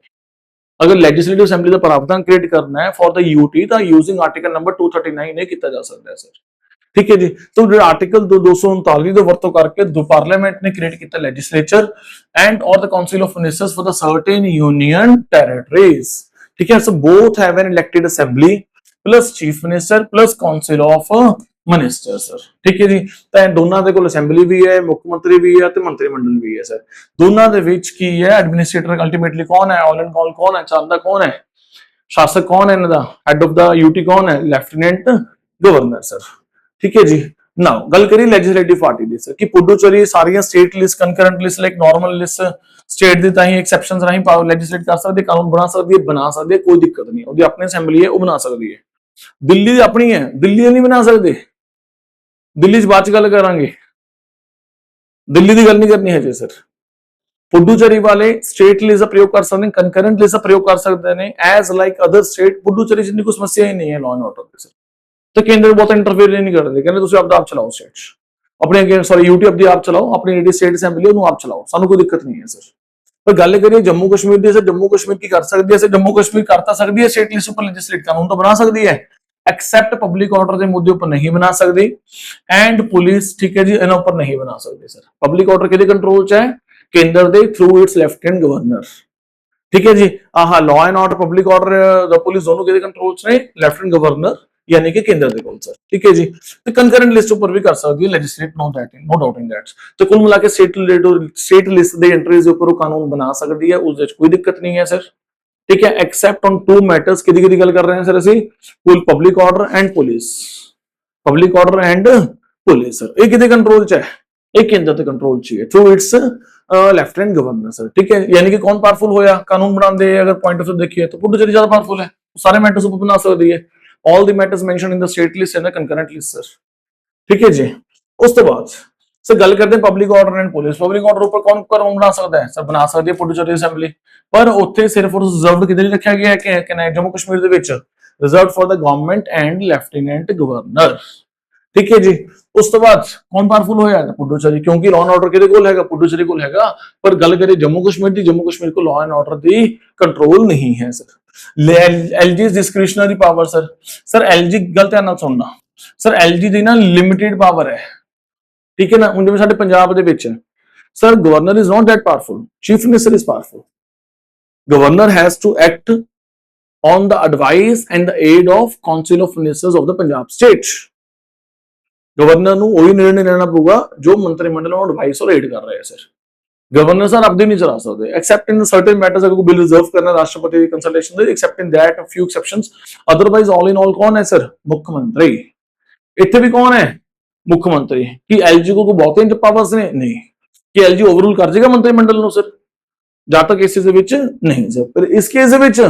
अगर लेजिस्लेटिव असेंबली का प्रावधान क्रिएट करना है फॉर द यूटी तो यूजिंग आर्टिकल नंबर 239 किया जा सकता है सर, ठीक है जी। तो जो आर्टिकल 239 दी वरतों करके दो पार्लियामेंट ने क्रिएट किया लेजिस्लेचर एंड और the council of ministers for the certain union territories, ठीक है। So both have an elected assembly plus chief minister plus council of minister sir, ठीक है जी। तो दोनों के कोल असेंबली भी है, मुख्यमंत्री भी है, मंत्रिमंडल भी है सर। दोनों के विच की है, एडमिनिस्ट्रेटर अल्टीमेटली कौन है, ऑल एंड ऑल कौन है, चलदा कौन है, शासक कौन है, इनका हेड ऑफ द यूटी कौन है, लेफ्टिनेंट गवर्नर सर, ठीक है जी। नाउ गल करिए लेजिस्लेटिव पार्टी दी सर कि पुडुचेरी सारियां state list concurrent list like normal list state दी ताही एक्सेप्शंस राही पावर लेजिस्लेट कर सकदी, कानून बना सकदी है, कोई दिक्कत नहीं, ओदी अपनी असेंबली है, वो बना सकदी है। दिल्ली दी अपनी है, दिल्ली नहीं बना सकदे, दिल्ली च बाद च गल करांगे, दिल्ली की गल नहीं करनी है जी सर। पुडुचेरी वाले स्टेट लिस्ट का प्रयोग कर सकते हैं, कंकरेंट लिस्ट का प्रयोग कर सकते हैं as like other state. Puducherry जितनी कोई समस्या ही नहीं है लॉ एंड ऑर्डर की सर, तो केंद्र बहुत इंटरफेयर नहीं करते, कहते तुम आप चलाओ स्टेट अपने, सॉरी यूटी अपनी आप चलाओ, अपनी जी स्टेट असेंबली आप चलाओ, सानू कोई दिक्कत नहीं है सर। पर गल करिए जम्मू कश्मीर की सर, जम्मू कश्मीर की कर सकती है सर, जम्मू कश्मीर करता सकती है स्टेट लिस्ट पर लेजिस्लेट कानून तो बना सकती है, एक्सेप्ट पब्लिक ऑर्डर के मुद्दे पर नहीं बना सकती एंड पुलिस, ठीक है जी, इन्हों पर नहीं बना सकते सर। पब्लिक ऑर्डर किहदे कंट्रोल च है, केंद्र दे थ्रू इट्स लेफ्टिनेंट गवर्नर, ठीक है जी। आहा law and order, public order, the police दोनों किहदे कंट्रोल च ने, लेफ्टिनेंट गवर्नर यानी कि केंद्र दे कोल सर, ठीक है जी। तो कंकरेंट लिस्ट ऊपर भी कर सकती है legislate, no doubt in that. तो कुल मिला के स्टेट लिस्ट दे एंट्रीज ऊपर कानून बना सकती है, उस कोई दिक्कत नहीं है सर, ठीक है। एक्सेप्ट ऑन टू मैटर्स किहदी गल कर रहे हैं सर असी, public order and police, public order and police sir, ये किहदे कंट्रोल च है, ये केंद्र दे कंट्रोल च है through it's lieutenant governor sir, ठीक है। यानी कि कौन पावरफुल होया कानून बनाते, अगर पॉइंट ऑफ व्यू देखिए तो पुडुचेरी ज्यादा पावरफुल है, सारे मैटर्स ऊपर बना सकती है, all the matters mention in the state list and the concurrent list sir, ठीक है जी। उस तो बाद सर गल करते हैं public order and police. Public order ऊपर कौन कानून बना सकता है सर, बना सकती है पुडुचेरी असेंबली, पर उत्थे सिर्फ और रिजर्व किधर रखा गया है कि जम्मू कश्मीर दे विच reserve for the government and lieutenant governor, ठीक है जी। उस तो बाद कौन पावरफुल होया पुडुचेरी, क्योंकि लॉ एंड ऑर्डर किहदे कोल हैगा, पुडुचेरी कोल हैगा। पर गल करिए जम्मू कश्मीर दी, जम्मू कश्मीर को law and order the control नहीं है sir. LG discretionary power sir LG गलत ध्यान ਨਾਲ ਸੁਣਨਾ ਸਰ LG ਦੀ ਨਾ ਲਿਮਿਟਿਡ ਪਾਵਰ ਹੈ ਠੀਕ ਹੈ ਨਾ ਹੁਣ ਜਿਵੇਂ ਸਾਡੇ ਪੰਜਾਬ ਦੇ ਵਿੱਚ sir governor is not that powerful chief minister is powerful governor has to act on the advice and the aid of council of ministers of the Punjab state governor ਨੂੰ ਉਹੀ ਨਿਰਣੇ ਲੈਣਾ ਪਊਗਾ ਜੋ ਮੰਤਰੀ ਮੰਡਲ ਨੂੰ ਐਡਵਾਈਸ ਔਰ ਏਡ ਕਰ ਰਿਹਾ ਹੈ ਸਰ ਗਵਰਨਰ ਸਰ ਆਪਦੇ ਨਹੀਂ ਚਲਾ ਸਕਦੇ ਐਕਸੈਪਟ ਇਨ ਸਰਟਨ ਮੈਟਰਸ ਅਗਰ ਕੋਈ ਬਿੱਲ ਰਿਜ਼ਰਵ ਕਰਨਾ ਰਾਸ਼ਟਰਪਤੀ ਦੀ ਕੰਸਲਟੇਸ਼ਨ ਦੇ except in that few exceptions otherwise all in all ਕੌਣ ਹੈ ਸਰ ਮੁੱਖ ਮੰਤਰੀ ਇੱਥੇ ਵੀ ਕੌਣ ਹੈ ਮੁੱਖ ਮੰਤਰੀ ਕੀ ਐਲਜੀ ਕੋ ਬਹੁਤੇ ਪਾਵਰਸ ਨੇ ਨਹੀਂ ਕਿ ਐਲਜੀ ਓਵਰਰੂਲ ਕਰ ਜਾਏਗਾ ਮੰਤਰੀ ਮੰਡਲ ਨੂੰ ਸਰ ਜਦ ਤੱਕ ਕੇਸਿਸ ਦੇ ਵਿੱਚ ਨਹੀਂ ਸਰ ਪਰ ਇਸ ਕੇਸ ਦੇ ਵਿੱਚ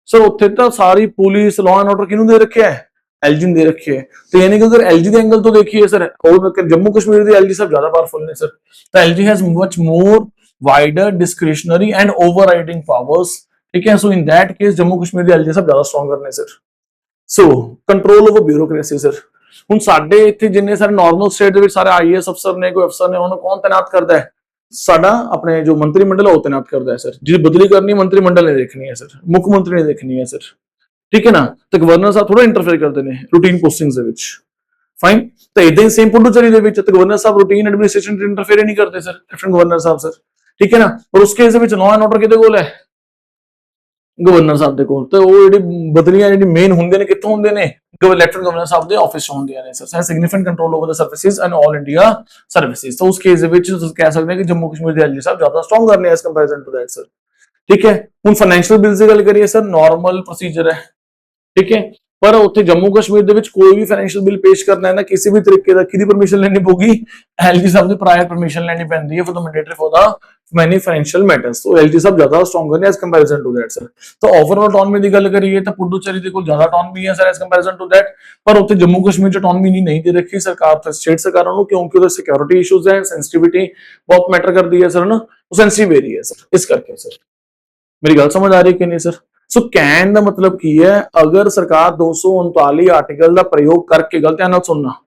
ਸਰ ਉੱਥੇ ਤਾਂ ਸਾਰੀ ਪੁਲਿਸ ਲਾਅ ਐਂਡ ਆਰਡਰ ਕਿਹਨੂੰ ਦੇ ਰੱਖਿਆ ਹੈ एलजी ने दे रखी है तो यानी कि अगर एलजी के एंगल तो देखिए सर और जम्मू कश्मीर के एलजी सब ज्यादा पावरफुल ने सर तो LG has much more wider discretionary and overriding powers ठीक है so in that case Jammu Kashmir के एलजी सब ज्यादा स्ट्रॉन्गर ने sir so control over bureaucracy sir हुण साडे इत्थे जिन्ने सारे नॉर्मल स्टेट दे विच सारे आईएएस अफसर ने कोई अफसर ने उन्होंने कौन तैनात करता है साडा अपने जो मंत्रिमंडल है वो तैनात करता है सर जिहदी बदली करनी मंत्रिमंडल ने देखनी है सर मुख्यमंत्री ने देखनी है सर ठीक है ना तो गवर्नर साहब थोड़ा इंटरफेयर करते हैं रूटीन पोस्टिंग्स दे विच फाइन तो इदां ही सेम पुडुचेरी दे विच तो गवर्नर साहब रूटीन एडमिनिस्ट्रेशन इंटरफेयर नहीं करते सर लेफ्टिनेंट गवर्नर साहब सर ठीक है ना और उस केस दे विच लॉ एंड ऑर्डर किहदे कोल है गवर्नर साहब दे कोल तो वो जिहड़ी बदलियां जिहड़ी मेन हुंदे ने कित्थों हुंदे ने लेफ्टिनेंट गवर्नर साहब दे ऑफिस चों हुंदियां ने sir significant control over the services and all India services तो उस केस दे विच कह सकते हैं कि जम्मू कश्मीर दे एलजी साहब ज्यादा स्ट्रांग करने as comparison to that sir ठीक है हुण फाइनेंशियल बिल्स दी गल करिए सर नॉर्मल प्रोसीजर है ठीक है पर उत्थे जम्मू कश्मीर दे विच कोई भी फाइनेंशियल बिल पेश करना है ना किसी भी तरीके दा किदी परमिशन लेनी पऊगी एलजी साहब दी प्रायर परमिशन लेनी पैंदी है for the mandatory for the many financial matters तो एलजी साहब ज्यादा स्ट्रॉन्गर है as comparison to that sir तो ओवरऑल ऑटोनॉमी दी गल करिए तो पुडुचेरी दे कोल ज्यादा ऑटोनॉमी है sir as comparison to that पर उत्थे जम्मू कश्मीर च ऑटोनॉमी नहीं दे रखी सरकार तो स्टेट सरकारों को क्योंकि उधर सिक्योरिटी इश्यूज है सेंसिटिविटी बहुत मैटर करती है सर ना वो सेंसिटिव एरिया है सर इस करके सर मेरी गल समझ आ रही है कि नहीं सर सो कहने का मतलब की है अगर सरकार 239 आर्टिकल का प्रयोग करके गल ध्यान नाल सुनना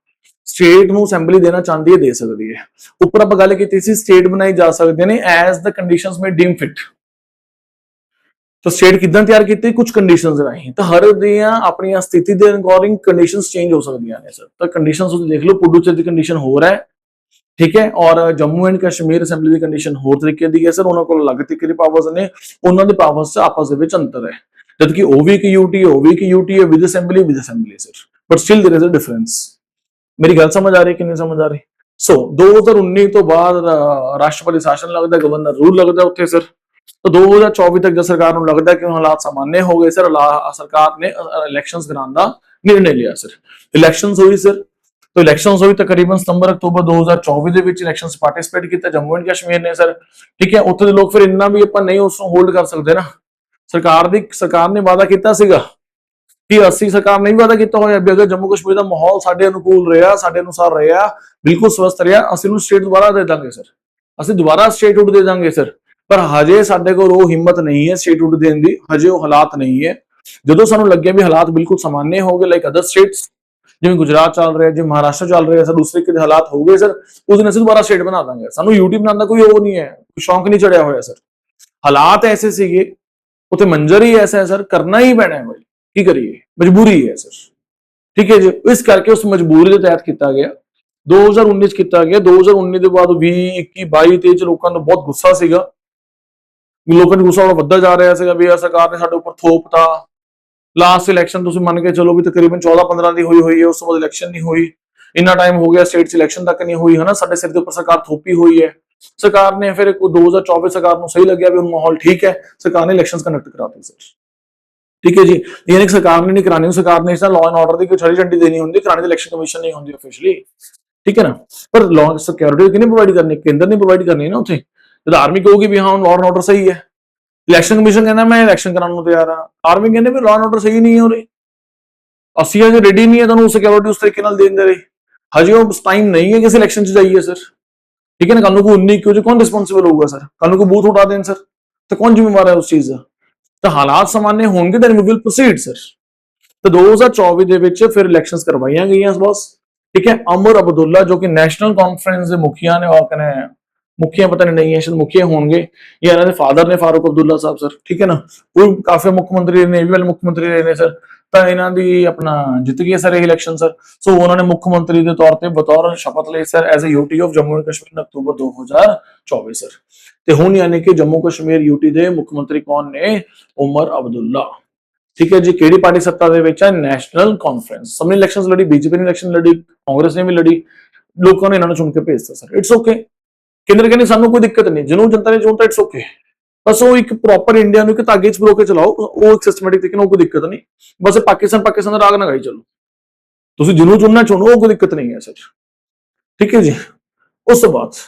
स्टेट ਨੂੰ ਅਸੈਂਬਲੀ ਦੇਣਾ ਚਾਹੁੰਦੀ ਹੈ ਦੇ ਸਕਦੀ ਹੈ ਉੱਪਰ ਆਪਾਂ ਗੱਲ ਕੀਤੀ ਸੀ ਸਟੇਟ ਬਣਾਈ ਜਾ ਸਕਦੇ ਨੇ ਐਜ਼ ਦ ਕੰਡੀਸ਼ਨਸ ਮੇ ਡੀਮ ਫਿਟ ਤਾਂ ਸਟੇਟ ਕਿਦਾਂ ਤਿਆਰ ਕੀਤੀ ਕੁਝ ਕੰਡੀਸ਼ਨਸ ਰਾਹੀਂ ਤਾਂ ਹਰ ਦੀਆਂ ਆਪਣੀਆਂ ਸਥਿਤੀ ਦੇ ਅਕੋਰਡਿੰਗ ਕੰਡੀਸ਼ਨਸ ਚੇਂਜ ਹੋ ਸਕਦੀਆਂ ਨੇ ਸਰ ਤਾਂ ਕੰਡੀਸ਼ਨਸ ਤੁਸੀਂ ਦੇਖ ਲਓ ਪੁਡੁਚੇਰੀ ਦੀ ਕੰਡੀਸ਼ਨ ਹੋਰ ਹੈ ठीक है और जम्मू एंड कश्मीर असेंबली की कंडीशन होर तरीके की है सर उन्होंने को अलग तरीके की पावर्स ने उन्होंने पावर्स से आपस में अंतर है जबकि ओ भी एक यूटी है with assembly sir but still there is a difference मेरी गल समझ आ रही कि नहीं समझ आ रही सो 2019 तो बाद राष्ट्रपति शासन लगता है गवर्नर रूल लगता है उत्थे सर तो 2024 तक जब सरकार को लगता है कि हालात सामान्य हो गए सर सरकार ने इलेक्शंस कराने का निर्णय लिया सर इलेक्शंस हुई सर तो इलेक्शंस हुई तकरीबन सितंबर अक्तूबर 2024 ਦੇ ਵਿੱਚ ਇਲੈਕਸ਼ਨਸ ਪਾਰਟਿਸਿਪੇਟ ਕੀਤਾ ਜੰਮੂ ਐਂਡ ਕਸ਼ਮੀਰ ਨੇ ਸਰ ਠੀਕ ਹੈ ਉੱਥੇ ਦੇ ਲੋਕ ਫਿਰ ਇੰਨਾ ਵੀ ਆਪਾਂ ਨਹੀਂ ਉਸ ਨੂੰ ਹੋਲਡ ਕਰ ਸਕਦੇ ਨਾ ਸਰਕਾਰ ਨੇ ਵਾਅਦਾ ਕੀਤਾ ਸੀਗਾ ਕਿ ਅਸੀਂ ਸਰਕਾਰ ਨੇ ਵੀ ਵਾਅਦਾ ਕੀਤਾ ਹੋਇਆ ਵੀ ਅਗਰ ਜੰਮੂ ਕਸ਼ਮੀਰ ਦਾ ਮਾਹੌਲ ਸਾਡੇ ਅਨੁਕੂਲ ਰਿਹਾ ਸਾਡੇ ਅਨੁਸਾਰ ਰਿਹਾ ਬਿਲਕੁਲ ਸਵਸਥ ਰਿਹਾ ਅਸੀਂ ਨੂੰ ਸਟੇਟ ਦੁਬਾਰਾ ਦੇ ਦਾਂਗੇ ਸਰ ਅਸੀਂ ਦੁਬਾਰਾ ਸਟੇਟਹੁੱਡ ਦੇ ਦਾਂਗੇ ਸਰ ਪਰ ਹਜੇ ਸਾਡੇ ਕੋਲ ਉਹ ਹਿੰਮਤ ਨਹੀਂ ਹੈ ਸਟੇਟਹੁੱਡ ਦੇਣ ਦੀ ਹਜੇ ਉਹ ਹਾਲਾਤ ਨਹੀਂ ਹੈ ਜਦੋਂ ਸਾਨੂੰ ਲੱਗਿਆ ਵੀ ਹਾਲਾਤ ਬਿਲਕੁਲ ਸਾਮਾन्य ਹੋ ਗਏ ਲਾਈਕ ਅਦਰ ਸਟੇਟਸ जिवें गुजरात चल रहा है जिवें महाराष्ट्र चल रहा है सर दूसरे के हालात हो गए सर उस दिन असं दोबारा स्टेट बना देंगे सानू यूटी बनाने का कोई वो नहीं है कोई शौक नहीं चढ़िया होया सर हालात ऐसे सीगे उत्थे मंजर ही ऐसा है सर करना ही पैना है भाई की करिए मजबूरी है सर ठीक है जी इस करके उस मजबूरी के तहत किया गया 2019 किया गया 2019 के बाद 20 21 22 23 लोगों को बहुत गुस्सा सीगा लोगों ने गुस्सा वधदा जा रहा है भी सरकार ने साडे उपर थोपता लास्ट इलेक्शन तुम मन के चलो भी तकरीबन 14-15 की हुई है उस बाद इलेक्शन नहीं हुई इन्ना टाइम हो गया स्टेट इलेक्शन तक नहीं हुई है ना साडे सिर के उपर सरकार थोपी हुई है सरकार ने फिर 2024 सरकार को सही लगे भी माहौल ठीक है सरकार ने इलेक्शन कंडक्ट कराते सर ठीक है जी यानी सरकार ने नहीं करानी सरकार ने लॉ एंड ऑर्डर की कोई छड़ी झंडी देनी होंगी कराने इलेक्शन कमीशन नहीं होंगी ऑफिशियली ठीक है ना पर लॉ सिक्योरिटी किन्हें प्रोवाइड करनी केंद्र ने प्रोवाइड करनी है ना उत्थे जब आर्मी कहोगी भी हाँ लॉ एंड ऑर्डर सही है इलेक्शन कमीशन कहना मैं इलेक्शन कराने को तैयार हाँ आर्मी कहने भी लॉ एंड ऑर्डर सही नहीं है उरे ਅਸੀਂ ਹਜੇ रेडी नहीं है ਤੁਹਾਨੂੰ सिक्योरिटी उस तरीके नाल देण दे रही हजे वो टाइम नहीं है कि इलेक्शन च जाइए सर ठीक है ना कल को 19 क्यों कौन रिस्पॉन्सिबल होगा सर कल को बूथ उठा दें सर तो कौन जिम्मेवार है उस चीज का तो हालात सामान्य होंगे then we will proceed sir तो 2024 ਦੇ ਵਿੱਚ ਫਿਰ ਇਲੈਕਸ਼ਨਸ ਕਰਵਾਈਆਂ ਗਈਆਂ ਬਸ ठीक है अमर अब्दुल्ला जो कि नेशनल कॉन्फ्रेंस के मुखिया ने और कने मुखिया पता नहीं है, शायद मुखिया होंगे, या इन्होंने फादर ने फारूक अब्दुल्ला साहब सर, ठीक है ना, वो काफी मुख्यमंत्री ने, भी वाले मुख्यमंत्री रहे ने सर। ਤਾਂ ਇਹਨਾਂ ਦੀ ਆਪਣਾ ਜਿੱਤ ਗਏ ਸਰ ਇਹ ਇਲੈਕਸ਼ਨ ਸਰ। ਸੋ ਉਹਨਾਂ ਨੇ ਮੁੱਖ ਮੰਤਰੀ ਦੇ ਤੌਰ ਤੇ ਬਤੌਰ ਸ਼ਪਥ ਲਈ sir as a UT of Jammu and Kashmir ਅਕਤੂਬਰ 2024 ਸਰ। ਤੇ ਹੁਣ ਯਾਨੀ ਕਿ ਜੰਮੂ ਕਸ਼ਮੀਰ ਯੂਟੀ ਦੇ ਮੁੱਖ ਮੰਤਰੀ ਕੌਣ ਨੇ? ਉਮਰ ਅਬਦੁੱਲਾ। ठीक है जी। केड़ी पार्टी सत्ता दे विच है? National conference. सबने इलेक्शंस लड़ी, बीजेपी ने इलेक्शन लड़ी, कांग्रेस ने भी लड़ी, लोगों ने इन्होंने चुन के भेजता सर। इट्स ओके, केंद्र कहने सानू कोई दिक्कत नहीं, जिन्होंने जनता ने चुनता इट्स ओके। बस वो एक प्रॉपर इंडिया नु एक धागे च परो के चलाओ, वो एक सिस्टमैटिक तरीके नाल कोई दिक्कत नहीं। बस पाकिस्तान पाकिस्तान दा राग ना गाई चलो, तुसीं जिन्होंने चुनना चुनो, कोई दिक्कत नहीं है सर। ठीक है जी। उस बाद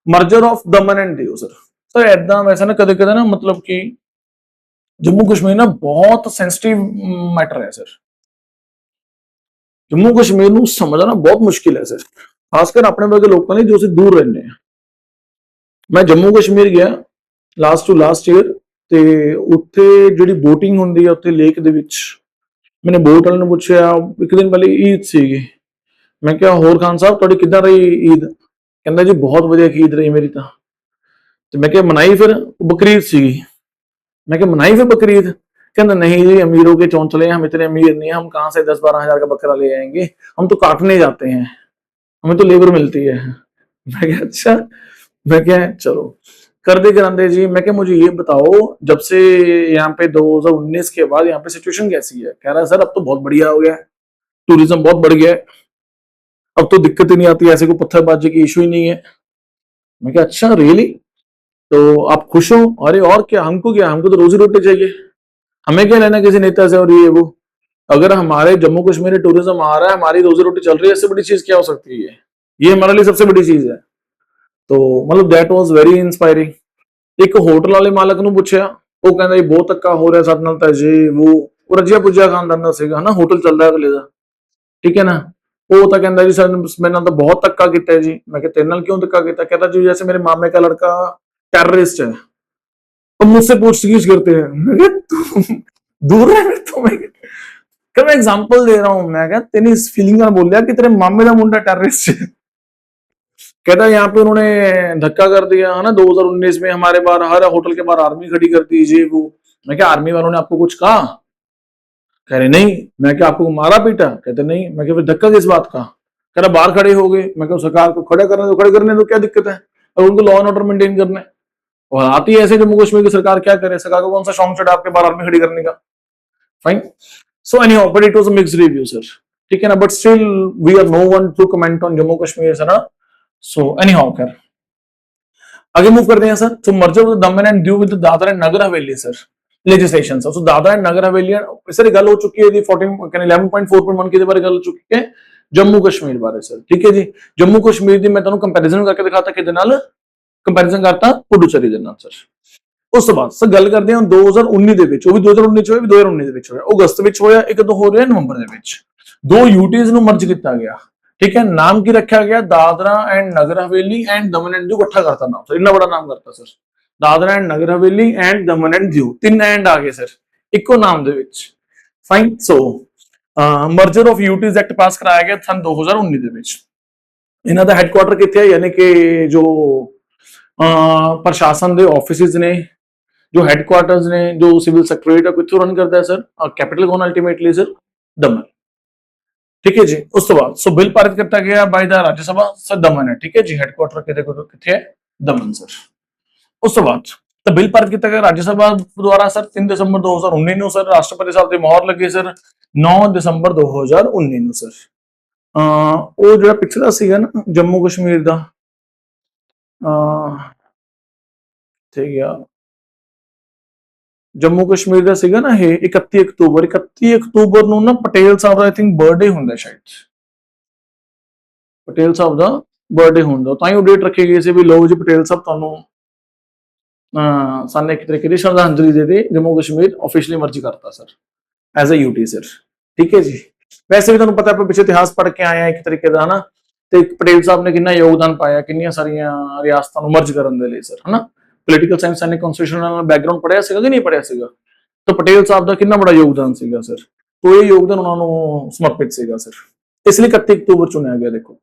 merger of Daman and Diu sir. Sir ऐदा वैसा ना कदे कदे ना मतलब कि जम्मू कश्मीर ना बहुत सेंसिटिव मैटर है सर। जम्मू कश्मीर ਨੂੰ ਸਮਝਣਾ ਬਹੁਤ ਮੁਸ਼ਕਿਲ ਹੈ ਸਰ, ਖਾਸ ਕਰ ਆਪਣੇ ਵਰਗੇ ਲੋਕਾਂ ਲਈ ਜੋ ਅਸੀਂ ਦੂਰ ਰਹਿੰਦੇ ਆ। ਮੈਂ ਜੰਮੂ ਕਸ਼ਮੀਰ ਗਿਆ ਲਾਸਟ ਟੂ ਲਾਸਟ ਈਅਰ, ਤੇ ਉੱਥੇ ਜਿਹੜੀ ਬੋਟਿੰਗ ਹੁੰਦੀ ਹੈ ਉੱਥੇ ਲੇਕ ਦੇ ਵਿੱਚ, ਮੈਨੇ ਬੋਟ ਵਾਲੇ ਨੂੰ ਪੁੱਛਿਆ, ਇੱਕ ਦਿਨ ਪਹਿਲੇ ਈਦ ਸੀਗੀ, ਮੈਂ ਕਿਹਾ ਹੋਰ ਖਾਨ ਸਾਹਿਬ ਤੁਹਾਡੀ ਕਿੱਦਾਂ ਰਹੀ ਈਦ? ਕਹਿੰਦਾ ਜੀ ਬਹੁਤ ਵਧੀਆ ਈਦ ਰਹੀ ਮੇਰੀ ਤਾਂ। ਤੇ ਮੈਂ ਕਿਹਾ ਮਨਾਈ ਫਿਰ? ਬਕਰੀਦ ਸੀਗੀ। मैं क्या मनाई फिर बकरीद? कहना नहीं जी, अमीरों के चौंचले, हम इतने अमीर नहीं है, हम कहाँ से 10-12 हजार का बकरा ले आएंगे, हम तो काटने जाते हैं, हमें तो लेबर मिलती है। मैं क्या अच्छा, मैं क्या चलो कर दे करांदे जी। मैं क्या मुझे ये बताओ, जब से यहाँ पे 2019 के बाद यहाँ पे सिचुएशन कैसी है? कह रहा है सर अब तो बहुत बढ़िया हो गया है, टूरिज्म बहुत बढ़ गया है, अब तो दिक्कत ही नहीं आती, ऐसे कोई पत्थरबाजी की इशू ही नहीं है। मैं क्या अच्छा रियली, तो आप खुश हो? अरे और क्या, हमको क्या, हमको तो रोजी रोटी चाहिए, हमें क्या लेना किसी नेता से और ये वो। अगर हमारे जम्मू कश्मीर में टूरिज्म आ रहा है, हमारी रोजी रोटी चल रही है, इससे बड़ी चीज क्या हो सकती है? ये हमारे लिए सबसे बड़ी चीज है। तो मतलब दैट वाज वेरी इंस्पायरिंग। एक होटल वाले मालक ਨੂੰ ਪੁੱਛਿਆ, ਉਹ ਕਹਿੰਦਾ ਜੀ ਬਹੁਤ ਧੱਕਾ ਹੋ ਰਿਹਾ ਸਾਡੇ ਨਾਲ ਤਾਂ ਜੀ ਉਹ ਰੱਜਿਆ ਪੁੱਜਿਆ ਖਾਨਦਾਨ ਦਾ ਸੀਗਾ ਨਾ, ਹੋਟਲ ਚੱਲਦਾ ਅਗਲੇ ਦਾ, ਠੀਕ ਹੈ ਨਾ। ਉਹ ਤਾਂ ਕਹਿੰਦਾ ਜੀ ਸਰ ਮੇਰੇ ਨਾਲ ਤਾਂ ਬਹੁਤ ਧੱਕਾ ਕੀਤਾ ਹੈ ਜੀ। मैं ਤੇਰੇ ਨਾਲ क्यों धक्का ਕੀਤਾ? कहता जी जैसे मेरे मामे का लड़का टेररिस्ट है, अब मुझसे पूछताछ करते हैं, दूर रह मेरे तो। मैं एग्जांपल दे रहा हूं, मैं क्या तेरी इस फीलिंग में बोल दिया कि तेरे मामे का मुंडा टेररिस्ट है। कहता यहाँ पे उन्होंने धक्का कर दिया है ना 2019 में, हमारे बाहर हर होटल के बाहर आर्मी खड़ी कर दी जी वो। मैं क्या आर्मी वालों ने आपको कुछ कहा? कह रहे नहीं। मैं क्या आपको मारा पीटा? कहते नहीं। मैं क्या फिर धक्का किस बात का? कह रहा बाहर खड़े हो गए। मैं क्या सरकार को खड़े करने दो, खड़े करने दो, क्या दिक्कत है? और उनको लॉ एंड ऑर्डर मेंटेन करना है, और आती है ऐसे जम्मू कश्मीर की सरकार क्या करे? सरकार को कौन सा शौक चढ़ा आपके बाहर आर्मी खड़ी करने का? Fine. So anyhow but it was a mixed review sir, ठीक है ना। But still we are no one to comment on Jammu Kashmir sir. So anyhow खैर आगे मूव करते हैं सर। So merger with Daman and Diu with Dadra and Nagar Haveli sir legislation sir. So Dadra and Nagar Haveli sir गल हो चुकी है 11.4.1 के बारे गल हो चुकी है जम्मू कश्मीर बारे सर, ठीक है जी। जम्मू कश्मीर की मैं तुहानू कंपैरिजन करके दिखाता कि कंपैरिजन करता पुडुचेरी दे नाल सर। ਉਸ ਤੋਂ ਬਾਅਦ ਸਰ ਗੱਲ ਕਰਦੇ ਹਾਂ 2019 ਦੇ ਵਿੱਚ, ਉਹ ਵੀ 2019 ਚ ਹੋਇਆ, ਵੀ 2019 ਦੇ ਵਿੱਚ ਹੋਇਆ, ਅਗਸਤ ਵਿੱਚ ਹੋਇਆ, ਇੱਕ ਦੋ ਹੋ ਰਿਹਾ ਨਵੰਬਰ ਦੇ ਵਿੱਚ। ਦੋ ਯੂਟੀਜ਼ ਨੂੰ ਮਰਜ ਕੀਤਾ ਗਿਆ, ठीक है। नाम की रखा गया Dadra and Nagar Haveli and Daman and Diu, इकट्ठा करता नाम सर, इतना बड़ा नाम करता sir. Dadra and Nagar Haveli and Daman and Diu, तीन एंड आ गए सर इको नाम दे विच। Fine. So merger of UTs act pass कराया गया सन 2019 ਦੇ ਵਿੱਚ। ਇਹਨਾਂ ਦਾ ਹੈੱਡਕੁਆਟਰ ਕਿੱਥੇ ਹੈ? ਯਾਨੀ ਕਿ ਜੋ ਪ੍ਰਸ਼ਾਸਨ ਦੇ ਆਫਿਸਿਸ ਨੇ, जो हेडक्वार्टर्स ने, जो सिविल सेक्रेटरीट है कितों रन करता है सर? कैपिटल कौन अल्टीमेटली सर? दमन, ठीक है जी। उस तो बाद सो बिल पारित करता गया बाय द राज्यसभा सर, दमन है, ठीक है जी। हेडक्वार्टर किथे है? दमन सर। उस तो बाद तो बिल पारित किया गया राज्यसभा द्वारा सर 3 दिसंबर 2019 ਨੂੰ सर। राष्ट्रपति साहब ਦੀ ਮੋਹਰ ਲੱਗੀ ਸਰ 9 ਦਿਸੰਬਰ 2019 ਨੂੰ ਸਰ। ਉਹ ਜਿਹੜਾ ਪਿਛਲਾ ਸੀਗਾ ਨਾ ਜੰਮੂ ਕਸ਼ਮੀਰ ਦਾ, ਠੀਕ ਹੈ, ਜੰਮੂ ਕਸ਼ਮੀਰ ਦਾ ਸੀਗਾ ਨਾ ਇਹ 31 ਅਕਤੂਬਰ ਨੂੰ ਨਾ ਪਟੇਲ ਸਾਹਿਬ ਦਾ ਆਈ ਥਿੰਕ ਬਰਥਡੇ ਹੁੰਦਾ, ਸ਼ਾਇਦ ਪਟੇਲ ਸਾਹਿਬ ਦਾ ਬਰਥਡੇ ਹੁੰਦਾ, ਤਾਂ ਹੀ ਉਹ ਡੇਟ ਰੱਖੀ ਗਈ ਸੀ ਵੀ ਲਓ ਜੀ ਪਟੇਲ ਸਾਹਿਬ ਤੁਹਾਨੂੰ ਸਾਨੂੰ ਇੱਕ ਤਰੀਕੇ ਦੀ ਸ਼ਰਧਾਂਜਲੀ ਦੇ ਦੇ, ਜੰਮੂ ਕਸ਼ਮੀਰ ਆਫੀਸ਼ੀਅਲੀ ਮਰਜ ਕਰਤਾ sir as a UT sir, ठीक है जी। वैसे भी ਤੁਹਾਨੂੰ ਪਤਾ ਆਪਾਂ ਪਿੱਛੇ ਇਤਿਹਾਸ ਪੜ੍ਹ ਕੇ ਆਏ ਆ ਇੱਕ ਤਰੀਕੇ ਦਾ ਹਨਾ, ਤੇ ਪਟੇਲ ਸਾਹਿਬ ਨੇ ਕਿੰਨਾ ਯੋਗਦਾਨ ਪਾਇਆ ਕਿੰਨੀਆਂ ਸਾਰੀਆਂ ਰਿਆਸਤਾਂ ਨੂੰ ਮਰਜ ਕਰਨ ਦੇ ਲਈ ਸਰ ਹਨਾ। Political science and constitutional background ਪੜਿਆ ਸੀਗਾ ਕਿ ਨਹੀਂ ਪੜਿਆ ਸੀਗਾ? ਤਾਂ ਪਟੇਲ ਸਾਹਿਬ ਦਾ ਕਿੰਨਾ ਬੜਾ ਯੋਗਦਾਨ ਸੀਗਾ ਸਰ, तो ਇਹ ਯੋਗਦਾਨ ਉਹਨਾਂ ਨੂੰ ਸਮਰਪਿਤ ਸੀਗਾ ਸਰ, ਇਸ ਲਈ 31 ਅਕਤੂਬਰ ਚੁਣਿਆ ਗਿਆ। ਦੇਖੋ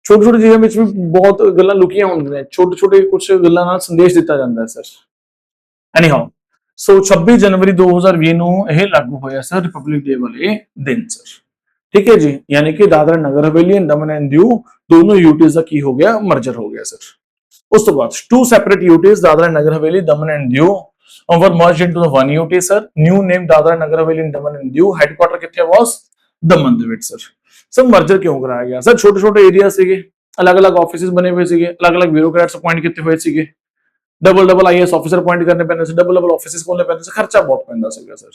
ਛੋਟੀ ਛੋਟੀ ਚੀਜ਼ਾਂ ਵਿੱਚ ਵੀ ਬਹੁਤ ਗੱਲਾਂ ਲੁਕੀਆਂ ਹੁੰਦੀਆਂ ਨੇ, ਛੋਟੇ ਛੋਟੇ ਕੁਝ ਗੱਲਾਂ ਨਾਲ ਸੰਦੇਸ਼ ਦਿੱਤਾ ਜਾਂਦਾ ਹੈ ਸਰ। ਐਨੀਹਾਓ, ਸੋ 26 ਜਨਵਰੀ 2020 ਨੂੰ ਇਹ ਲਾਗੂ ਹੋਇਆ ਸਰ, ਰਿਪਬਲਿਕ ਡੇ ਵਾਲੇ ਦਿਨ ਸਰ। ਠੀਕ ਹੈ ਜੀ, ਯਾਨੀ ਕਿ ਦਾਦਰਾ ਨਗਰ ਹਵੇਲੀ ਐਂਡ ਦਮਨ ਐਂਡ ਦਿਊ ਦੋਨੋਂ ਯੂਟੀਜ਼ ਦਾ ਕੀ ਹੋ ਗਿਆ, ਮਰਜਰ ਹੋ ਗਿਆ ਸਰ। ਉਸ ਤੋਂ ਬਾਅਦ two separate UTs Dadra Nagar Haveli Daman and Diu were merged into the one UT sir, new name Dadra Nagar Haveli and Daman and Diu, headquarter कितने was दमन ਦੇ ਵਿੱਚ ਸਰ। ਸਰ ਮਰਜਰ ਕਿਉਂ ਕਰਾਇਆ ਗਿਆ ਸਰ? ਛੋਟੇ ਛੋਟੇ ਏਰੀਆ ਸੀਗੇ, ਅਲੱਗ-ਅਲੱਗ ਆਫਿਸਿਸ ਬਣੇ ਹੋਏ ਸੀਗੇ, ਅਲੱਗ-ਅਲੱਗ ਬਿਊਰੋਕਰੈਟਸ ਅਪਾਇੰਟ ਕੀਤੇ ਹੋਏ ਸੀਗੇ, ਡਬਲ ਆਈਐਸ ਆਫੀਸਰ ਅਪਾਇੰਟ ਕਰਨੇ ਪੈਂਦੇ ਸੀ, ਡਬਲ ਆਫਿਸਿਸ ਖੋਲਣੇ ਪੈਂਦੇ ਸੀ, ਖਰਚਾ ਬਹੁਤ ਪੈਂਦਾ ਸੀਗਾ ਸਰ।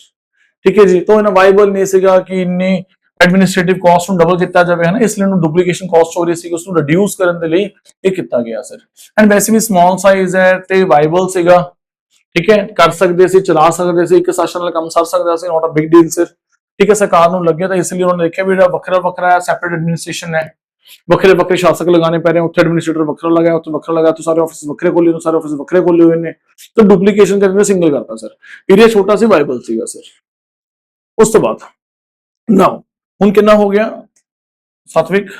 ਠੀਕ ਹੈ ਜੀ, ਤਾਂ ਇਹਨਾਂ ਵਾਈਬਲ ਨਹੀਂ ਸੀਗਾ ਕਿ ਇੰਨੀ ਐਡਮਿਨਿਸਟ੍ਰੇਟਿਵ ਕਾਸਟ ਨੂੰ ਡਬਲ ਕੀਤਾ ਜਾਵੇ, ਹੈ ਨਾ, ਇਸ ਲਈ ਨੂੰ ਡੁਪਲੀਕੇਸ਼ਨ ਕਾਸਟ ਹੋ ਰਹੀ ਸੀ, ਉਸ ਨੂੰ ਰਿਡਿਊਸ ਕਰਨ ਦੇ ਲਈ ਇਹ ਕੀਤਾ ਗਿਆ ਸਰ। ਐਂਡ ਵੈਸੇ ਵੀ ਸਮਾਲ ਸਾਈਜ਼ ਹੈ ਤੇ ਵਾਈਬਲ ਸੀਗਾ, ਠੀਕ ਹੈ, ਕਰ ਸਕਦੇ ਸੀ, ਚਲਾ ਸਕਦੇ ਸੀ, ਇੱਕ ਸੈਸ਼ਨ ਨਾਲ ਕੰਮ ਸਰ ਸਕਦਾ ਸੀ, ਨਾਟ ਅ ਬਿਗ ਡੀਲ ਸਰ। ਠੀਕ ਹੈ, ਸਰਕਾਰ ਨੂੰ ਲੱਗਿਆ ਤਾਂ ਇਸ ਲਈ ਉਹਨਾਂ ਨੇ ਦੇਖਿਆ ਵੀ ਜਿਹੜਾ ਵੱਖਰਾ ਸੈਪਰੇਟ ਐਡਮਿਨਿਸਟ੍ਰੇਸ਼ਨ ਹੈ, ਵੱਖਰੇ ਸ਼ਾਸਕ ਲਗਾਣੇ ਪੈ ਰਹੇ, ਉੱਥੇ ਐਡਮਿਨਿਸਟ੍ਰੇਟਰ ਵੱਖਰਾ ਲਗਾਇਆ, ਉੱਥੇ ਵੱਖਰਾ ਲਗਾਇਆ, तो सारे ऑफिस ਵੱਖਰੇ ਖੋਲੇ, ਸਾਰੇ ਆਫਿਸ ਵੱਖਰੇ ਖੋਲੇ ਹੋਏ ਨੇ, ਤਾਂ ਡੁਪਲੀਕੇਸ਼ਨ ਕਰਕੇ ਸਿੰਗਲ ਕਰਤਾ ਸਰ। ਏਰੀਆ ਛੋਟਾ ਸੀ, ਵਾਈਬਲ ਸੀਗਾ ਸਰ। ਉਸ ਤੋਂ ਬਾਅਦ ਨਾਓ ਹੁਣ ਕਿੰਨਾ ਹੋ ਗਿਆ, ਸਾਤਵਿਕ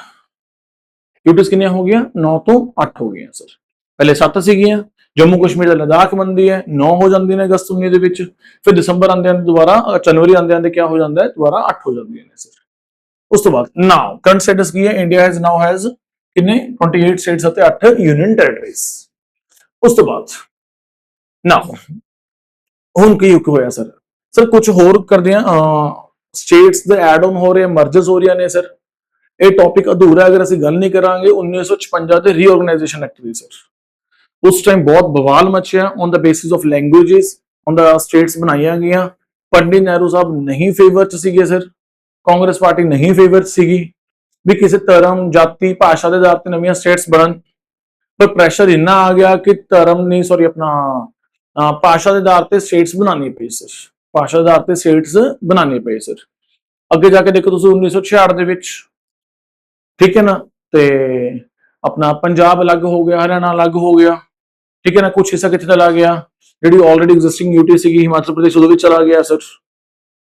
ਯੂਟਿਸ ਕਿੰਨੀਆਂ ਹੋ ਗਈਆਂ, 9 ਤੋਂ 8 ਹੋ ਗਈਆਂ ਸਰ। ਪਹਿਲੇ 7 ਸੀਗੀਆਂ, ਜੰਮੂ ਕਸ਼ਮੀਰ ਦਾ ਲਦਾਖ ਬਣਦੀ ਹੈ, 9 ਹੋ ਜਾਂਦੀਆਂ ਨੇ ਅਗਸਤ 19 ਦੇ ਵਿੱਚ, ਫਿਰ ਦਸੰਬਰ ਆਉਂਦੇ ਦੁਬਾਰਾ, ਜਨਵਰੀ ਆਉਂਦੇ ਕੀ ਹੋ ਜਾਂਦਾ ਹੈ, ਦੁਬਾਰਾ 8 ਹੋ ਜਾਂਦੀਆਂ ਨੇ ਸਰ। ਉਸ ਤੋਂ ਬਾਅਦ ਨਾਓ ਕਰੰਟ ਸਟੇਟਸ ਕੀ ਹੈ, ਇੰਡੀਆ ਹੈਜ਼ ਨਾਓ ਹੈਜ਼ ਕਿੰਨੇ 28 ਸਟੇਟਸ ਅਤੇ 8 ਯੂਨੀਅਨ ਟੈਰੀਟਰੀਜ਼। ਉਸ ਤੋਂ ਬਾਅਦ ਨਾਓ ਹੁਣ ਕੀ ਹੋਇਆ ਸਰ? ਸਰ ਕੁਝ ਹੋਰ ਕਰਦੇ ਆ, ਸਟੇਟਸ ਦੇ ਐਡ ਆਨ ਹੋ ਰਹੇ, ਮਰਜਸ ਹੋ ਰਹੀਆਂ ਨੇ ਸਰ। ਇਹ ਟੌਪਿਕ ਅਧੂਰਾ ਅਗਰ ਅਸੀਂ ਗੱਲ ਨਹੀਂ ਕਰਾਂਗੇ 1956 ਦੇ ਰੀਆਰਗੇਨਾਈਜੇਸ਼ਨ ਐਕਟ ਦੀ ਸਰ। उस टाइम बहुत बवाल मचिया on the basis of languages on the states बनाई गई। पंडित नेहरू साहब नहीं फेवर च सीगे सर, कांग्रेस पार्टी नहीं फेवर च सीगी भी किसी धर्म जाति भाषा के आधार पर नवीं स्टेट्स बनन, पर प्रैशर इन्ना आ गया कि धर्म नहीं सॉरी अपना भाषा के आधार पर स्टेट्स बनानी पई सर, भाषा के आधार पर स्टेट्स बनानी पई सर। अगे जाके देखो तुसीं 1966 दे विच, ठीक है ना, ते अपना पंजाब अलग हो गया, हरियाणा अलग हो गया, ठीक है ना, कुछ हिस्सा कितने चला गया, जी ऑलरेडी एग्जिस्टिंग यूटी सी हिमाचल प्रदेश उदों भी चला गया सर।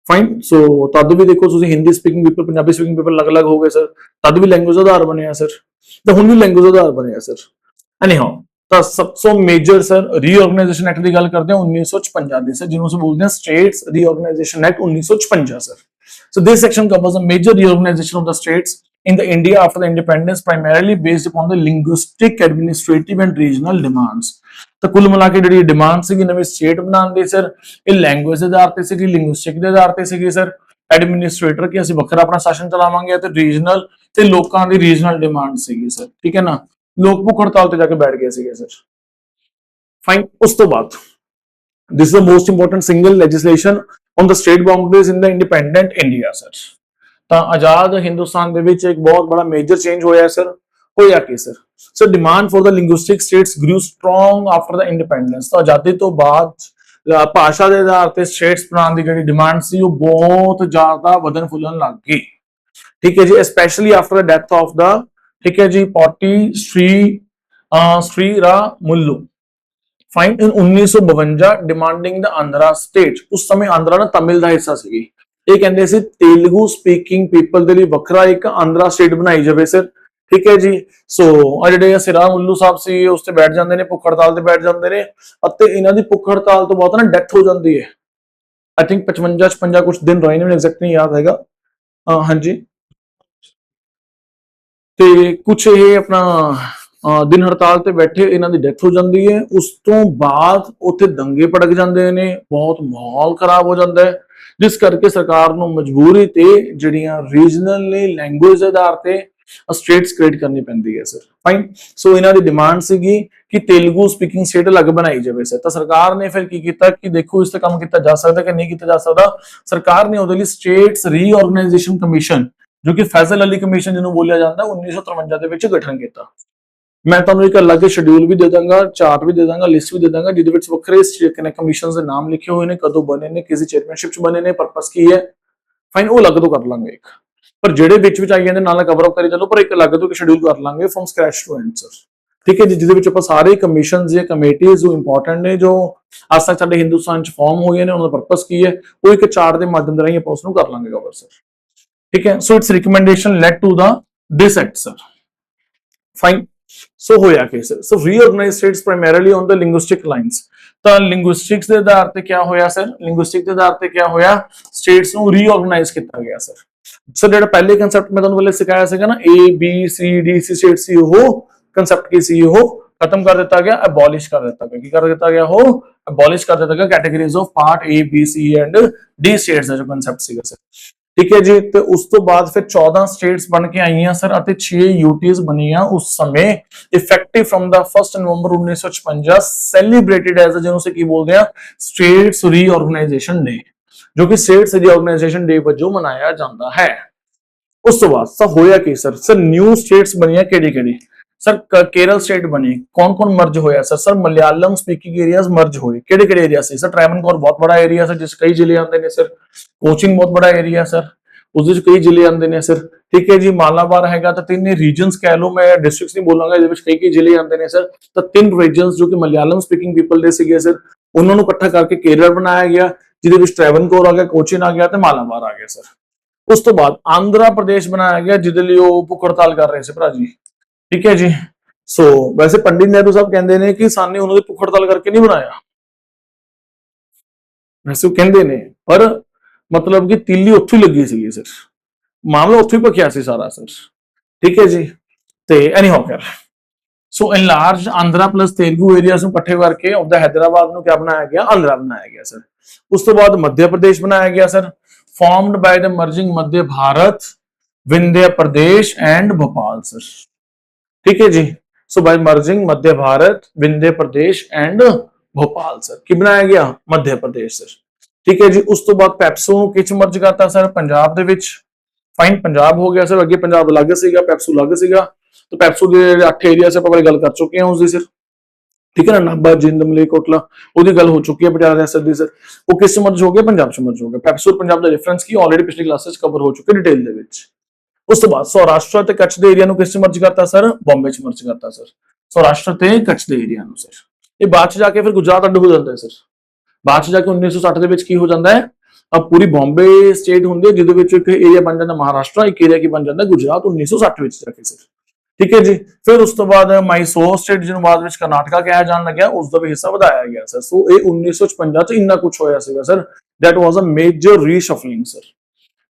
फाइन, सो तद भी देखो तुसीं Hindi speaking people Punjabi speaking people अलग अलग हो गए सर, तद भी लैंग्वेज आधार बने सर, तो हुण भी लैंग्वेज आधार बने सर। एनीहाउ तो सब तो मेजर सर रीऑर्गेनाइजेशन एक्ट की गल करते हैं 1956 दी सर, जिन्होंने बोलते हैं states reorganisation act 1956 sir. So this section covers a major reorganization of the states in the India after the independence, primarily based upon the linguistic, administrative and regional demands। तो कुल मिला के जी डिमांड सी नवी state बनाने दी sir, ये language के आधार पर सी, linguistic के आधार पर सी सर, एडमिनिस्ट्रेटर की असं वखरा अपना शासन चलावांगे, तो रीजनल ते लोकां दी रीजनल डिमांड सी सर, ठीक है ना, लोग भुख हड़ताल ते जाके बैठ गए सी सर। फाइन, उस तो बाद this is the most important single legislation on the state boundaries in the independent India sir. तो आजाद हिंदुस्तान दे विच एक बहुत बड़ा मेजर चेंज होया सर। होया कि sir, so demand for the linguistic states grew strong after the independence. तो आजादी तो बाद भाषा के आधार पर स्टेट्स बनाने की जी डिमांड सी वो बहुत ज्यादा वधन फुलन लग गई, ठीक है जी, specially after the death of the, ठीक है जी, Potti Sri Ramulu fine in 1952 demanding the Andhra state. उस समय आंध्रा ना तमिल का हिस्सा सी, ये कहते सी तेलुगु स्पीकिंग पीपल के लिए वखरा एक आंध्रा स्टेट बनाई जाए सर, ठीक है जी। सो ਜਿਹੜੇ ਸਿਰਾ ਮੁੱਲੂ ਸਾਹਿਬ ਸੀ ਉਸ ਤੇ ਬੈਠ ਜਾਂਦੇ ਨੇ, ਭੁੱਖ ਹੜਤਾਲ ਤੇ ਬੈਠ ਜਾਂਦੇ ਨੇ, ਅਤੇ ਇਹਨਾਂ ਦੀ ਭੁੱਖ ਹੜਤਾਲ ਤੋਂ ਬਾਅਦ ਨਾ ਡੈਥ ਹੋ ਜਾਂਦੀ ਹੈ। आई थिंक 55 कुछ दिन रहे ने, एग्जैक्ट नहीं याद हैगा, हाँ जी, ਤੇ ਕੁਛ ਇਹ ਆਪਣਾ दिन हड़ताल ਤੇ ਬੈਠੇ ਇਹਨਾਂ ਦੀ ਡੈਥ ਹੋ ਜਾਂਦੀ ਹੈ। ਉਸ ਤੋਂ ਬਾਅਦ ਉੱਥੇ ਦੰਗੇ ਭੜਕ ਜਾਂਦੇ ਨੇ, ਬਹੁਤ ਮਾਹੌਲ ਖਰਾਬ ਹੋ ਜਾਂਦਾ ਹੈ, ਜਿਸ ਕਰਕੇ ਸਰਕਾਰ ਨੂੰ ਮਜਬੂਰੀ ਤੇ ਜਿਹੜੀਆਂ ਰੀਜਨਲ ਨੇ ਲੈਂਗੁਏਜ ਦੇ ਆਧਾਰ ਤੇ स्टेट्स क्रिएट करनी पैंदी है सर। फाइन, सो इन्हां दी डिमांड सीगी कि तेलुगु स्पीकिंग स्टेट अलग बनाई जाए सर। तो सरकार ने फिर की कीता कि देखो इस ते काम किया जा सकता कि नहीं किया जा सकता। सरकार ने उहदे लई स्टेट्स रीऑर्गेनाइजेशन कमीशन, जो कि फैजल अली कमीशन जिन्होंने बोलिया जाता है, 1953 दे विच गठन किया। मैं तुहानूं एक अलग शेड्यूल भी दे दांगा, चार्ट भी दे दांगा, लिस्ट भी दे दांगा, जिहदे विच वखरे कमीशन दे नाम लिखे हुए ने, कदों बने ने, किसी चेयरमैनशिप च बने ने, पर्पस की है। फाइन, वो अलग तो कर लांगे एक, पर ਜਿਹੜੇ ਵਿੱਚ ਵਿੱਚ ਆਈ ਜਾਂਦੇ ਨਾਲ ਕਵਰ ਅਪ ਕਰੀ ਚੱਲੋ, ਪਰ ਇੱਕ ਅਲੱਗ ਤੋਂ ਇੱਕ ਸ਼ਡਿਊਲ ਕਰ ਲਾਂਗੇ from scratch to end sir, ਠੀਕ ਹੈ ਜੀ, ਜਿਹਦੇ ਵਿੱਚ ਆਪਾਂ ਸਾਰੇ ਕਮਿਸ਼ਨਸ ਜਾਂ ਕਮੇਟੀਜ਼ ਜੋ ਇੰਪੋਰਟੈਂਟ ਨੇ, ਜੋ ਅੱਜ ਤੱਕ ਸਾਡੇ ਹਿੰਦੁਸਤਾਨ ਚ ਫਾਰਮ ਹੋਈਆਂ ਨੇ, ਉਹਨਾਂ ਦਾ ਪਰਪਸ ਕੀ ਹੈ, ਉਹ ਇੱਕ ਚਾਰਟ ਦੇ ਮਾਧਿਅਮ ਦੇ ਰਾਹੀਂ ਆਪਾਂ ਉਸ ਨੂੰ ਕਰ ਲਾਂਗੇ ਕਵਰ ਸਰ, ਠੀਕ ਹੈ। So its recommendation led to the this act sir. Fine. So होया कि so reorganize states primarily on the linguistic lines. ਤਾਂ ਲਿੰਗੁਇਸਟਿਕਸ ਦੇ ਆਧਾਰ ਤੇ ਕੀ ਹੋਇਆ ਸਰ, ਲਿੰਗੁਇਸਟਿਕ ਦੇ ਆਧਾਰ ਤੇ ਕੀ ਹੋਇਆ, ਸਟੇਟਸ ਨੂੰ ਰੀਆਰਗੇਨਾਈਜ਼ ਕੀਤਾ ਗਿਆ ਸਰ। ਸਰ ਜਿਹੜਾ ਪਹਿਲੇ ਕਨਸੈਪਟ ਮੈਂ ਤੁਹਾਨੂੰ ਪਹਿਲੇ ਸਿਖਾਇਆ ਸੀਗਾ ਨਾ, ਏ ਬੀ ਸੀ ਡੀ ਸੀ ਸਟੇਟ ਸੀ, ਉਹ ਕਨਸੈਪਟ ਕੀ ਸੀ, ਉਹ खत्म कर दिता गया, एबॉलिश कर दिता गया, की कर दिता गया, हो एबॉलिश कर दिता गया categories of part A B C and D states ਦਾ ਜੋ ਕਨਸੈਪਟ ਸੀਗਾ ਸਰ। ठीक है जी, तो उस तो बाद फिर 14 स्टेट्स बन के आई हैं सर, 6 यूटीज बनिया उस समय, इफेक्टिव फ्रॉम द 1 नवंबर 1956, सेलिब्रेटेड एज जिन्हों से की बोलते हैं स्टेट्स रीऑर्गेनाइजेशन डे, जो कि स्टेट्स रीऑर्गेनाइजेशन डे वजों मनाया जाता है। उस तो बाद सर होया की सर न्यू स्टेट्स बनिया केड़ी-केड़ी सर, केरल स्टेट बनी, कौन कौन मर्ज होया सर मलयालम स्पीकिंग एरियाज मर्ज होए, केड़े-केड़े एरिया से सर, ट्रैवनकोर बहुत बड़ा एरिया सर, जिस कई जिले आंदे ने सर, कोचिंग बहुत बड़ा एरिया सर, उस विच कई जिले आंदे ने सर। ठीक है जी, मालाबार हैगा तो 3 रीजन्स कह लो, मैं डिस्ट्रिक्ट्स नहीं बोलांगा, इहदे विच कई जिले आंदे ने सर। तो 3 रीजन्स जो कि मलयालम स्पीकिंग पीपल दे सीगे सर, उन्हां नूं इकट्ठा करके केरल बनाया गया, जिहदे विच ट्रैवनकोर आ गया, कोचिन आ गया ते मालाबार आ गया सर। उस तो बाद आंध्र प्रदेश बनाया गया, जिहदे लई ओह भुख हड़ताल कर रहे सी भरा जी। ठीक है जी, सो वैसे पंडित नेहरू साहब कहते हैं कि साने उन्होंने भुख हड़ताल करके नहीं बनाया, वैसे वो कहते हैं, पर मतलब कि तीली उत्थों ही लगी सी सर, मामला उत्थों ही भखिया सी सारा सर। ठीक है जी, ते एनी हाउ कर so enlarge Andhra plus Telugu areas ਨੂੰ ਇਕੱਠੇ ਕਰਕੇ ਉਹਦਾ हैदराबाद ਨੂੰ क्या बनाया गया, आंध्रा बनाया गया सर। उस तो बाद मध्य प्रदेश बनाया गया sir, formed by the merging Madhya Bharat, Vindhya Pradesh and Bhopal sir. ठीक है जी, so by merging Madhya Bharat, Vindhya Pradesh and Bhopal sir, की बनाया गया मध्य प्रदेश सर। ठीक है जी, उस तो बाद पैप्सू ਨੂੰ ਕਿਚ ਮਰਜ ਕਰਤਾ ਸਰ, ਪੰਜਾਬ ਦੇ ਵਿੱਚ। फाइन, पंजाब हो गया सर, अगे पंजाब अलग सीगा, पैप्सू अलग सीगा, तो पैप्सू के 8 एरिया से ਆਪਾਂ ਗੱਲ कर चुके हैं उसकी सर। ठीक है ना, नाभा जिंद मलेरकोटला ਉਹਦੀ ਗੱਲ हो चुकी है, पटियाला रियासत दी सर, वो किस मर्ज हो गया, पंजाब च मर्ज हो गया। पैप्सू और पंजाब ਦਾ डिफरेंस ਕੀ ਆਲਰੇਡੀ ਪਿਛਲੀ ਕਲਾਸਾਂ ਚ ਕਵਰ ਹੋ ਚੁੱਕੇ डिटेल ਦੇ ਵਿੱਚ। उस तो बाद सौराष्ट्र ते कच्छ दे एरिया ਨੂੰ किस मर्ज करता सर, बॉम्बे च मर्ज करता सर, सौराष्ट्र ते कच्छ दे एरिया ਨੂੰ सर। ਇਹ ਬਾਅਦ ਚ ਜਾ ਕੇ ਫਿਰ ਗੁਜਰਾਤ ਅੱਡ ਹੋ ਜਾਂਦਾ ਹੈ ਸਰ, ਬਾਅਦ ਚ ਜਾ ਕੇ 1960 ਦੇ ਵਿੱਚ ਕੀ ਹੋ ਜਾਂਦਾ ਹੈ, अब पूरी बॉम्बे स्टेट होंदी है, जिहदे विच एक एरिया बन जाता महाराष्ट्र, एक एरिया की बन जाता गुजरात 1960 विच जाके सर। ठीक है जी, फिर उस तो बाद माइसोर स्टेट जिन्होंने बाद विच कर्नाटका कहा जान लग्या, उसका भी हिस्सा वधाया गया सर। सो ये 1956 च इन्ना कुछ होया सीगा sir, that was a major reshuffling sir.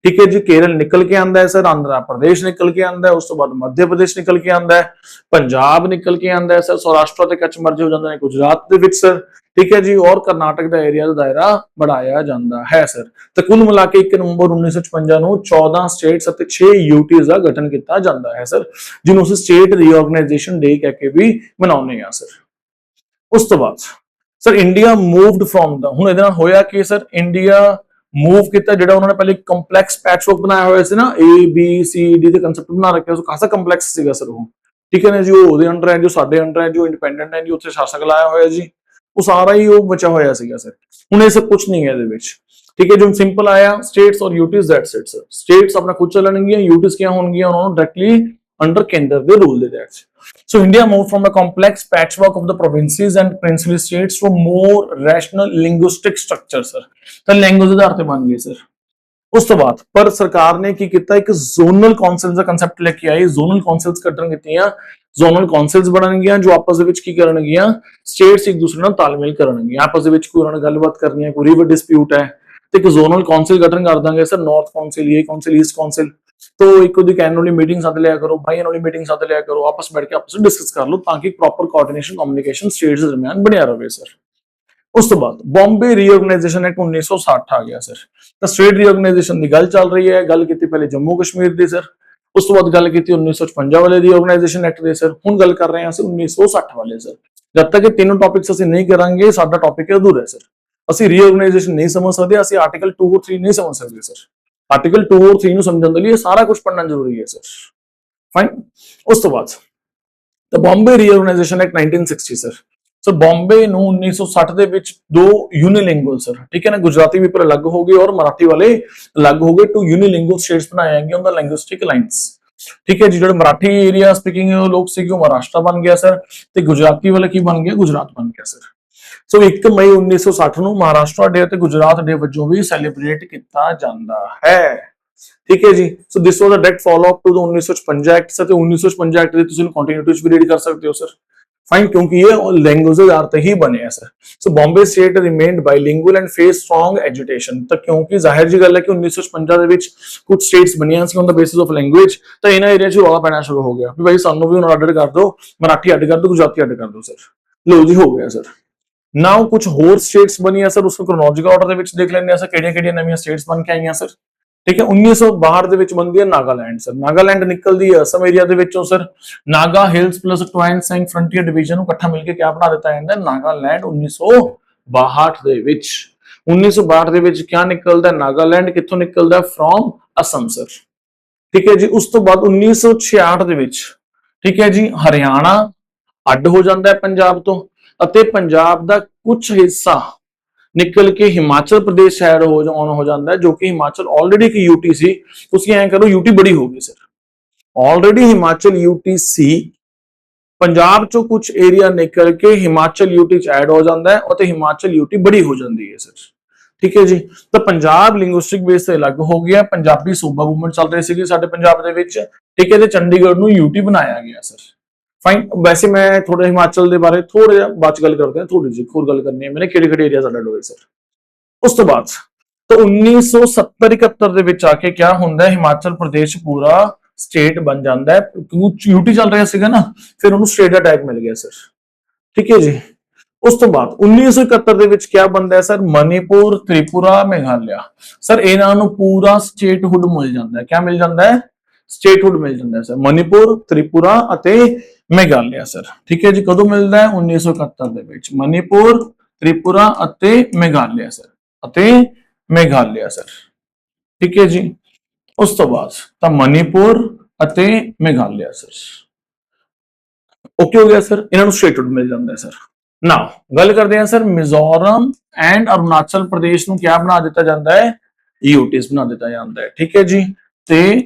ठीक है जी, केरल निकल के आंदा है सर, आंध्र प्रदेश निकल के आंदा है, उस तो बाद मध्य प्रदेश निकल के आंदा है, पंजाब निकल के आंदा है सर, सौराष्ट्र ते कच्छ मर्ज हो जांदे ने गुजरात दे विच सर। ठीक है जी, और कर्नाटक का एरिया का दायरा बढ़ाया जाता है सर। तो कुल मिला के 1 नवंबर 1956 ਨੂੰ 14 स्टेट्स ਅਤੇ 6 यूटीज का गठन किया जाता है सर, जिन्हों से स्टेट रीऑर्गेनाइजेशन डे कह के भी मनाउने आ सर। उस तो बाद sir India moved from the, हुण ਇਹਦੇ ਨਾਲ ਹੋਇਆ ਕਿ ਸਰ ਇੰਡੀਆ मूव किया, ਜਿਹੜਾ ਉਹਨਾਂ ਨੇ ਪਹਿਲੇ ਕੰਪਲੈਕਸ ਪੈਚਵਰਕ ਬਣਾਇਆ ਹੋਇਆ ਸੀ ਨਾ, A B C D ਦੇ ਕਨਸੈਪਟ ਬਣਾ ਰੱਖਿਆ, ਉਸ ਖਾਸਾ ਕੰਪਲੈਕਸ ਸੀਗਾ ਸਰ ਉਹ। ਠੀਕ ਹੈ ਨਾ ਜੀ, ਉਹ ਉਹਦੇ ਅੰਡਰ ਹੈ, ਜੋ ਸਾਡੇ ਅੰਡਰ ਹੈ, ਜੋ ਇੰਡੀਪੈਂਡੈਂਟ ਹੈ ਜੀ, ਉੱਥੇ ਸ਼ਾਸਕ ਲਾਇਆ ਹੋਇਆ ਜੀ, ਉਹ ਸਾਰਾ ਹੀ ਉਹ ਬਚਾ ਹੋਇਆ ਸੀਗਾ ਸਰ। ਹੁਣ ਇਹ ਸਭ ਕੁਝ ਨਹੀਂ ਹੈ ਇਹਦੇ ਵਿੱਚ। ਠੀਕ ਹੈ ਜੀ, ਹੁਣ ਸਿੰਪਲ ਆਇਆ ਸਟੇਟਸ ਔਰ ਯੂਟੀਜ਼, ਦੈਟਸ ਇਟ ਸਰ। ਸਟੇਟਸ ਆਪਣਾ ਖੁਦ ਚੱਲਣਗੀਆਂ, ਯੂਟੀਜ਼ ਕੀ ਹੋਣਗੀਆਂ, ਉਹਨਾਂ ਨੂੰ ਡਾਇਰੈਕਟਲੀ ਅੰਡਰ ਕੇਂਦਰ ਦੇ ਰੂਲ ਦੇ ਤਹਿਤ। So India moved from a complex patchwork of the provinces and princely states to a more rational linguistic structure sir। ਤਾਂ ਲੈਂਗੁਏਜ ਦੇ ਆਧਾਰ ਤੇ ਬਣ ਗਏ ਸਰ। ਉਸ ਤੋਂ ਬਾਅਦ ਪਰ ਸਰਕਾਰ ਨੇ ਕੀ ਕੀਤਾ, ਇੱਕ ਜ਼ੋਨਲ ਕਾਉਂਸਲ ਦਾ ਕਨਸੈਪਟ ਲੈ ਕੇ ਆਈ, ਜ਼ੋਨਲ ਕਾਉਂਸਲਸ ਕੱਢਣ ਕੀਤੀਆਂ, ਜ਼ੋਨਲ ਕਾਉਂਸਲਸ ਬਣਨਗੀਆਂ ਜੋ ਆਪਸ ਦੇ ਵਿੱਚ ਕੀ ਕਰਨਗੀਆਂ, ਸਟੇਟਸ ਇੱਕ ਦੂਸਰੇ ਨਾਲ ਤਾਲਮੇਲ ਕਰਨਗੀਆਂ, ਆਪਸ ਦੇ ਵਿੱਚ ਕੋਈ ਉਹਨਾਂ ਨਾਲ ਗੱਲਬਾਤ ਕਰਨੀ ਹੈ, ਕੋਈ ਰਿਵਰ ਡਿਸਪਿਊਟ ਹੈ ਤੇ ਇੱਕ ਜ਼ੋਨਲ ਕਾਉਂਸਲ ਗਠਨ ਕਰ ਦਾਂਗੇ ਸਰ, ਨਾਰਥ ਕਾਉਂਸਲ, ਇਹ ਕਾਉਂਸਲ, ਈਸਟ ਕਾਉਂਸਲ। तो एक एनुअली मीटिंग सद लिया करो, बाई एनुअली मीटिंग सद लिया करो, आपस बैठ के आपस में डिस्कस कर लो, ताकि प्रॉपर कोऑर्डिनेशन कम्युनिकेशन स्टेट्स के दरमियान बनया रहे सर। उस तो बाद बॉम्बे रीऑर्गेनाइजेशन एक्ट 1960 आ गया सर। तो स्टेट रीऑर्गेनाइजेशन की गल चल रही है, गल की पहले जम्मू कश्मीर की सर, उस तो बाद गल की 1956 वाले रीऑर्गेनाइजेशन एक्ट की सर, हुण गल कर रहे हैं 1960 वाले सर। जब तक ये तीनों टॉपिक्स असं नहीं करांगे, साडा टॉपिक अधूरा है सर। असं रीऑर्गेनाइजेशन नहीं समझ सकते, असं आर्टिकल 2 और 3 नहीं समझ सकते सर। आर्टिकल 2 और 3 ਨੂੰ ਸਮਝਣ ਦੇ ਲਈ ਸਾਰਾ ਕੁਝ ਪੜਨਾ ਜ਼ਰੂਰੀ ਹੈ ਸਰ। ਫਾਈਨ, ਉਸ ਤੋਂ ਬਾਅਦ ਤਾਂ ਬੰਬੇ ਰੀਆਰਗੇਨਾਈਜੇਸ਼ਨ ਐਕਟ 1960 ਸਰ। ਸੋ ਬੰਬੇ ਨੂੰ 1960 ਦੇ ਵਿੱਚ 2 यूनिलिंगुअल सर, ठीक है ना, गुजराती भी पर अलग हो गए और मराठी वाले अलग हो गए, 2 यूनिलिंगुअल स्टेट्स बनाए गए ऑन द लिंग्विस्टिक लाइंस। ठीक है जी, जो मराठी एरिया स्पीकिंग लोग सी महाराष्ट्र बन गया सर, ਤੇ गुजराती वाले की बन गया, गुजरात बन गया सर। सो 1 ਮਈ 1960 ਨੂੰ ਮਹਾਰਾਸ਼ਟਰ ਡੇ ਤੇ ਗੁਜਰਾਤ ਡੇ ਵਜੋਂ ਵੀ ਸੈਲੀਬ੍ਰੇਟ ਕੀਤਾ ਜਾਂਦਾ ਹੈ। ठीक है जी। So this was a direct follow up to the 1956 act sir. 1956 act ਦੇ ਤੁਸੀਂ ਕੰਟੀਨਿਊਟੀ ਵਿੱਚ ਵੀ ਰੀਡ ਕਰ ਸਕਦੇ ਹੋ ਸਰ। फाइन, क्योंकि ये लैंग्वेजेस आर ही बने हैं सर। सो Bombay state remained bilingual and face strong agitation. तो क्योंकि जाहिर जी गल है कि 1956 ਦੇ ਵਿੱਚ ਕੁਝ ਸਟੇਟਸ ਬਣੀਆਂ ਸੀ on the basis of language, ਤਾਂ ਇਹਨਾਂ ਏਰੀਆ 'ਚ ਰੌਲਾ ਪੈਣਾ ਸ਼ੁਰੂ ਹੋ ਗਿਆ ਵੀ ਭਾਈ ਸਾਨੂੰ ਵੀ ਹੁਣ ਅੱਡ ਕਰ ਦਿਓ, ਮਰਾਠੀ ਅੱਡ ਕਰ ਦਿਓ, ਗੁਜਰਾਤੀ ਅੱਡ ਕਰ ਦਿਓ ਸਰ। ਲੋ ਜੀ ਹੋ ਗਿਆ ਸਰ। ਨਾਓ ਕੁਝ ਹੋਰ ਸਟੇਟਸ ਬਣੀਆਂ ਸਰ, ਉਸ ਨੂੰ ਕ੍ਰੋਨੋਲੋਜੀਕਲ ਆਰਡਰ ਦੇ ਵਿੱਚ ਦੇਖ ਲੈਂਦੇ ਆ ਸਰ ਕਿਹੜੀਆਂ ਕਿਹੜੀਆਂ ਨਵੀਆਂ ਸਟੇਟਸ ਬਣ ਕੇ ਆਈਆਂ ਸਰ। ठीक है, 1962 ਦੇ ਵਿੱਚ ਬਣਦੀ ਹੈ ਨਾਗਾਲੈਂਡ ਸਰ। ਨਾਗਾਲੈਂਡ ਨਿਕਲਦੀ ਹੈ ਅਸਮ ਏਰੀਆ ਦੇ ਵਿੱਚੋਂ sir. Naga hills plus Tuensang frontier division ਨੂੰ ਇਕੱਠਾ ਮਿਲ ਕੇ ਕਿਆ ਬਣਾ ਦਿੱਤਾ ਜਾਂਦਾ ਨਾਗਾਲੈਂਡ 1962 ਦੇ ਵਿੱਚ। 1962 ਦੇ ਵਿੱਚ ਕਿਆ ਨਿਕਲਦਾ ਨਾਗਾਲੈਂਡ, ਕਿੱਥੋਂ ਨਿਕਲਦਾ ਫਰੋਮ ਅਸਮ ਸਰ। ਠੀਕ ਹੈ ਜੀ। ਉਸ ਤੋਂ ਬਾਅਦ 1966 ਦੇ ਵਿੱਚ ਠੀਕ ਹੈ ਜੀ ਹਰਿਆਣਾ ਅੱਡ ਹੋ ਜਾਂਦਾ ਹੈ ਪੰਜਾਬ ਤੋਂ, ਅਤੇ ਪੰਜਾਬ ਦਾ ਕੁਝ ਹਿੱਸਾ निकल के हिमाचल प्रदेश शहर हो जाता है, जो कि हिमाचल ऑलरेडी की यूटी सी, उसकी ऐ करो यूटी बड़ी होगी सर। ऑलरेडी हिमाचल यूटी सी, पंजाब चो कुछ एरिया निकल के हिमाचल यूटी च ऐड हो जाता है और हिमाचल यूटी बड़ी हो जाती है सर। ठीक है जी। तो पंजाब लिंग्विस्टिक बेस से अलग हो गया, पंजाबी सूबा मूवमेंट चल रही सी साडे पंजाब दे विच। ठीक है, चंडीगढ़ नूं यूटी बनाया गया सर। फाइन, वैसे मैं थोड़ा हिमाचल के बारे थोड़ा जिहा बात गल करते हैं, थोड़ी जी होर गल करनी है मैंने किहड़े-किहड़े एरिया अड होए सर। उस तो बाद तो 1970-71 ਦੇ ਵਿੱਚ ਆ ਕੇ क्या ਹੁੰਦਾ है हिमाचल प्रदेश पूरा स्टेट बन जाता है, क्योंकि यूटी चल रहा सीगा ना, फिर उन्होंने स्टेट का टैग मिल गया सर। ठीक है जी। उस तो बाद 1971 ਦੇ ਵਿੱਚ क्या बनता है सर मणिपुर, त्रिपुरा, मेघालय सर। इन्हां नूं पूरा स्टेटहुड मिल जाता है। क्या मिल जाता है स्टेटहुड मिल जाता है सर, मणिपुर, त्रिपुरा ਅਤੇ मेघालय सर। ठीक है जी। कदों मिलता है 1971 ਦੇ ਵਿੱਚ मणिपुर, त्रिपुरा ਅਤੇ मेघालय सर, ਅਤੇ मेघालय सर। ठीक है जी। उस तो बाद ਤਾਂ मणिपुर ਅਤੇ मेघालय सर। ओके हो गया सर, इन्हां ਨੂੰ स्टेटहुड मिल जाता है सर। नाउ गल करते हैं सर मिजोरम एंड अरुणाचल प्रदेश ਨੂੰ क्या बना दिता जाता है यूटीज बना दिता जाता है। ठीक है जी। ਤੇ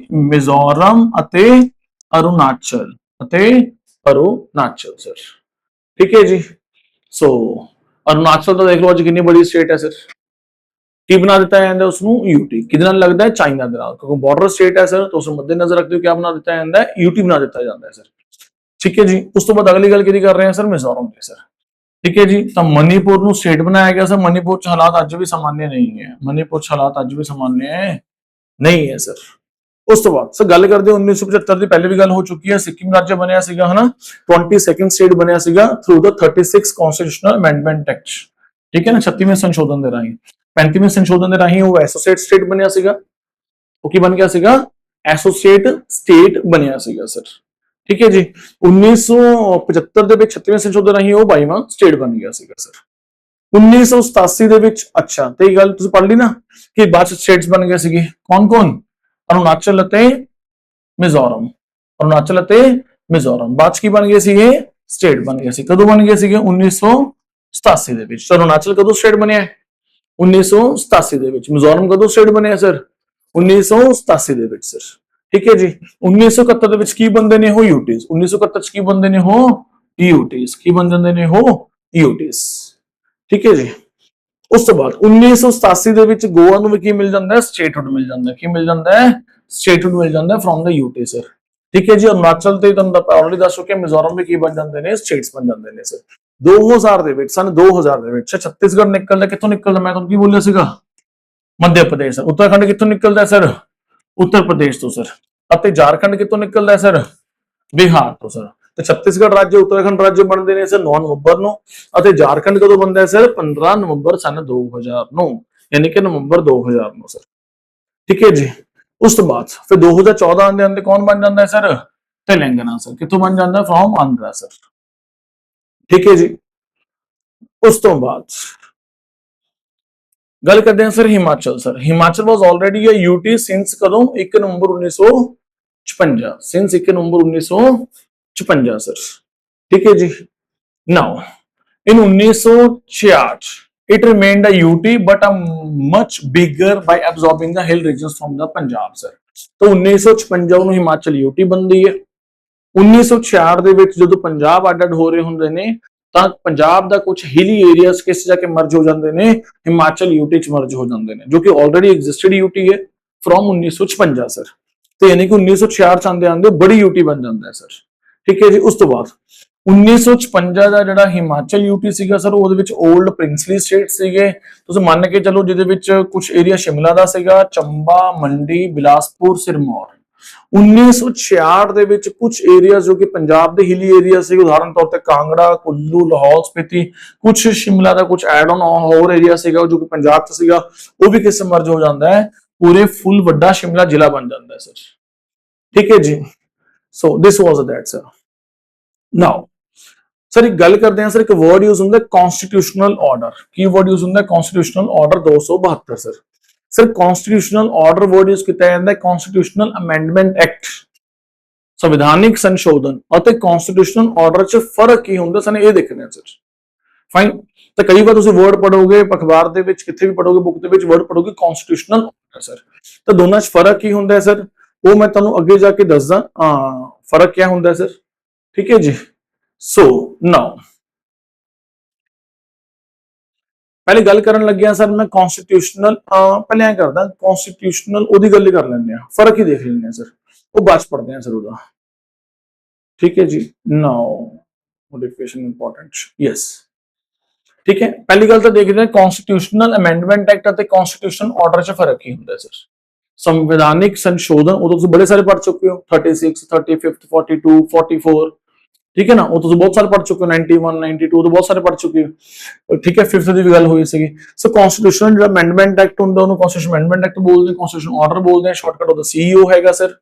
मिजोरम ਅਤੇ अरुणाचल ਅਤੇ अरुणाचल सर। ठीक है जी। सो अरुणाचल तो देख लो अज कितनी बड़ी स्टेट है सर। की बना दिता है उसनू यूटी, किहदे नाल लगदा है चाइना दे नाल, क्योंकि बॉर्डर स्टेट है सर, तो उस मद्देनजर रखते हुए क्या बना दिता है यूटी बना दिता जाता है सर। ठीक है जी। उस तो बाद अगली गल किहदी कर रहे हैं सर मिजोरम की सर। ठीक है जी। तो मणिपुर नू स्टेट बनाया गया सर। मणिपुर च हालात अज भी सामान्य नहीं है, मणिपुर च हालात अज भी सामान्य नहीं है सर। उस तो बाद सर गल करते 1975 की पहले भी गल हो चुकी है, सिक्किम राज्य बनया सीगा है ना, 22nd स्टेट बनया सीगा through the 36 constitutional amendment act. ठीक है ना, 36वें संशोधन दे राही, 35वें संशोधन दे राही वो एसोसिएट स्टेट बनया सीगा। वो की बन गया सीगा एसोसिएट स्टेट बनया सीगा सर। ठीक है जी। 1975 ਦੇ ਵਿੱਚ 36वें संशोधन राही वो 22वां स्टेट बन गया सीगा सर। 1987 ਦੇ ਵਿੱਚ अच्छा ਤੇ ਇਹ ਗੱਲ ਤੁਸੀਂ ਪੜ੍ਹ ਲਈ ਨਾ ਕਿ ਬਾਅਦ स्टेट्स बन गए ਸੀਗੇ कौन-कौन अरुणाचल ਅਤੇ मिजोरम, अरुणाचल ਅਤੇ मिजोरम ਬਾਅਦ ਕੀ ਬਣ ਗਏ ਸੀਗੇ स्टेट बन गए ਸੀ। ਕਦੋਂ ਬਣ ਗਏ ਸੀਗੇ 1987 ਦੇ ਵਿੱਚ। अरुणाचल ਕਦੋਂ स्टेट ਬਣਿਆ 1987 ਦੇ ਵਿੱਚ। मिजोरम ਕਦੋਂ स्टेट ਬਣਿਆ ਸਰ 1987 ਦੇ ਵਿੱਚ ਸਰ। ठीक है जी। 1971 ਦੇ ਵਿੱਚ ਕੀ ਬੰਦੇ ਨੇ ਉਹ यूटीज, 1971 ਚ ਕੀ ਬੰਦੇ ਨੇ ਉਹ यूटीज, ਕੀ ਬਣ ਜਾਂਦੇ ਨੇ ਉਹ यूटीज। ठीक है जी। उस तो बाद 1987 ਦੇ ਵਿੱਚ ਗੋਆ ਨੂੰ ਵੀ ਕੀ ਮਿਲ ਜਾਂਦਾ ਹੈ ਸਟੇਟਹੁਡ ਮਿਲ ਜਾਂਦਾ ਹੈ। ਕੀ ਮਿਲ ਜਾਂਦਾ ਹੈ ਸਟੇਟਹੁਡ ਮਿਲ ਜਾਂਦਾ ਹੈ ਫਰੋਮ ਦਾ यूटी ਸਰ। ठीक है जी। अरुणाचल ਤੇ ਤੁਹਾਨੂੰ ਆਲਰੇਡੀ ਦੱਸ ਚੁੱਕੇ ਮਿਜ਼ੋਰਮ ਵੀ ਕੀ ਬਣ ਜਾਂਦੇ ਨੇ ਸਟੇਟਸ ਬਣ ਜਾਂਦੇ ਨੇ ਸਰ। 2000 ਦੇ ਵਿੱਚ ਸਨ 2000 ਦੇ ਵਿੱਚ ਛੱਤੀਸਗੜ੍ਹ ਨਿਕਲਦਾ, ਕਿੱਥੋਂ ਨਿਕਲਦਾ ਮੈਂ ਤੁਹਾਨੂੰ ਕੀ ਬੋਲਿਆ ਸੀਗਾ ਮੱਧ ਪ੍ਰਦੇਸ਼। ਉੱਤਰਾਖੰਡ ਕਿੱਥੋਂ ਨਿਕਲਦਾ ਸਰ उत्तर प्रदेश तो सर। ਅਤੇ झारखंड ਕਿੱਥੋਂ ਨਿਕਲਦਾ ਹੈ ਸਰ ਬਿਹਾਰ ਤੋਂ ਸਰ। ਤੇ ਛੱਤੀਸਗੜ੍ਹ ਰਾਜ ਉੱਤਰਾਖੰਡ ਰਾਜ ਬਣਦੇ ਨੇ ਸਰ 9 ਨਵੰਬਰ ਨੂੰ, ਅਤੇ झारखंड ਕਦੋਂ ਬਣਦਾ ਹੈ ਸਰ 15 ਨਵੰਬਰ ਸਨ 2000 ਨੂੰ, ਯਾਨੀ ਕਿ ਨਵੰਬਰ 2000 ਨੂੰ ਸਰ। ਠੀਕ ਹੈ ਜੀ। ਉਸ ਤੋਂ ਬਾਅਦ ਫਿਰ 2014 ਦੇ ਅੰਦਰ ਕੌਣ ਬਣ ਜਾਂਦਾ ਹੈ ਸਰ तेलंगाना सर। कितों बन जाता है फ्रॉम आंध्रा सर। ठीक है जी। उस तो बाद गल करते हैं sir Himachal sir. Himachal was already a UT since कदों 1 नवंबर 1956, सिंस 1 नवंबर 1956 सर। ठीक है जी। Now in 1966 it remained a UT but a much bigger by absorbing the hill regions from the Punjab sir। तो 1956 ਨੂੰ ਹਿਮਾਚਲ यूटी बनदी है। 1966 ਦੇ ਵਿੱਚ ਜਦੋਂ ਪੰਜਾਬ ਅੱਡ-ਅੱਡ ਹੋ ਰਹੇ ਹੁੰਦੇ ਨੇ ਤਾਂ ਪੰਜਾਬ ਦਾ ਕੁਝ ਹਿਲੀ ਏਰੀਆਸ ਕਿਸ ਜਾ ਕੇ ਮਰਜ ਹੋ ਜਾਂਦੇ ਨੇ ਹਿਮਾਚਲ यूटी ਚ ਮਰਜ ਹੋ ਜਾਂਦੇ ਨੇ, ਜੋ ਕਿ ਆਲਰੇਡੀ ਐਗਜ਼ਿਸਟਡ यूटी ਹੈ फ्रॉम 1956 सर, तो यानी कि 1966 आंदे आंदे बड़ी यूटी बन जाता है सर। ठीक है जी। उस तो बाद 1956 ਦਾ ਜਿਹੜਾ ਹਿਮਾਚਲ ਯੂਟੀ ਸੀਗਾ ਸਰ, ਉਹਦੇ ਵਿੱਚ 올ਡ ਪ੍ਰਿੰਸਲੀ ਸਟੇਟ ਸੀਗੇ। ਤੁਸੀਂ ਮੰਨ ਕੇ ਚੱਲੋ ਜਿਹਦੇ ਵਿੱਚ ਕੁਝ ਏਰੀਆ ਸ਼ਿਮਲਾ ਦਾ ਸੀਗਾ, ਚੰਬਾ, ਮੰਡੀ, ਬਿਲਾਸਪੁਰ, ਸਿਰਮੌਰ। 1966 ਦੇ ਵਿੱਚ ਕੁਝ ਏਰੀਆ ਜੋ ਕਿ ਪੰਜਾਬ ਦੇ ਹਿਲੀ ਏਰੀਆ ਸੀ, ਉਦਾਹਰਨ ਤੌਰ ਤੇ ਕਾਂਗੜਾ, ਕੁੱਲੂ, ਲਾਹੌਲ ਸਪੀਤੀ, ਕੁਝ ਸ਼ਿਮਲਾ ਦਾ ਕੁਝ ਐਡ ਆਨ ਹੋਰ ਏਰੀਆ ਸੀਗਾ ਜੋ ਕਿ ਪੰਜਾਬ 'ਚ ਸੀਗਾ, ਉਹ ਵੀ ਕਿਸ ਮਰਜ ਹੋ ਜਾਂਦਾ ਹੈ, ਪੂਰੇ ਫੁੱਲ ਵੱਡਾ ਸ਼ਿਮਲਾ ਜ਼ਿਲ੍ਹਾ ਬਣ ਜਾਂਦਾ ਹੈ ਸਰ। ਠੀਕ ਹੈ ਜੀ। ਸੋ this was that sir. Now sir एक गल करते हैं सर, एक वर्ड यूज होता है कॉन्स्टिट्यूशनल ऑर्डर। की वर्ड यूज होता है constitutional order 272 sir. Sir constitutional order word use किया जाता है कॉन्स्टिट्यूशनल अमेंडमेंट एक्ट, संविधानिक संशोधन और कॉन्स्टिट्यूशनल ऑर्डर च फर्क की होंगे सन, ये देखने सर। फाइन। तो कई बार तुम वर्ड पढ़ोगे अखबार के कितने भी पढ़ोगे, बुक के वर्ड पढ़ोगे कॉन्स्टिट्यूशनल ऑर्डर सर। तो दोनों च फर्क की होंगे सर, वो मैं तुहानू अगे जाके दसदा फर्क क्या होंगे सर। ठीक है जी। सो नाउ पहले गल करन लग्या सर मैं कॉन्स्टिट्यूशनल, पहले ऐ करदा कॉन्स्टिट्यूशनल ओदी गल कर लेंगे, फर्क ही देख लेंगे सर, वो बाद च पढ़ते हैं सर ओदा। ठीक है जी। Now modification important, yes. ठीक है, पहली गल तो देखते हैं कॉन्स्टिट्यूशनल अमेंडमेंट एक्ट और कॉन्स्टिट्यूशनल ऑर्डर च फर्क ही होंदा सर। संवैधानिक संशोधन वो तो बड़े सारे पढ़ चुके हो, 36, 35, 42, 44। ठीक है ना, वो तो बहुत सारे पढ़ चुके हो, 91, 92 तो बहुत सारे पढ़ चुके हो। ठीक है, फिफ्थ की गल हुई सी। सो कॉन्स्टिट्यूशनल जो अमेंडमेंट एक्ट होंदा उन्होंने कॉन्स्टिट्यूशन अमेंडमेंट एक्ट बोलते हैं, कॉन्स्टिट्यूशन ऑर्डर बोलते हैं, शॉर्टकट ਉਹਦਾ सीईओ हैगा सर।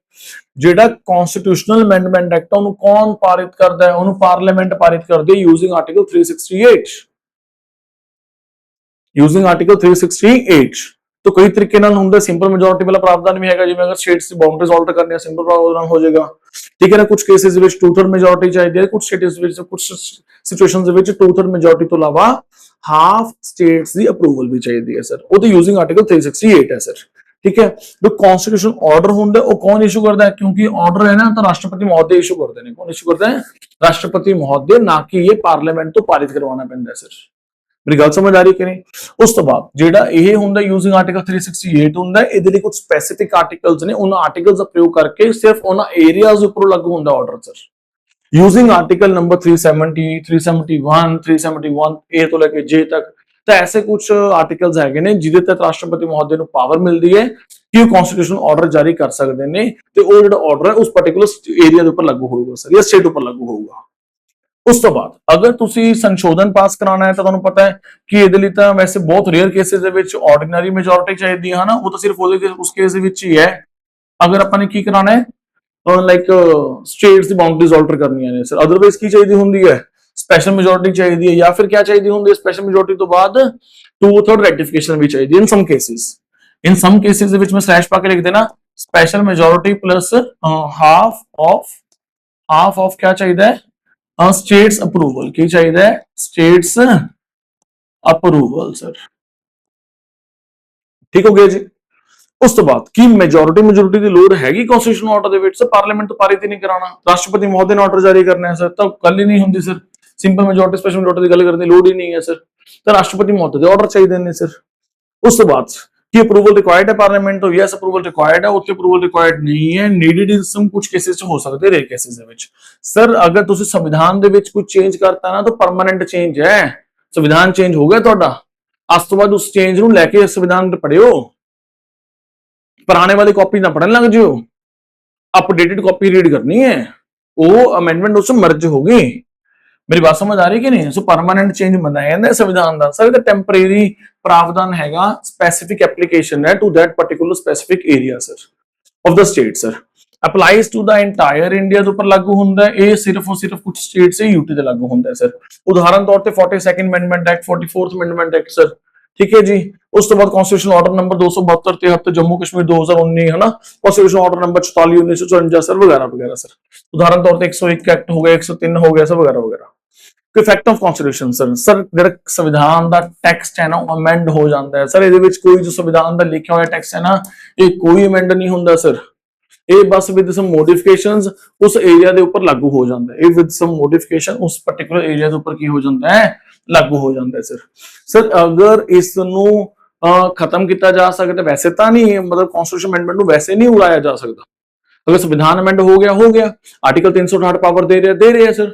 ਜਿਹੜਾ कॉन्स्टिट्यूशनल अमेंडमेंट एक्ट ਉਹਨੂੰ कौन पारित करता है, ਉਹਨੂੰ पार्लियामेंट पारित करती है यूजिंग आर्टिकल 368, यूजिंग आर्टिकल 368। तो कई तरीके नाल हुंदा, सिंपल मेजोरिटी वाला प्रावधान भी हैगा, जिवें अगर स्टेट्स दी बाउंड्रीज ऑल्टर करनी है सिंपल प्रावधान हो जाएगा। ठीक है ना, कुछ केसेस विच 2/3 मेजोरिटी चाहिए है, कुछ स्टेट्स विच कुछ सिचुएशंस विच 2/3 मेजोरिटी तो अलावा हाफ स्टेट्स दी अप्रूवल भी चाहिए है सर। वो तो यूजिंग आर्टिकल 368 है सर। ठीक है, जो कॉन्स्टिट्यूशन ऑर्डर होंदा वो कौन इशू करता है, क्योंकि ऑर्डर है ना तो राष्ट्रपति महोदय इशू करते हैं। कौन इशू करता है, राष्ट्रपति महोदय, ना कि ये पार्लियामेंट तो पारित करवाना पैंदा है सर। मेरी गल समझ आ रही कि नहीं। उस तो बाद जेड़ा ये हुंदा यूजिंग आर्टिकल 368 हुंदा, इहदे लई कुछ स्पेसिफिक आर्टिकल्स ने, उन आर्टिकल्स दा प्रयोग करके सिर्फ उन एरियाज दे उपर लागू हुंदा order sir. Using article number 370, 371, 371 ए तो लेके जे तक, तो ऐसे कुछ आर्टिकल्स हैगे ने जिहदे तहत राष्ट्रपति महोदय नूं पावर मिलदी है कि कॉन्स्टिट्यूशन ऑर्डर जारी कर सकते हैं, ते वो जेड़ा ऑर्डर है उस पर्टिकुलर एरिया दे उपर लागू होगा सर, या स्टेट उपर लागू होगा। उस तो बाद अगर तुसी संशोधन पास कराना है तो तुहानू पता है कि इहदे लई तां वैसे बहुत रेयर केसेस दे विच ऑर्डिनरी मेजोरिटी चाहिदी है ना, वो तो सिर्फ उस केस दे विच ही है। अगर अपन ने की कराना है लाइक स्टेट्स दी बाउंड्रीज ऑल्टर करनी है सर, अदरवाइज की चाहिदी हुंदी है, स्पेशल मेजोरिटी चाहिदी है, या फिर क्या चाहिदी हुंदी है, स्पेशल मेजोरिटी तो बाद 2/3 रेटिफिकेशन भी चाहिदी इन सम केसेस। इन सम केसेस दे विच मैं स्लैश पा के लिख देना special majority plus half of क्या चाहिए है, स्टेट्स अप्रूवल। की चाहिए, स्टेट्स अप्रूवल सर। ठीक हो गया जी। उस तो बाद की मेजोरिटी की लोड़ हैगी कॉन्स्टिट्यूशन ऑर्डर दे विच, पार्लियामेंट तो पारित ही नहीं कराना, राष्ट्रपति महोदय ने ऑर्डर जारी करना है सर, तो गल ही नहीं होंदी sir. Simple majority special majority की गल करने लोड़ ही नहीं है सर, तो राष्ट्रपति महोदय के ऑर्डर चाहिए ने सर। उस तो बाद की अप्रूवल रिक्वायर्ड है पार्लियामेंट तो, यस अप्रूवल रिक्वायर्ड है, उत्ते अप्रूवल रिक्वायर्ड नहीं है, नीडेड इन सम कुछ केसेस हो सकते रेयर केसेस दे विच सर। अगर तुसी संविधान दे विच कुछ चेंज करता ना तो परमानेंट चेंज है, संविधान चेंज हो गया तुहाडा, आज तो बाद उस चेंज नूं लेके संविधान पढ़ियो, पुराने वाली कॉपी ना पढ़न लग जियो, अपडेटेड कॉपी रीड करनी है, वो अमेंडमेंट उससे मर्ज होगी। मेरी बात समझ आ रही कि नहीं। सो परमानेंट चेंज मनाया जाता है संविधान का सर, टेंपरेरी प्रावधान हैगा, स्पेसिफिक एप्लीकेशन है to that particular specific area sir of the state sir, applies to the entire India के ऊपर लागू होता है, ये सिर्फ और सिर्फ कुछ स्टेट से यूटी से लागू होता है सर। उदाहरण तौर पे 42nd amendment act, 44th amendment act sir. ठीक है जी। उस तो बाद constitution order number 272 73 Jammu Kashmir 2019 है ना, कॉन्स्टिट्यूशन ऑर्डर नंबर 44 1954 सर, वगैरह वगैरह सर। उदाहरण तौर पे 101 एक्ट हो गया, 103 हो गया सर, वगैरह वगैरह। Effect of constitution sir, sir जो संविधान का टैक्सट है ना अमेंड हो जाता है सर, ये कोई जो संविधान का लिखा हुआ टैक्सट है ना, ये कोई अमेंड नहीं होता सर, ये बस विद सम मॉडिफिकेशंस उस एरिया के ऊपर लागू हो जाता है, ये विद सम मॉडिफिकेशन उस पर्टिकुलर एरिया के ऊपर की हो जाता है, लागू हो जाता है सर। सर अगर इसनू खत्म किया जा सकता, वैसे तो नहीं, मतलब कॉन्स्टिट्यूशन अमेंडमेंट को वैसे नहीं उड़ाया जा सकता। अगर संविधान अमेंड हो गया, आर्टिकल 368 पावर दे रहे हैं सर,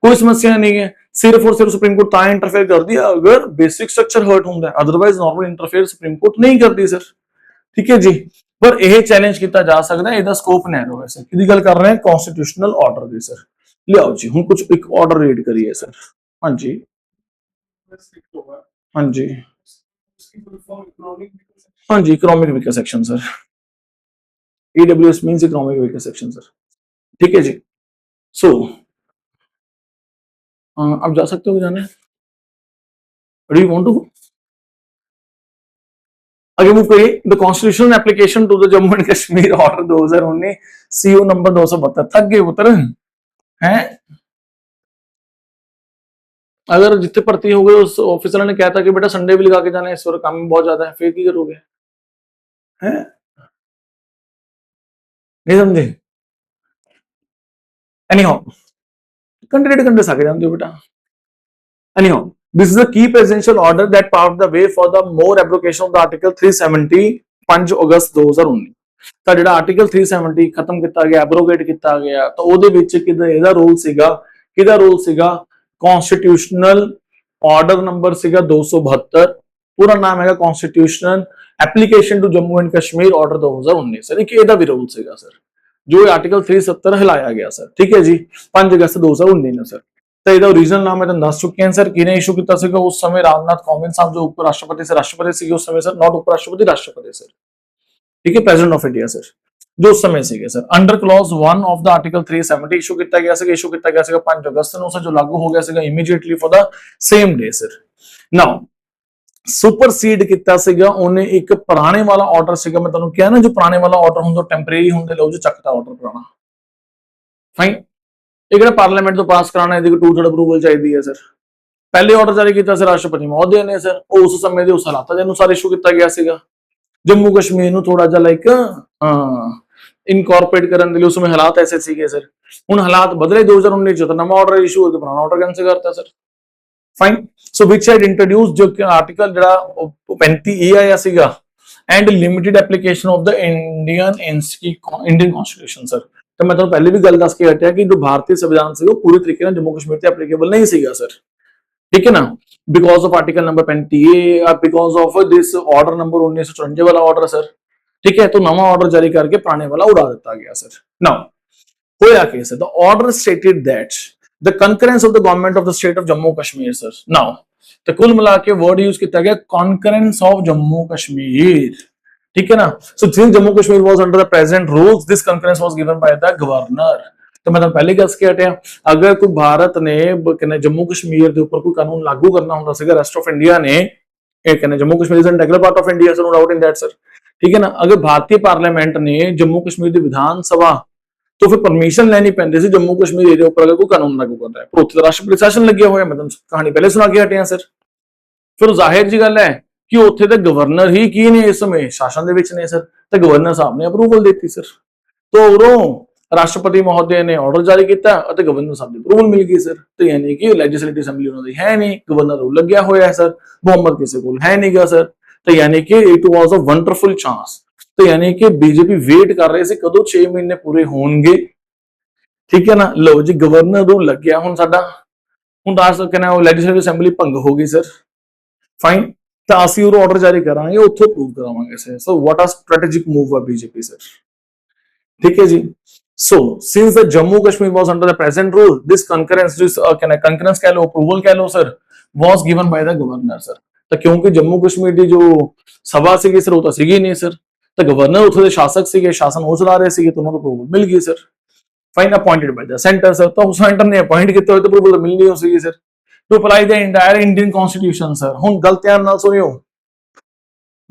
कोई समस्या नहीं है। सिर्फ और सिर्फ सुप्रीम कोर्ट ता इंटरफेयर कर दिया अगर बेसिक स्ट्रक्चर हर्ट होता है, otherwise normal interfere supreme court नहीं करती सर। ठीक है जी, पर यह चैलेंज किया जा सकता है, ਇਹਦਾ स्कोप नैरो है सर। की गल कर रहे हैं कॉन्स्टिट्यूशनल ऑर्डर की सर। लियाओ जी हम कुछ एक ऑर्डर रीड करिए सर। हाँ जी, हाँ जी, हाँ जी, economic weaker section sir. EWS means economic weaker section sir. ठीक है जी। सो आप जा सकते हो, जाना है? डू यू वांट टू आगे मूव करिए। The constitutional application to the Jammu and Kashmir order 2019 CO number 272 थक गए पुत्र हैं। अगर जितने भर्ती हो गए उस ऑफिसर ने कहा था कि बेटा संडे भी लगा के जाना है, इस बार काम बहुत ज्यादा है, फिर की करोगे? हैं, नहीं समझे? एनीहाउ कंटेंट आगे जानते हो बेटा। Anyhow, this is a key presidential order that paved the way for the more abrogation of the Article 370 5 अगस्त 2019। ਤਾਂ ਜਿਹੜਾ ਆਰਟੀਕਲ 370 ਖਤਮ ਕੀਤਾ ਗਿਆ, ਐਬਰੋਗੇਟ ਕੀਤਾ ਗਿਆ, ਤਾਂ ਉਹਦੇ ਵਿੱਚ ਇਹਦਾ ਰੋਲ ਸੀਗਾ, ਕਿਹਦਾ ਰੋਲ ਸੀਗਾ? ਕਨਸਟੀਟਿਊਸ਼ਨਲ ਆਰਡਰ ਨੰਬਰ ਸੀਗਾ 272, ਪੂਰਾ ਨਾਮ ਹੈਗਾ constitutional application to Jammu and Kashmir order 2019 sir. ਇੱਕ ਇਹਦਾ ਵੀ ਰੋਲ ਸੀਗਾ ਸਰ, ਜੋ ਆਰਟੀਕਲ 370 ਹਿਲਾਇਆ ਗਿਆ ਸਰ। ਠੀਕ ਹੈ ਜੀ, 5 ਅਗਸਤ 2019 ਨੂੰ ਸਰ। तो ਇਹਦਾ ओरिजिनल नाम मैं दस चुके हैं सर। किने इशू किया ਸੀਗਾ उस समय? रामनाथ कोविंद साहब जो उप राष्ट्रपति से राष्ट्रपति सीगे उस समय सर, नॉट उप राष्ट्रपति, राष्ट्रपति सर। ठीक है, प्रेसिडेंट ऑफ इंडिया सर जो उस समय सीगे sir. Under clause 1 of the article 370 issue किया गया सीगा, इशू किया गया सीगा 5 अगस्त ਨੂੰ सर, जो लागू हो गया सीगा immediately for the same day sir. Now supersede किया सीगा ਉਹਨੇ ਇੱਕ ਪੁਰਾਣੇ ਵਾਲਾ ਆਰਡਰ ਸੀਗਾ। मैं ਤੁਹਾਨੂੰ ਕਿਹਾ ਨਾ, जो ਪੁਰਾਣੇ ਵਾਲਾ ਆਰਡਰ ਹੁੰਦਾ ਟੈਂਪਰੇਰੀ ਹੁੰਦੇ, ਲਓ ਜੋ ਚੱਕਦਾ ਆਰਡਰ ਪੁਰਾਣਾ। फाइन, एक पार्लियामेंट तो पास कराना है, 2/3 अप्रूवल चाहिए है सर। पहले ऑर्डर जारी किया सर राष्ट्रपति महोदय ने सर, उस समय उस हालात के अनुसार इशू किया गया सीगा। जम्मू कश्मीर ਨੂੰ थोड़ा जा लाइक इनकॉर्पोरेट करने के लिए उस समय हालात ऐसे सीगे सर। हुण हालात बदले 2019 ਚ, ਤਾਂ ਨਵਾਂ ਆਰਡਰ ਇਸ਼ੂ ਹੋ ਗਿਆ, ਪੁਰਾਣਾ ਆਰਡਰ ਕੈਂਸਲ ਕਰਤਾ sir. Fine, so which had introduce जो आर्टिकल ਜਿਹੜਾ 35E ਆਇਆ ਸੀਗਾ, and limited application of the Indian constitution sir. तो मैं तो पहले भी गल दस के हटिया कि जो भारतीय संविधान से वो पूरी तरीके से जम्मू कश्मीर से एप्लीकेबल नहीं सीगा सर। ठीक है ना, because of article number 35A, because of this order number 1954 वाला ऑर्डर सर। ठीक है, तो नवा ऑर्डर जारी करके पुराने वाला उड़ा दिता गया सर। नाउ होया केस है, the order stated that the concurrence of the government of the state of Jammu Kashmir sir. Now तो कुल मिला के वर्ड यूज किया गया कॉन्करेंस ऑफ जम्मू कश्मीर। ठीक है ना, सो since Jammu Kashmir was under the present rules, this concurrence was given by the governor। तो मैं पहले दस के हटिया, अगर कोई भारत ने जम्मू कश्मीर के ऊपर कोई कानून लागू करना होता सीगा, रेस्ट ऑफ इंडिया ने Jammu Kashmir is an integral part of India sir, no doubt in that sir. ठीक है ना, अगर भारतीय पार्लियामेंट ने जम्मू कश्मीर की विधानसभा तो फिर परमिशन लेनी पैंती सी जम्मू कश्मीर एरिया ऊपर अगर कोई कानून लागू करता है, पर उत्थे राष्ट्रपति शासन लगे हुए, मैं कहानी पहले सुना के हटिया सर। फिर जाहिर जी गल है कि ਉੱਥੇ ਤੇ ਗਵਰਨਰ ਹੀ ਕੀ ਨੇ ਇਸ ਸਮੇਂ ਸ਼ਾਸਨ ਦੇ ਵਿੱਚ ਨੇ ਸਰ, ਤੇ ਗਵਰਨਰ ਸਾਹਿਬ ਨੇ ਅਪਰੂਵਲ ਦਿੱਤੀ ਸਰ। तो ਉਰੋਂ ਰਾਸ਼ਟਰਪਤੀ ਮਹੋਦय ਨੇ ਆਰਡਰ ਜਾਰੀ ਕੀਤਾ ਅਤੇ ਗਵਰਨਰ ਸਾਹਿਬ ਦੀ ਅਪਰੂਵਲ ਮਿਲ ਗਈ ਸਰ। ਤੇ ਯਾਨੀ ਕਿ ਲੈਜਿਸਲੇਟਿਵ ਅਸੈਂਬਲੀ ਉਹਨਾਂ ਦੀ ਹੈ ਨਹੀਂ, ਗਵਰਨਰ ਰੂਲ ਲੱਗਿਆ ਹੋਇਆ ਹੈ ਸਰ, ਬਹੁਮਤ ਕਿਸੇ ਕੋਲ ਹੈ ਨਹੀਂਗਾ ਸਰ। ਤੇ ਯਾਨੀ ਕਿ it was a wonderful chance. ਤੇ ਯਾਨੀ ਕਿ ਬੀਜੇਪੀ ਵੇਟ ਕਰ ਰਹੇ ਸੀ ਕਦੋਂ 6 ਮਹੀਨੇ ਪੂਰੇ ਹੋਣਗੇ। ਠੀਕ ਹੈ ਨਾ, ਲਓ ਜੀ ਗਵਰਨਰ ਰੂਲ ਲੱਗਿਆ ਹੁਣ ਸਾਡਾ। ਹੁਣ ਦੱਸ ਕਹਿੰਦਾ ਲੈਜਿਸਲੇਟਿਵ ਅਸੈਂਬਲੀ ਭੰਗ ਹੋ ਗਈ ਸਰ। फाइन, तो ਅਸੀਂ ਉਹ ਆਰਡਰ ਜਾਰੀ ਕਰਾਂਗੇ, ਉੱਥੇ ਪ੍ਰੂਵ ਕਰਾਵਾਂਗੇ ਸਰ। ਸੋ ਵਾਟ ਆ ਸਟ੍ਰੈਟੇਜਿਕ ਮੂਵ ਆ ਬੀਜੇਪੀ ਸਰ। ठीक है जी, so since the Jammu Kashmir was under the present rule, this concurrence, this concurrence कह लो, approval कह लो sir, was given by the governor sir। तो क्योंकि जम्मू कश्मीर की जो सभा सीगी सर, वो तो सीगी नहीं सर, तो गवर्नर उत्थे दे शासक सीगे, शासन वो चला रहे सीगे, तो उन्होंने अप्रूवल मिल गई sir. Fine, appointed by the centre sir, तो सेंटर ने अपॉइंट किए हुए तो अप्रूवल मिलनी हो सीगी sir to apply the entire Indian constitution sir. हुण गल ध्यान नाल सुनियो,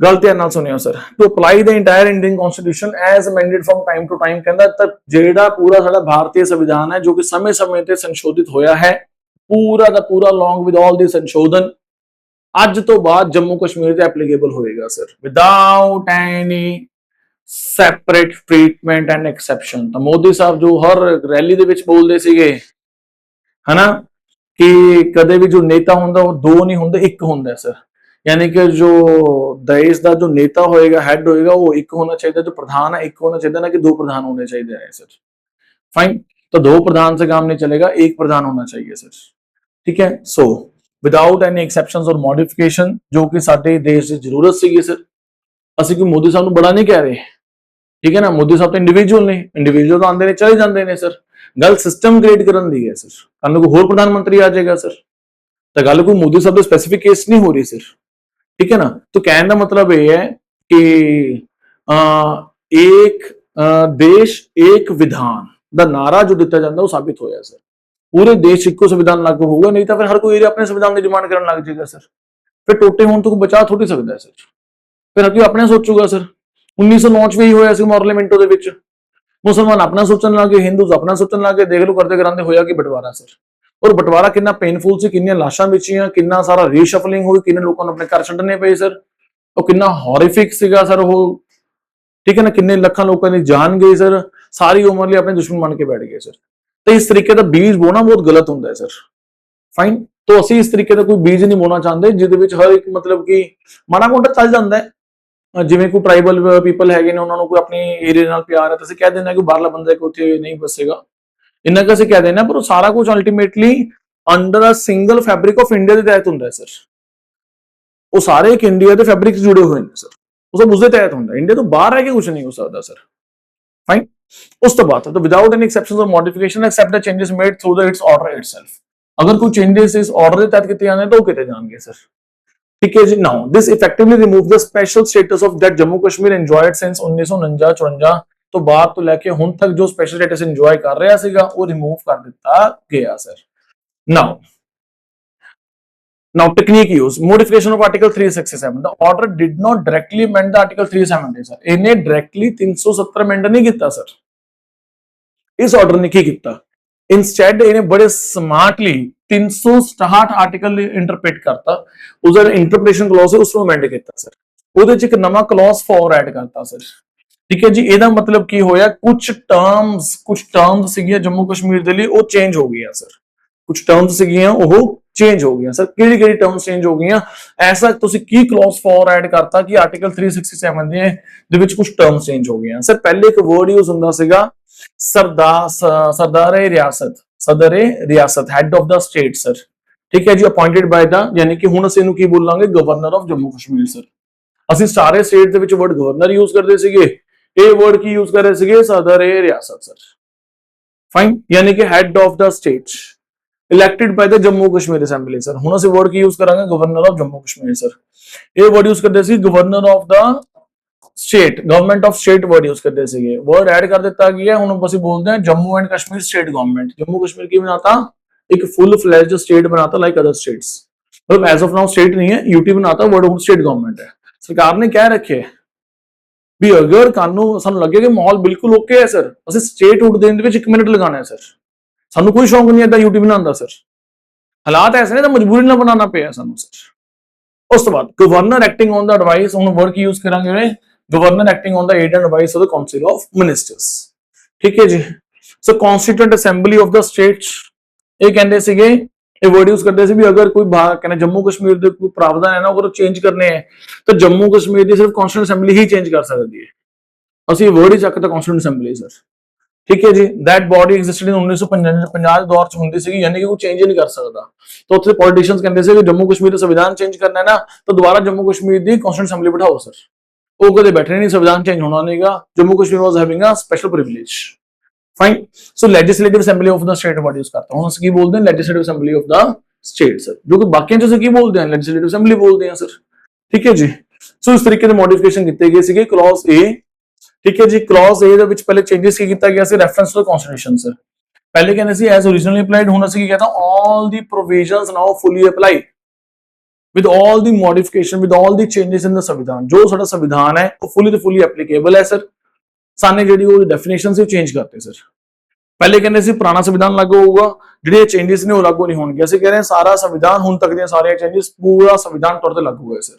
गल ध्यान नाल सुनियो सर। To apply the entire Indian constitution as amended from time to time, कहंदा तां जेड़ा पूरा साडा भारतीय संविधान है जो कि समय समय ते संशोधित होया है, पूरा दा पूरा अलॉन्ग विद ऑल दी संशोधन अज तो बाद जम्मू कश्मीर ते एप्लीकेबल होएगा sir, without any separate treatment and exception. तो मोदी साहब जो हर रैली दे विच बोलदे सीगे है ना कि कदे भी जो नेता होंदा वो दो नहीं होंदे, एक होंदा सर। यानी कि जो देश का जो नेता होएगा, हेड होएगा, वो एक होना चाहिए, जो प्रधान है एक होना चाहिए, ना कि दो प्रधान होने चाहिए सर। फाइन, तो दो प्रधान से काम नहीं चलेगा, एक प्रधान होना चाहिए सर। ठीक है, सो विदाउट एनी एक्सेप्शंस और मॉडिफिकेशन जो कि साडे देश की जरूरत सी सर। ਅਸੀਂ ਕੋਈ ਮੋਦੀ ਸਾਹਿਬ ਨੂੰ ਬੜਾ ਨਹੀਂ ਕਹਿ ਰਹੇ, ਠੀਕ ਹੈ ਨਾ। ਮੋਦੀ ਸਾਹਿਬ ਤਾਂ ਇੰਡੀਵਿਜੂਅਲ ਨੇ, ਇੰਡੀਵਿਜੂਅਲ ਤਾਂ ਆਉਂਦੇ ਨੇ ਚਲੇ ਜਾਂਦੇ ਨੇ ਸਰ। ਗੱਲ ਸਿਸਟਮ ਕ੍ਰੀਏਟ ਕਰਨ ਦੀ ਹੈ ਸਰ। ਕੱਲ ਨੂੰ ਕੋਈ ਹੋਰ ਪ੍ਰਧਾਨ ਮੰਤਰੀ ਆ ਜਾਏਗਾ ਸਰ, ਤਾਂ ਗੱਲ ਕੋਈ ਮੋਦੀ ਸਾਹਿਬ ਦੇ ਸਪੈਸੀਫਿਕ ਕੇਸ ਨਹੀਂ ਹੋ ਰਹੀ ਸਰ। ठीक है ना। तो कहने का मतलब ये है कि एक देश एक विधान का नारा जो दिता जाता है वो साबित होया सर। पूरे देश इको संविधान लागू होगा, नहीं तो फिर हर कोई अपने संविधान की डिमांड करने लग जाएगा सर। फिर टोटे होने तो बचा थोड़ी सकता है सर। फिर हर कोई अपने सोचूगा सर। 1909 ਚ ਵੀ ਹੋਇਆ ਸੀ ਪਾਰਲੀਮੈਂਟੋ ਦੇ ਵਿੱਚ, ਮੁਸਲਮਾਨ ਆਪਣਾ ਸੋਚਣ ਲੱਗੇ, ਹਿੰਦੂ ਆਪਣਾ ਸੋਚਣ ਲੱਗੇ, ਦੇਖ ਲਓ ਕਰਦੇ ਕਰਾਂਦੇ ਹੋਇਆ ਕਿ ਬਟਵਾਰਾ ਸਰ। और बंटवारा कितना पेनफुल से, किन्नियां लाशां बिछियां, किन्ना सारा रीशफलिंग हुई, किन्ने लोगों ने अपने घर छड्डने पे सर, और किन्ना हॉरिफिक सीगा सर वो। ठीक है ना, किन्ने लखां लोगों की जान गई सर, सारी उम्र लिए अपने दुश्मन मान के बैठ गए सर। तो इस तरीके का बीज बोना बहुत गलत होंदा है सर। फाइन, तो असीं इस तरीके का कोई बीज नहीं बोना चाहते जिहदे विच हर एक मतलब कि माड़ा मोटा चल जांदा है। जिवें कोई ट्राइबल पीपल हैगे ने, उन्हां नूं कोई अपनी एरिया नाल प्यार है, तो असीं कह दिंदे कि बाहरला बंदा कोई उत्थे नहीं बसेगा, इन्ना कैसे कह देना। पर सारा कुछ ultimately under a single fabric of India के तहत होंदा है सर। वो सारे एक इंडिया के फैब्रिक से जुड़े हुए हैं सर, वो सब उसके तहत होंदा है। इंडिया तो बाहर है कि कुछ नहीं हो सकता सर। फाइन, उस तो बात है, तो विदाउट एनी एक्सेप्शंस और modification except the changes made through the its order itself. अगर कोई चेंजेस इस ऑर्डर के तहत किए जाने तो किए जाएंगे सर। ठीक है जी। Now this effectively remove the special status of that Jammu Kashmir enjoyed since 1949-54 तो बाद तो लेके हुण तक जो स्पेशल स्टेटस एंजॉय कर रहा सीगा वो रिमूव कर दिता गया sir. Now technique use modification of article 367, the order did not directly amend the article 370 sir। इन्हें directly 370 amend नहीं किया सर। इस ऑर्डर ने की किया, इंस्टेड इन्हें बड़े स्मार्टली 367 आर्टिकल इंटरप्रेट करता, उधर इंटरप्रिटेशन क्लॉज है उसको अमेंड किया सर। ਉਹਦੇ ਚ ਇੱਕ ਨਵਾਂ क्लॉज 4 ਐਡ ਕਰਤਾ ਸਰ। ठीक है जी, ਇਹਦਾ मतलब ਕੀ ਹੋਇਆ, ਕੁਝ ਟਰਮਸ ਸੀਗੀਆਂ ਜੰਮੂ ਕਸ਼ਮੀਰ ਦੇ ਲਈ ਉਹ ਚੇਂਜ ਹੋ ਗਈਆਂ ਸਰ। ਕੁਝ ਟਰਮਸ ਸੀਗੀਆਂ ਉਹ ਚੇਂਜ ਹੋ ਗਈਆਂ ਸਰ। ਕਿਹੜੀ ਟਰਮਸ ਚੇਂਜ ਹੋ ਗਈਆਂ, ਐਸਾ ਤੁਸੀਂ ਕੀ ਕਲੌਜ਼ 4 ਐਡ ਕਰਤਾ ਕਿ ਆਰਟੀਕਲ 367 ਦੇ ਵਿੱਚ ਕੁਝ ਟਰਮਸ ਚੇਂਜ ਹੋ ਗਈਆਂ ਸਰ। ਪਹਿਲੇ ਇੱਕ ਵਰਡ ਯੂਜ਼ ਹੁੰਦਾ ਸੀਗਾ ਸਦਰ ਰਿਆਸਤ head of the state sir. ਠੀਕ ਹੈ ਜੀ, ਅਪਾਇੰਟਡ ਬਾय ਦਾ, ਯਾਨੀ ਕਿ ਹੁਣ ਅਸੀਂ ਇਹਨੂੰ ਕੀ ਬੋਲਾਂਗੇ, governor of Jammu Kashmir sir. ਅਸੀਂ ਸਾਰੇ ਸਟੇਟ ਦੇ ਵਿੱਚ ਵਰਡ ਗਵਰਨਰ ਯੂਜ਼ ਕਰਦੇ ਸੀਗੇ, ਇਹ वर्ड की यूज कर रहे थे सदर रियासत सर। फाइन, यानी कि head of the state elected by the Jammu Kashmir assembly sir. हुण ਅਸੀਂ वर्ड की यूज करांगे governor of Jammu Kashmir sir. ਇਹ वर्ड यूज करते सी governor of the state, government of state word use करते सी। वर्ड ऐड कर दिता गया, हुण ਅਸੀਂ बोलते हैं Jammu and Kashmir state government. Jammu Kashmir की बनाता एक फुल फ्लेज्ड स्टेट बनाता लाइक अदर स्टेट्स, मतलब एज ऑफ नाउ स्टेट नहीं है, यूटी बनाता, वर्ड स्टेट गवर्नमेंट है। सरकार ने क्या रखे भी अगर कानून सानू लगे कि माहौल बिल्कुल ओके है सर, ਅਸੀਂ ਸਟੇਟਹੁੱਡ ਦੇਣ ਦੇ ਵਿੱਚ 1 ਮਿੰਟ ਲਗਾਣਾ ਹੈ ਸਰ। ਸਾਨੂੰ ਕੋਈ ਸ਼ੌਂਕ ਨਹੀਂ ਐਦਾ ਯੂਟੀ ਬਣਾਉਣ ਦਾ ਸਰ, ਹਾਲਾਤ ਐਸੇ ਨੇ ਤਾਂ ਮਜਬੂਰੀ ਨਾਲ ਬਣਾਉਣਾ ਪਿਆ ਸਾਨੂੰ ਸਰ। ਉਸ ਤੋਂ ਬਾਅਦ governor acting on the advice, ਹੁਣ ਵਰਡ ਕੀ ਯੂਜ਼ ਕਰਾਂਗੇ, governor acting on the aid and advice of the council of ministers. ਠੀਕ ਹੈ ਜੀ। So constituent assembly of the states, ਇਹ ਕਹਿੰਦੇ ਸੀਗੇ, ਇਹ वर्ड यूज करते सी भी अगर कोई कहने जम्मू कश्मीर के कोई प्रावधान है ना अगर चेंज करने हैं तो जम्मू कश्मीर की सिर्फ कॉन्स्टिट्यूएंट असेंबली ही चेंज कर सकती है। असि वर्ड ही चकता कॉन्स्टिट्यूएंट असेंबली सर। ठीक है जी। दैट बॉडी एग्जिस्टेड इन 1950 दौर च हुंदी सी, यानी कि कोई चेंज ही नहीं कर सकता। तो उत्थे पॉलिटिशियंस कहते सी कि जम्मू कश्मीर का संविधान चेंज करना है ना तो दोबारा जम्मू कश्मीर की कॉन्स्टिट्यूएंट असेंबली बिठाओ सर। वो कदे बैठे नहीं, संविधान चेंज होना नहींगा। Jammu Kashmir was having a special privilege. Fine, so legislative assembly of the state word use करता हूं, असि की बोलते हैं legislative assembly of the state sir, जो कि बाकी जैसे की बोलते हैं लेजिस्लेटिव असेंबली बोलते हैं सर। ठीक है जी। सो इस तरीके से मॉडिफिकेशन किए गए सी क्लॉज ए। ठीक है जी। क्लॉज ए ਦੇ ਵਿੱਚ ਪਹਿਲੇ ਚੇਂजेस ਕੀ ਕੀਤਾ ਗਿਆ ਸੀ, ਰੈਫਰੈਂਸ ਟੂ ਕਨਸਟੀਟਿਊਸ਼ਨ ਸਰ। ਪਹਿਲੇ ਕਹਿੰਦੇ ਸੀ ਐਜ਼ ओरिजिनली ਅਪਲਾਈਡ, ਹੁਣ ਅਸੀਂ ਕੀ ਕਹਿੰਦਾ all the provisions now fully applied with all the modification with all the changes in the ਸੰਵਿਧਾਨ। ਜੋ ਸਾਡਾ ਸੰਵਿਧਾਨ ਹੈ ਉਹ fully applicable ਹੈ ਸਰ। ਸਾਨੇ ਜਿਹੜੀ ਉਹ ਡੈਫੀਨੇਸ਼ਨ ਸੀ ਚੇਂਜ ਕਰਤੇ ਸਰ। ਪਹਿਲੇ ਕਹਿੰਦੇ ਸੀ ਪੁਰਾਣਾ ਸੰਵਿਧਾਨ ਲਾਗੂ ਹੋਊਗਾ, ਜਿਹੜੇ ਚੇਂजेस ਨੇ ਉਹ ਲਾਗੂ ਨਹੀਂ ਹੋਣਗੇ। ਅਸੀਂ ਕਹਿੰਦੇ ਸਾਰਾ ਸੰਵਿਧਾਨ ਹੁਣ ਤੱਕ ਦੀਆਂ ਸਾਰੀਆਂ ਚੇਂजेस ਪੂਰਾ ਸੰਵਿਧਾਨ ਤੌਰ ਤੇ ਲਾਗੂ ਹੋਇਆ sir.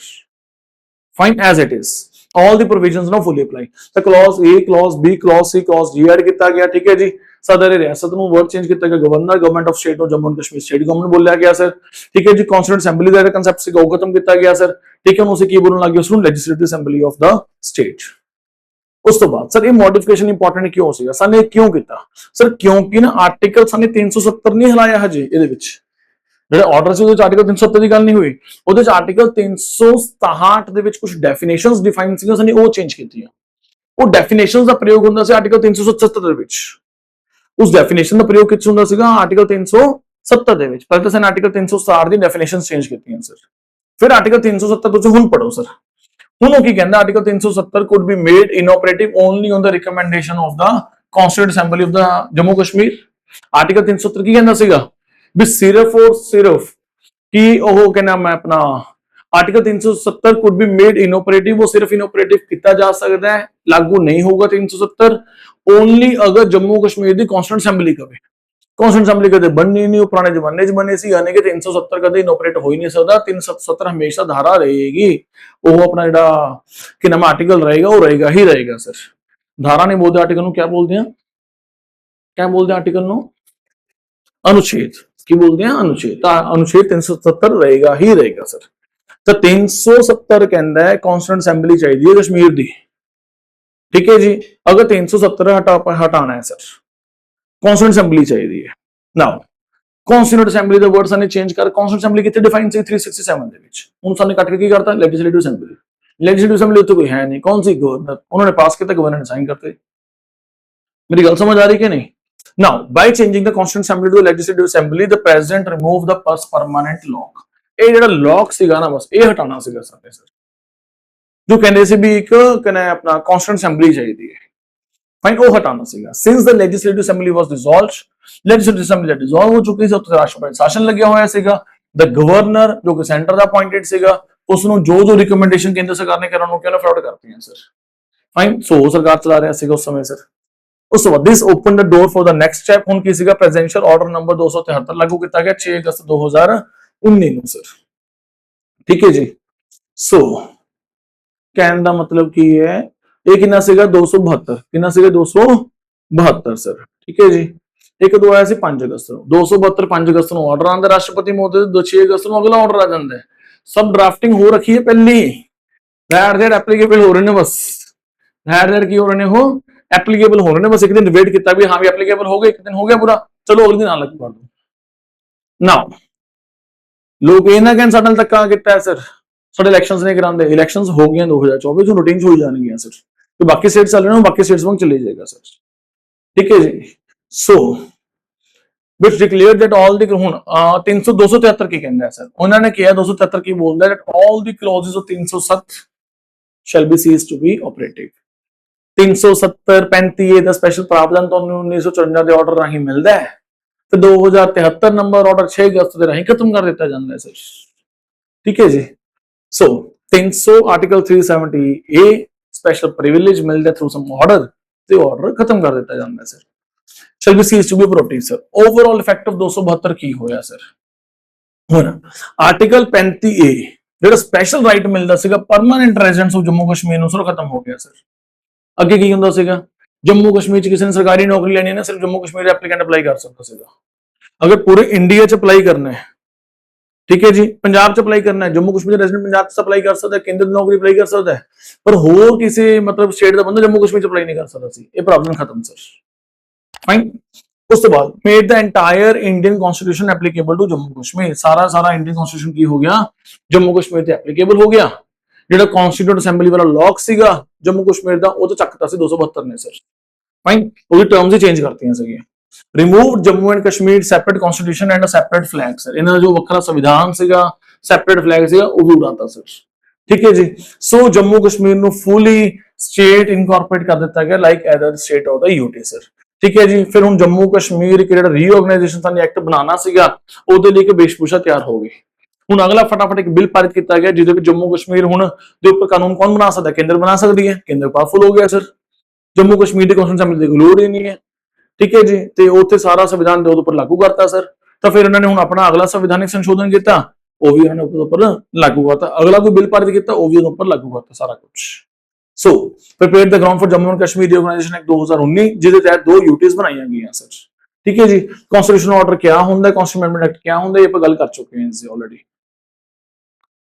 Fine, as it is all the provisions now fully apply। तो clause A, clause B, clause C, clause D add किया गया। ठीक है जी। सदर रियासत ਨੂੰ वर्ड चेंज ਕੀਤਾ ਗਿਆ गवर्नर गवर्नमेंट ऑफ स्टेट ਨੂੰ Jammu and Kashmir state government बोलिया गया सर। ठीक है जी, कॉन्स्टिट्यूएंट असेंबली ਦਾ ਜਿਹੜਾ concept ਸੀਗਾ ਉਹ ਖਤਮ ਕੀਤਾ ਗਿਆ ਸਰ। ठीक है, उसे ਕੀ ਬੋਲਣ ਲੱਗ ਗਏ, ਉਸਨੂੰ legislative assembly of the state. ਉਸ ਤੋਂ ਬਾਅਦ ਸਰ ਇਹ ਮੋਡੀਫਿਕੇਸ਼ਨ ਇੰਪੋਰਟੈਂਟ ਕਿਉਂ ਸੀਗਾ, ਸਾਨੇ ਕਿਉਂ ਕੀਤਾ ਸਰ, ਕਿਉਂਕਿ ਨਾ ਆਰਟੀਕਲ ਸਾਨੇ 370 ਨਹੀਂ ਹਿਲਾਇਆ ਹਜੇ ਇਹਦੇ ਵਿੱਚ, ਜਿਹੜਾ ਆਰਡਰ ਸੀ ਉਹਦੇ ਵਿੱਚ ਆਰਟੀਕਲ 370 ਦੀ ਗੱਲ ਨਹੀਂ ਹੋਈ, ਉਹਦੇ ਵਿੱਚ ਆਰਟੀਕਲ 367 ਦੇ ਵਿੱਚ ਕੁਝ ਡੈਫੀਨੇਸ਼ਨਸ ਡਿਫਾਈਨ ਸੀਗੀਆਂ, ਸਾਨੇ ਉਹ ਚੇਂਜ ਕੀਤੀਆਂ। ਉਹ ਡੈਫੀਨੇਸ਼ਨਸ ਦਾ ਪ੍ਰਯੋਗ ਹੁੰਦਾ ਸੀ ਆਰਟੀਕਲ 377 ਦੇ ਵਿੱਚ, ਉਸ ਡੈਫੀਨੇਸ਼ਨ ਦਾ ਪ੍ਰਯੋਗ ਕਿੱਥੇ ਹੁੰਦਾ ਸੀਗਾ, ਆਰਟੀਕਲ 370 ਦੇ ਵਿੱਚ। ਪਹਿਲਾਂ ਤਾਂ ਸਾਨੇ ਆਰਟੀਕਲ 360 ਦੀ ਡੈਫੀਨੇਸ਼ਨਸ ਚੇਂਜ ਕੀਤੀਆਂ ਸਰ, ਫਿਰ ਆਰਟੀਕਲ 370 ਤੁਸੀਂ ਹੁਣ ਪੜੋ ਸਰ। ਹੁਣ ਉਹ ਕੀ ਕਹਿੰਦਾ, article 370 could be made inoperative only on the recommendation of the Constituent Assembly of the Jammu Kashmir। Article 370 ਕੀ ਕਹਿੰਦਾ ਸੀਗਾ ਵੀ ਸਿਰਫ ਔਰ ਸਿਰਫ ਕੀ ਉਹ ਕਹਿੰਦਾ ਮੈਂ ਆਪਣਾ article 370 could be made inoperative, ਉਹ ਸਿਰਫ ਇਨੋਪਰੇਟਿਵ ਕੀਤਾ ਜਾ ਸਕਦਾ ਹੈ, ਲਾਗੂ ਨਹੀਂ ਹੋਊਗਾ 370 ਓਨਲੀ ਅਗਰ ਜੰਮੂ ਕਸ਼ਮੀਰ ਦੀ ਕੌਂਸਟੀਟਿਊਂਟ ਅਸੈਂਬਲੀ ਕਵੇ। ਕੌਂਸਟੀਟਿਊਂਟ ਅਸੈਂਬਲੀ ਕਦੇ ਬਣਨੀ ਨਹੀਂ, ਉਹ ਪੁਰਾਣੇ ਜ਼ਮਾਨੇ 'ਚ ਬਣੇ ਸੀ, ਯਾਨੀ ਕਿ 370 ਕਦੇ ਇਨੋਪਰੇਟ ਹੋ ਹੀ ਨਹੀਂ ਸਕਦਾ। 370 ਹਮੇਸ਼ਾ ਧਾਰਾ ਰਹੇਗੀ, ਉਹ ਆਪਣਾ ਜਿਹੜਾ ਕਿ ਨਾਮ ਆਰਟੀਕਲ ਰਹੇਗਾ ਉਹ ਰਹੇਗਾ ਹੀ ਰਹੇਗਾ ਸਰ। ਧਾਰਾ ਨਹੀਂ ਬੋਲਦੇ ਆਰਟੀਕਲ ਨੂੰ, ਕਿਆ ਬੋਲਦੇ ਆ, ਕਿਆ ਬੋਲਦੇ ਆ ਆਰਟੀਕਲ ਨੂੰ, अनुच्छेद की बोलते हैं अनुच्छेद। तो अनुच्छेद 370 रहेगा ही रहेगा सर। तो 370 कहता है कॉन्स्टिट्यूएंट असेंबली चाहिए कश्मीर दी, ठीक है जी। अगर 370 हटाना है सर, कॉन्स्टिट्यूएंट असेंबली चाहिए। नाउ कॉन्स्टिट्यूएंट असेंबली दा वर्ड साने चेंज कर, कॉन्स्टिट्यूएंट असेंबली कितने डिफाइन सी 367 दे विच, हुन साने कट के की करता लेजिस्लेटिव असेंबली। लेजिस्लेटिव असेंबली तो कोई है नहीं, कौन सी गवर्नर, उन्होंने पास किया, गवर्नर ने साइन करते। मेरी गल समझ आ रही कि नहीं। Now, by changing the Constituent Assembly to the Legislative Assembly, the President removed the first permanent lock। ਇਹ ਜਿਹੜਾ lock ਸੀਗਾ ਨਾ ਬਸ ਇਹ ਹਟਾਣਾ ਸੀਗਾ ਸਾਡੇ ਸਰ, ਜੋ ਕਹਿੰਦੇ ਸੀ ਵੀ ਇੱਕ ਕਹਿੰਦੇ ਆਪਣਾ Constituent Assembly ਚਾਹੀਦੀ ਹੈ, ਫਾਈਨ, ਉਹ ਹਟਾਣਾ ਸੀਗਾ। Since the Legislative Assembly was dissolved, Legislative Assembly dissolve ਹੋ ਚੁੱਕੀ ਸੀ, ਉੱਥੇ ਰਾਸ਼ਟਰਪਤੀ ਸ਼ਾਸਨ ਲੱਗਿਆ ਹੋਇਆ ਸੀਗਾ। The Governor ਜੋ ਕਿ ਸੈਂਟਰ ਦਾ ਅਪਾਇੰਟਡ ਸੀਗਾ, ਉਸ ਨੂੰ ਜੋ ਰਿਕਮੈਂਡੇਸ਼ਨ ਕੇਂਦਰ ਸਰਕਾਰ ਨੇ ਕਰਨ ਨੂੰ ਕਿਹਾ ਫਰਾਡ ਕਰਤੀਆਂ ਸਰ, ਫਾਈਨ। ਸੋ ਸਰਕਾਰ ਚਲਾ ਰਿਹਾ ਸੀਗਾ ਉਸ ਸਮੇਂ ਸਰ। ਉਸ ਤੋਂ ਬਾਅਦ this open the door for the next step. ਹੁਣ ਕੀ ਸੀਗਾ, ਪ੍ਰੈਜ਼ੀਡੈਂਸ਼ੀਅਲ ਆਰਡਰ ਨੰਬਰ 273 ਲਾਗੂ ਕੀਤਾ ਗਿਆ 6 ਅਗਸਤ 2019 ਨੂੰ ਸਰ, ਠੀਕ ਹੈ ਜੀ। ਸੋ ਕਹਿਣ ਦਾ ਮਤਲਬ ਕੀ ਹੈ, ਇਹ ਕਿੰਨਾ ਸੀਗਾ 272, ਕਿੰਨਾ ਸੀਗਾ 272 ਸਰ, ਠੀਕ ਹੈ ਜੀ। ਇੱਕ ਦੋ ਆਇਆ ਸੀ 5 ਅਗਸਤ ਨੂੰ, 272 5 ਅਗਸਤ ਨੂੰ ਆਰਡਰ ਆਂਦਾ ਰਾਸ਼ਟਰਪਤੀ ਮਹੋਦय ਦੇ, 6 ਅਗਸਤ ਨੂੰ ਅਗਲਾ ਆਰਡਰ ਆ ਜਾਂਦਾ ਹੈ। ਸਭ ਡਰਾਫਟਿੰਗ ਹੋ ਰੱਖੀ ਹੈ ਪਹਿਲੀ, ਰੈਟ ਰੈਟ ਐਪਲੀਕੇਬਲ ਹੋ ਰਹੇ ਨੇ, ਬਸ ਰੈਟ ਰੈਟ ਕੀ ਹੋ ਰਹੇ ਨੇ, ਉਹ एप्लीकेबल हो रहे हैं, बस एक दिन वेट किया भी हाँ भी एप्लीकेबल हो गए, एक दिन हो गया पूरा, चलो अगले दिन आने लग पड़ दो। नाउ लोग ये ना कहन साडे नाल धक्का कीता है सर, साडे इलेक्शंस नहीं करांदे, इलेक्शंस हो गए 2024 जो रूटीन हो जाएंगे सर, तो बाकी स्टेट चल रहे हैं बाकी स्टेट्स वांग चले जाएगा सर, ठीक है जी। सो which declared that all the ਹੁਣ 273 ਕੀ ਕਹਿੰਦਾ ਹੈ ਸਰ, ਉਹਨਾਂ ਨੇ ਕਿਹਾ 273 ਕੀ ਬੋਲਦਾ ਹੈ that all the clauses of 307 shall be ceased to be operative। 370 35 the special ਪ੍ਰਾਵਧਾਨ ਤੁਹਾਨੂੰ 1954 ਦੇ ਆਰਡਰ ਰਾਹੀਂ ਮਿਲਦਾ ਹੈ, ਤੇ 2073 ਨੰਬਰ ਆਰਡਰ 6 ਅਗਸਤ ਦੇ ਰਾਹੀਂ ਖਤਮ ਕਰ ਦਿੱਤਾ ਜਾਂਦਾ ਹੈ ਸਰ, ਠੀਕ ਹੈ ਜੀ। ਸੋ 300 ਆਰਟੀਕਲ 370 ए ਸਪੈਸ਼ਲ ਪ੍ਰਿਵਿਲੇਜ ਮਿਲਦਾ ਥਰੂ ਸਮ ਆਰਡਰ, ਤੇ ਆਰਡਰ ਖਤਮ ਕਰ ਦਿੱਤਾ ਜਾਂਦਾ ਹੈ sir. shall be ceased to be operative sir. Overall effect of 272 ਕੀ ਹੋਇਆ ਸਰ, ਹੁਣ ਆਰਟੀਕਲ 35 ए ਜਿਹੜਾ ਸਪੈਸ਼ਲ ਰਾਈਟ ਮਿਲਦਾ ਸੀਗਾ permanent residents of Jammu Kashmir ਨੂੰ, ਸਰ ਖਤਮ ਹੋ ਗਿਆ ਸਰ। ਅੱਗੇ ਕੀ ਹੁੰਦਾ ਸੀਗਾ, ਜੰਮੂ ਕਸ਼ਮੀਰ ਚ ਕਿਸੇ ਨੇ ਸਰਕਾਰੀ ਨੌਕਰੀ ਲੈਣੀ ਹੈ ਨਾ, ਸਿਰਫ ਜੰਮੂ ਕਸ਼ਮੀਰ ਦੇ ਐਪਲੀਕੈਂਟ ਅਪਲਾਈ ਕਰ ਸਕਦਾ ਸੀਗਾ। ਅਗਰ ਪੂਰੇ ਇੰਡੀਆ ਚ ਅਪਲਾਈ ਕਰਨਾ ਹੈ, ਠੀਕ ਹੈ ਜੀ, ਪੰਜਾਬ ਚ ਅਪਲਾਈ ਕਰਨਾ ਹੈ, ਜੰਮੂ ਕਸ਼ਮੀਰ ਦਾ ਰੈਜ਼ੀਡੈਂਟ ਪੰਜਾਬ ਚ ਅਪਲਾਈ ਕਰ ਸਕਦਾ ਹੈ, ਕੇਂਦਰ ਦੀ ਨੌਕਰੀ ਅਪਲਾਈ ਕਰ ਸਕਦਾ ਹੈ, ਪਰ ਹੋਰ ਕਿਸੇ ਮਤਲਬ ਸਟੇਟ ਦਾ ਬੰਦਾ ਜੰਮੂ ਕਸ਼ਮੀਰ ਚ ਅਪਲਾਈ ਨਹੀਂ ਕਰ ਸਕਦਾ ਸੀ। ਇਹ ਪ੍ਰੋਬਲਮ ਖਤਮ ਸਰ, ਫਾਈਨ। ਉਸ ਤੋਂ ਬਾਅਦ made the entire Indian constitution applicable to Jammu Kashmir, ਸਾਰਾ ਇੰਡੀਅਨ ਕਨਸਟੀਟਿਊਸ਼ਨ ਕੀ ਹੋ ਗਿਆ, ਜੰਮੂ ਕਸ਼ਮੀਰ ਤੇ ਐਪਲੀਕੇਬਲ ਹੋ ਗਿਆ। ਜਿਹੜਾ ਕਨਸਟੀਟਿਊਟ ਅਸੈਂਬਲੀ ਵਾਲਾ ਲੌਕ ਸੀਗਾ ਜੰਮੂ ਕਸ਼ਮੀਰ ਦਾ, ਉਹ ਤਾਂ ਚੱਕਤਾ ਸੀ 272 ਨੇ ਸਰ, ਫਾਈਨ। ਉਹਦੀ ਟਰਮਸ ਹੀ ਚੇਂਜ ਕਰਤੀਆਂ ਸੀਗੀਆਂ। Removed Jammu and Kashmir separate constitution and a separate flag sir, ਇਹਨਾਂ ਦਾ ਜੋ ਵੱਖਰਾ ਸੰਵਿਧਾਨ ਸੀਗਾ, ਸੈਪਰੇਟ ਫਲੈਗ ਸੀਗਾ, ਉਹ ਵੀ ਉਡਾਤਾ ਸਰ, ਠੀਕ ਹੈ ਜੀ। ਸੋ ਜੰਮੂ ਕਸ਼ਮੀਰ ਨੂੰ ਫੁੱਲੀ ਸਟੇਟ ਇਨਕੋਰਪੋਰੇਟ ਕਰ ਦਿੱਤਾ ਗਿਆ like other state of the UT sir, ਠੀਕ ਹੈ ਜੀ। ਫਿਰ ਹੁਣ ਜੰਮੂ ਕਸ਼ਮੀਰ ਇੱਕ ਜਿਹੜਾ ਰੀਆਰਗੇਨਾਈਜੇਸ਼ਨ ਸਾਨੂੰ ਐਕਟ ਬਣਾਉਣਾ ਸੀਗਾ, ਉਹਦੇ ਲਈ ਇੱਕ ਵੇਸ਼ਭੂਸ਼ਾ ਤਿਆਰ ਹੋ ਗਈ। ਹੁਣ ਅਗਲਾ ਫਟਾਫਟ ਇੱਕ ਬਿੱਲ ਪਾਰਿਤ ਕੀਤਾ ਗਿਆ ਜਿਹਦੇ ਵਿੱਚ ਜੰਮੂ ਕਸ਼ਮੀਰ ਹੁਣ ਦੇ ਉੱਪਰ ਕਾਨੂੰਨ ਕੌਣ ਬਣਾ ਸਕਦਾ, ਕੇਂਦਰ ਬਣਾ ਸਕਦੀ ਹੈ, ਕੇਂਦਰ ਪਾਵਰਫੁਲ ਹੋ ਗਿਆ ਸਰ। ਜੰਮੂ ਕਸ਼ਮੀਰ ਦੀ ਕਨਸਟੀਟਿਊਸ਼ਨ ਅਸੈਂਬਲੀ ਦੀ ਲੋੜ ਹੀ ਨਹੀਂ ਹੈ, ਠੀਕ ਹੈ ਜੀ, ਤੇ ਉੱਥੇ ਸਾਰਾ ਸੰਵਿਧਾਨ ਦੇ ਉਹਦੇ ਉੱਪਰ ਲਾਗੂ ਕਰਤਾ ਸਰ। ਤਾਂ ਫਿਰ ਇਹਨਾਂ ਨੇ ਹੁਣ ਆਪਣਾ ਅਗਲਾ ਸੰਵਿਧਾਨਿਕ ਸੰਸ਼ੋਧਨ ਕੀਤਾ, ਉਹ ਵੀ ਇਹਨਾਂ ਨੇ ਉਹਦੇ ਉੱਪਰ ਲਾਗੂ ਕਰਤਾ। ਅਗਲਾ ਕੋਈ ਬਿੱਲ ਪਾਰਿਤ ਕੀਤਾ, ਉਹ ਵੀ ਉਹਦੇ ਉੱਪਰ ਲਾਗੂ ਕਰਤਾ ਸਾਰਾ ਕੁਝ। So prepare the ground for Jammu and Kashmir reorganisation act 2019 ਜਿਹਦੇ ਤਹਿਤ ਦੋ ਯੂਟੀਜ਼ ਬਣਾਈਆਂ ਗਈਆਂ ਸਰ। ਠੀਕ ਹੈ ਜੀ। ਕਨਸਟੀਟਿਊਸ਼ਨਲ ਆਰਡਰ ਕਿਆ ਹੁੰਦਾ ਹੈ, ਕਨਸਟੀਟਿਊਸ਼ਨ ਅਮੈਂਡਮੈਂਟ ਐਕਟ ਕਿਆ ਹੁੰਦਾ ਹੈ, ਇਹ ਆਪਾਂ ਗੱਲ ਕਰ ਚੁੱਕੇ ਹਾਂ ਇਸ ਆਲਰੇਡੀ।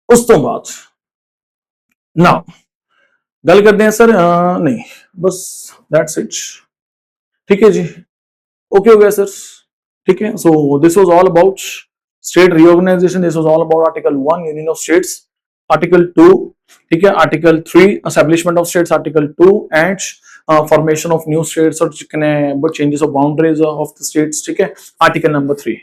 ਉਸ ਤੋਂ ਬਾਅਦ ਨਾਓ ਗੱਲ ਕਰਦੇ हैं सर, नहीं बस दैट्स इट। ठीक है जी, ओके हो गया सर। ठीक है, so this was all about state reorganization, this was all about article 1 union of states, article 2, ठीक है, article 3 establishment of states, article 2 and formation of new states और changes of boundaries of the states. ठीक है, article number 3।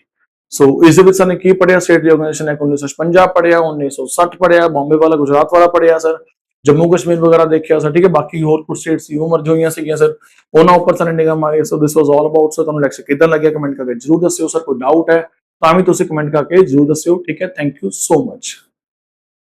सो इस विच ने की पढ़िया, state reorganisation act 1956 पढ़िया, 1960 पढ़िया, बॉम्बे वाला गुजरात वाला पढ़िया सर, जम्मू कश्मीर वगैरह देखिया सर। ठीक है, बाकी होर कुछ स्टेट्स यूं मर्ज होईयां सीगियां सर, ਉਹਨਾਂ ਉੱਪਰ ਸਰ ਨਿਗਾਹ ਮਾਰੀ। ਸੋ this was all about sir. ਤੁਹਾਨੂੰ ਲੈਕਚਰ ਕਿਦਾਂ ਲੱਗਿਆ ਕਮੈਂਟ ਕਰਕੇ ਜਰੂਰ ਦੱਸਿਓ ਸਰ। ਕੋਈ ਡਾਊਟ ਹੈ ਤਾਂ ਵੀ ਤੁਸੀਂ ਕਮੈਂਟ ਕਰਕੇ ਜਰੂਰ ਦੱਸਿਓ। ਠੀਕ ਹੈ, ਥੈਂਕ ਯੂ ਸੋ ਮਚ।